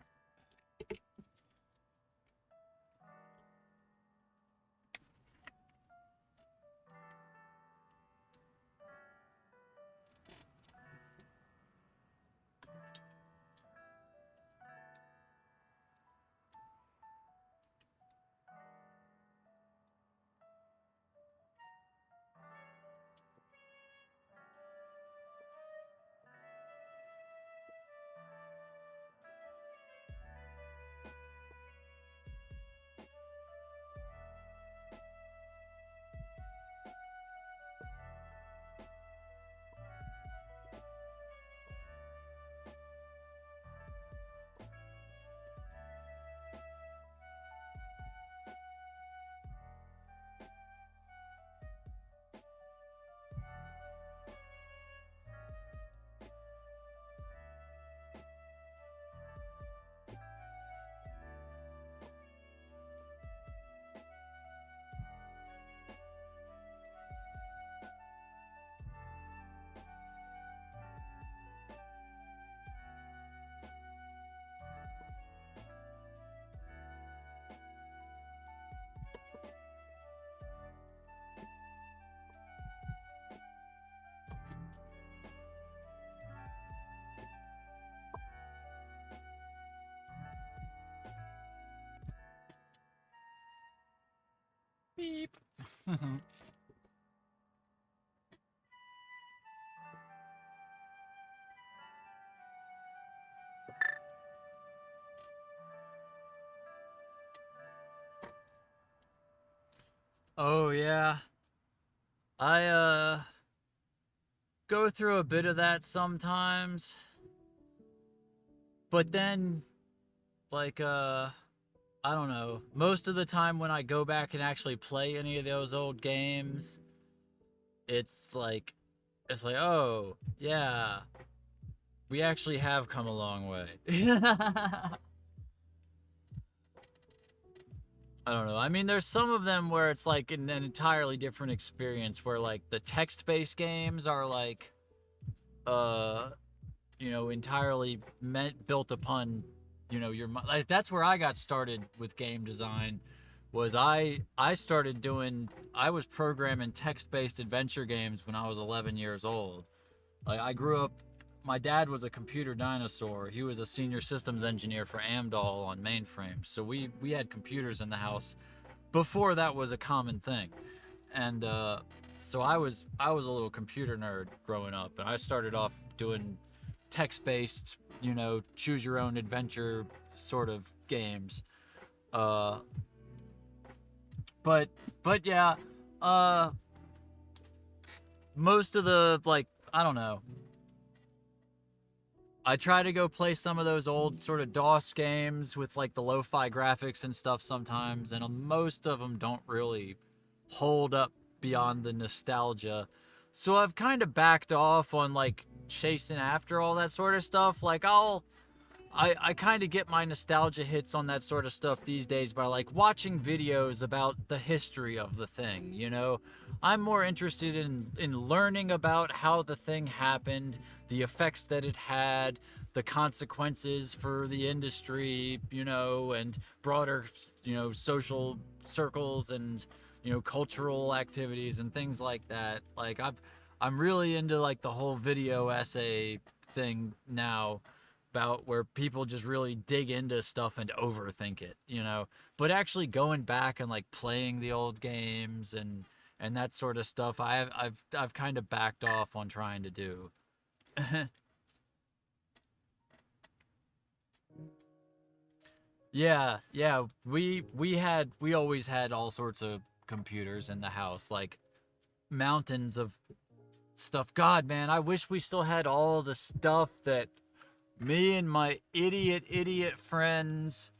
Beep. Oh yeah. I go through a bit of that sometimes. But then like I don't know. Most of the time when I go back and actually play any of those old games, it's like oh, yeah. We actually have come a long way. I don't know. I mean, there's some of them where it's like an entirely different experience where like the text-based games are like uh entirely built upon your like that's where I got started with game design was I started doing I was programming text-based adventure games when I was 11 years old. Like I grew up my dad was a computer dinosaur. He was a senior systems engineer for Amdahl on mainframes. So we had computers in the house before that was a common thing. And so I was a little computer nerd growing up, and I started off doing text-based, choose your own adventure sort of games. Uh, but yeah, uh, most of the like I don't know. I try to go play some of those old sort of DOS games with like the lo-fi graphics and stuff sometimes, and most of them don't really hold up beyond the nostalgia. So I've kind of backed off on like chasing after all that sort of stuff. Like I kind of get my nostalgia hits on that sort of stuff these days by like watching videos about the history of the thing. I'm more interested in learning about how the thing happened, the effects that it had, the consequences for the industry, and broader, social circles and cultural activities and things like that. Like I'm really into like the whole video essay thing now about where people just really dig into stuff and overthink it. But actually going back and like playing the old games and and that sort of stuff. I've kind of backed off on trying to do. Yeah, yeah. We always had all sorts of computers in the house, like mountains of stuff. God, man, I wish we still had all the stuff that me and my idiot friends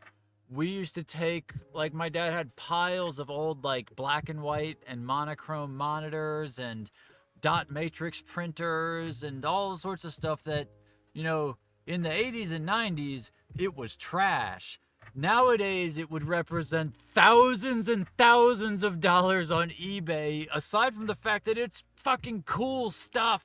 we used to take. Like, my dad had piles of old, like, black and white and monochrome monitors and dot matrix printers and all sorts of stuff that, you know, in the 80s and 90s, it was trash. Nowadays, it would represent thousands and thousands of dollars on eBay, aside from the fact that it's fucking cool stuff.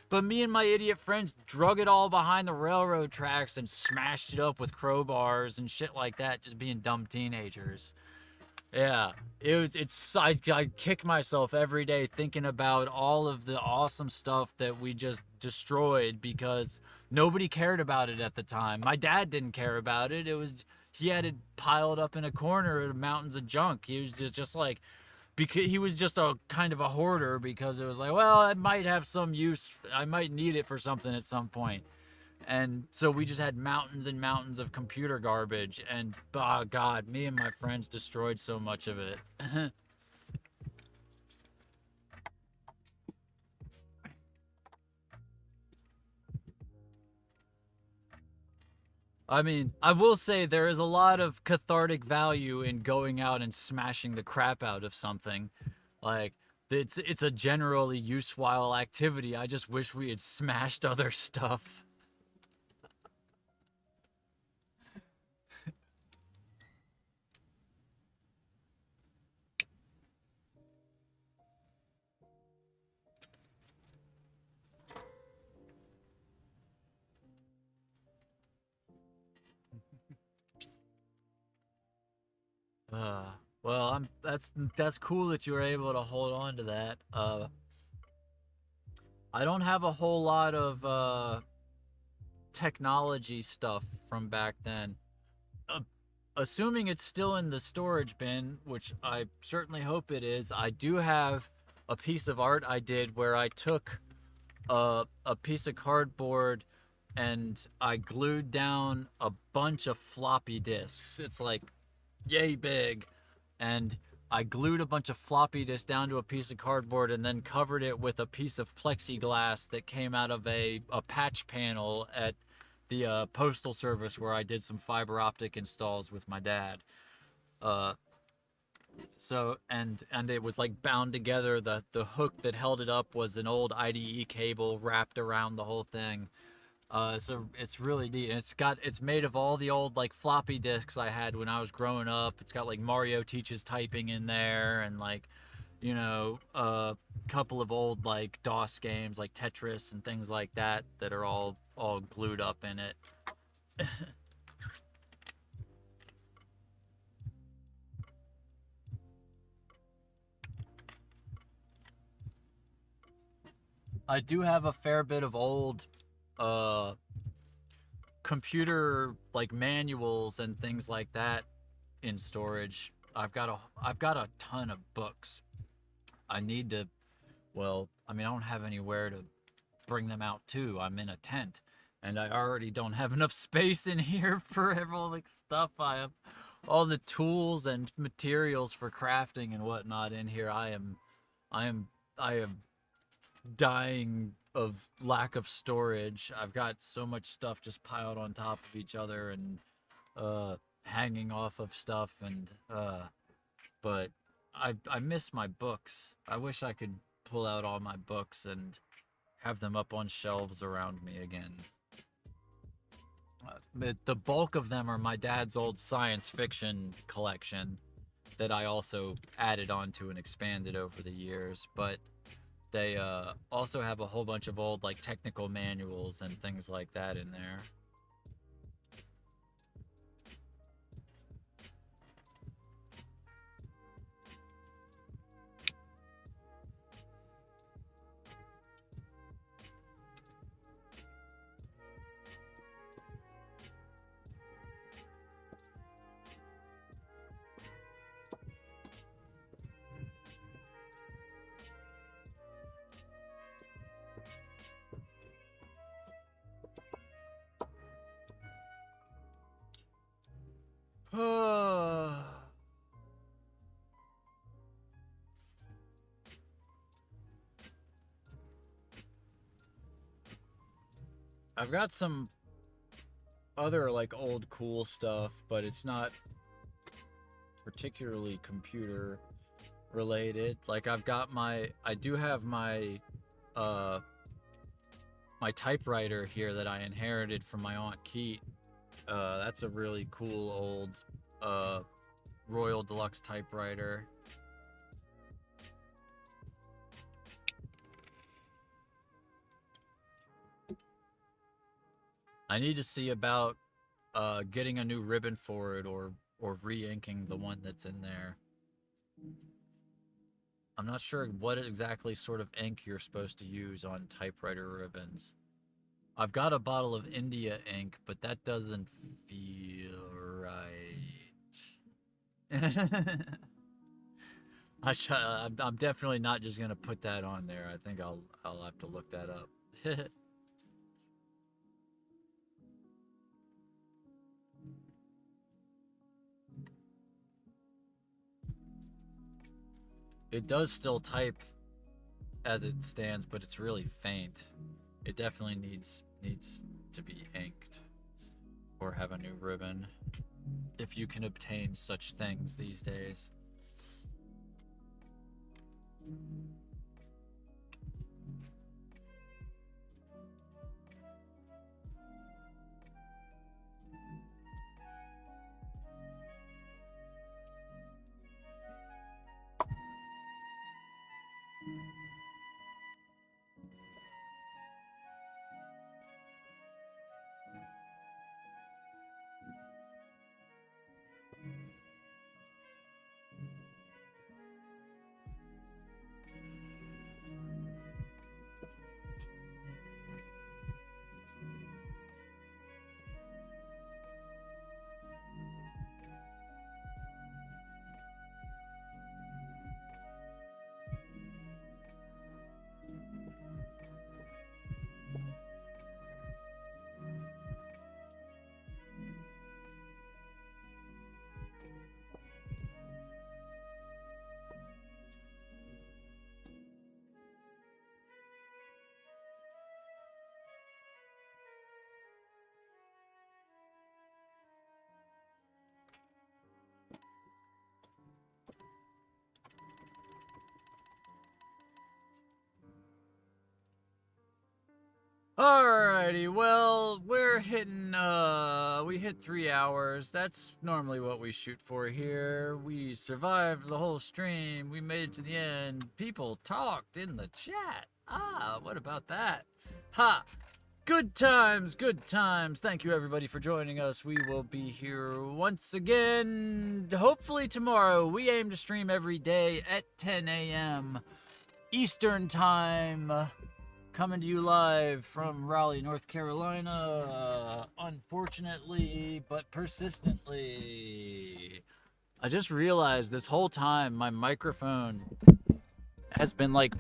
But me and my idiot friends drug it all behind the railroad tracks and smashed it up with crowbars and shit like that, just being dumb teenagers. Yeah, I kick myself every day thinking about all of the awesome stuff that we just destroyed because nobody cared about it at the time. My dad didn't care about it. He had it piled up in a corner of mountains of junk. He was just like, because he was just a kind of a hoarder, because it was like, well, I might have some use. I might need it for something at some point. And so we just had mountains and mountains of computer garbage, and oh god, me and my friends destroyed so much of it. I mean, I will say there is a lot of cathartic value in going out and smashing the crap out of something. Like, it's a generally useful activity. I just wish we had smashed other stuff. Uh, well, that's cool that you were able to hold on to that. I don't have a whole lot of technology stuff from back then. Uh, Assuming it's still in the storage bin, which I certainly hope it is, I do have a piece of art I did where I took a piece of cardboard and I glued down a bunch of floppy disks. It's like yay big, and I glued a bunch of floppy disks down to a piece of cardboard and then covered it with a piece of plexiglass that came out of a patch panel at the postal service where I did some fiber optic installs with my dad. Uh, and it was like bound together. The hook that held it up was an old IDE cable wrapped around the whole thing. So it's really neat. And it's made of all the old like floppy disks I had when I was growing up. It's got like Mario Teaches Typing in there, and like, a couple of old like DOS games like Tetris and things like that that are all glued up in it. I do have a fair bit of old uh computer like manuals and things like that in storage. I've got a ton of books. I need to, well, I mean, I don't have anywhere to bring them out to. I'm in a tent, and I already don't have enough space in here for all the stuff I have, all the tools and materials for crafting and whatnot in here. I am, I am dying of lack of storage. I've got so much stuff just piled on top of each other and hanging off of stuff, and but I miss my books. I wish I could pull out all my books and have them up on shelves around me again. But the bulk of them are my dad's old science fiction collection that I also added on to and expanded over the years. But they also have a whole bunch of old like technical manuals and things like that in there. I've got some other like old cool stuff, but it's not particularly computer related. Like I do have my my typewriter here that I inherited from my Aunt Keat. That's a really cool old Royal Deluxe typewriter. I need to see about getting a new ribbon for it or re-inking the one that's in there. I'm not sure what exactly sort of ink you're supposed to use on typewriter ribbons. I've got a bottle of India ink, but that doesn't feel right. I'm definitely not just gonna put that on there. I think I'll have to look that up. It does still type as it stands, but it's really faint. It definitely needs to be inked or have a new ribbon, if you can obtain such things these days. Alrighty, well, we're hitting, we hit 3 hours. That's normally what we shoot for here. We survived the whole stream. We made it to the end. People talked in the chat. What about that? Ha! Good times, good times. Thank you, everybody, for joining us. We will be here once again, hopefully tomorrow. We aim to stream every day at 10 a.m. Eastern Time. Coming to you live from Raleigh, North Carolina, unfortunately, but persistently. I just realized this whole time my microphone has been like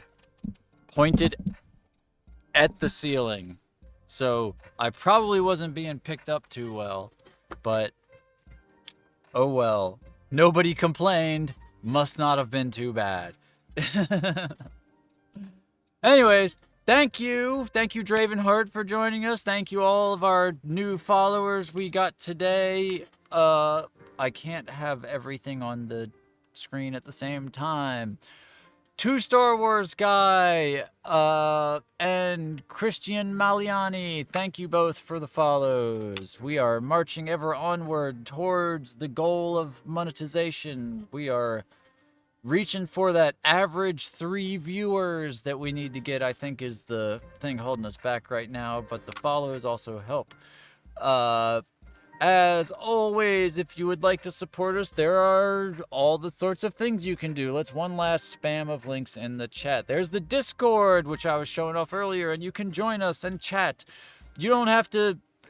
pointed at the ceiling. So I probably wasn't being picked up too well, but oh well. Nobody complained. Must not have been too bad. Anyways, thank you, Dravenheart, for joining us. Thank you, all of our new followers we got today. I can't have everything on the screen at the same time. 2 Star Wars Guy, and Christian Maliani, thank you both for the follows. We are marching ever onward towards the goal of monetization. We are reaching for that average 3 viewers that we need to get, I think, is the thing holding us back right now, but the follows also help. As always, if you would like to support us, there are all the sorts of things you can do. Let's one last spam of links in the chat. There's the Discord, which I was showing off earlier, and you can join us and chat. You don't have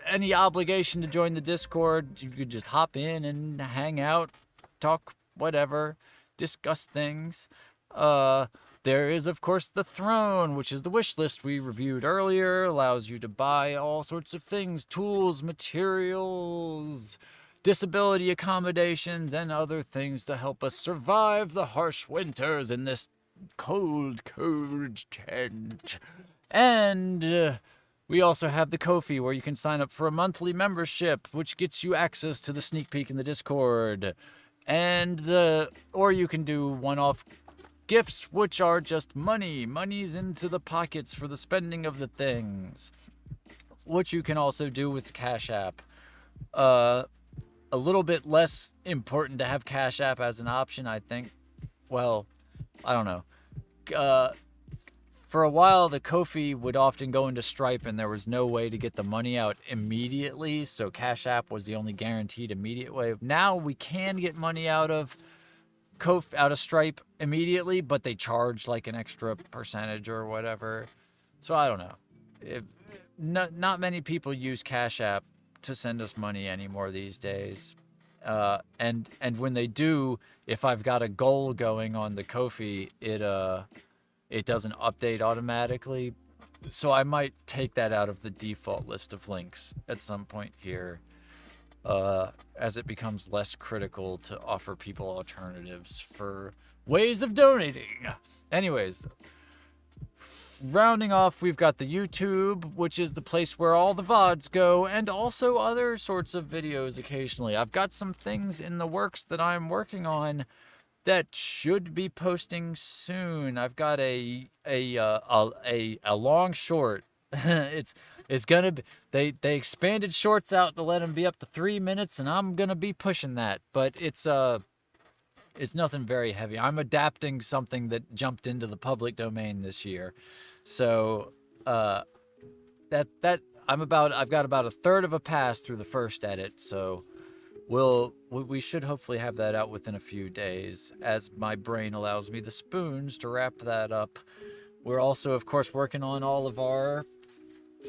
any obligation to join the Discord. You could just hop in and hang out, talk, whatever, discuss things. There is, of course, the Throne, which is the wish list we reviewed earlier. Allows you to buy all sorts of things, tools, materials, disability accommodations, and other things to help us survive the harsh winters in this cold tent. And we also have the Ko-fi, where you can sign up for a monthly membership, which gets you access to the sneak peek in the Discord. Or you can do one-off gifts, which are just money. Money's into the pockets for the spending of the things. Which you can also do with Cash App. A little bit less important to have Cash App as an option, I think. Well, I don't know. For a while, the Ko-fi would often go into Stripe, and there was no way to get the money out immediately, so Cash App was the only guaranteed immediate way. Now we can get money out of Stripe immediately, but they charge like an extra percentage or whatever. So I don't know. Not many people use Cash App to send us money anymore these days. And when they do, if I've got a goal going on the Ko-fi, it doesn't update automatically. So I might take that out of the default list of links at some point here, as it becomes less critical to offer people alternatives for ways of donating. Anyways, rounding off, we've got the YouTube, which is the place where all the VODs go, and also other sorts of videos occasionally. I've got some things in the works that I'm working on that should be posting soon. I've got a long short. it's gonna be, they expanded shorts out to let them be up to 3 minutes, and I'm gonna be pushing that. But it's nothing very heavy. I'm adapting something that jumped into the public domain this year, so I've got about a third of a pass through the first edit, so we should hopefully have that out within a few days, as my brain allows me the spoons to wrap that up. We're also, of course, working on all of our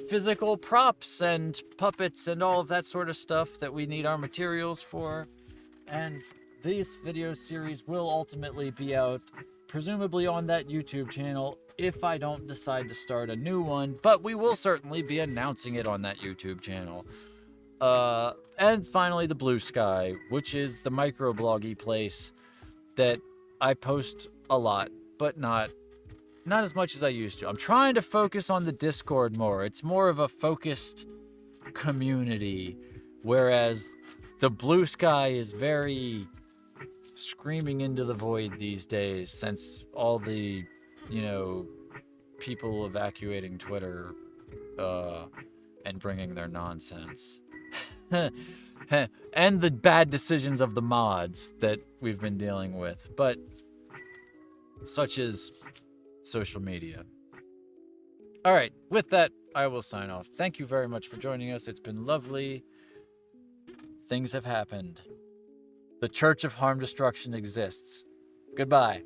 physical props and puppets and all of that sort of stuff that we need our materials for. And this video series will ultimately be out, presumably on that YouTube channel, if I don't decide to start a new one, but we will certainly be announcing it on that YouTube channel. And finally, the Blue Sky, which is the microbloggy place that I post a lot, but not as much as I used to. I'm trying to focus on the Discord more. It's more of a focused community, whereas the Blue Sky is very screaming into the void these days, since all the, people evacuating Twitter, and bringing their nonsense. And the bad decisions of the mods that we've been dealing with, but such is social media. All right, with that, I will sign off. Thank you very much for joining us. It's been lovely. Things have happened. The Church of Harm Destruction exists. Goodbye.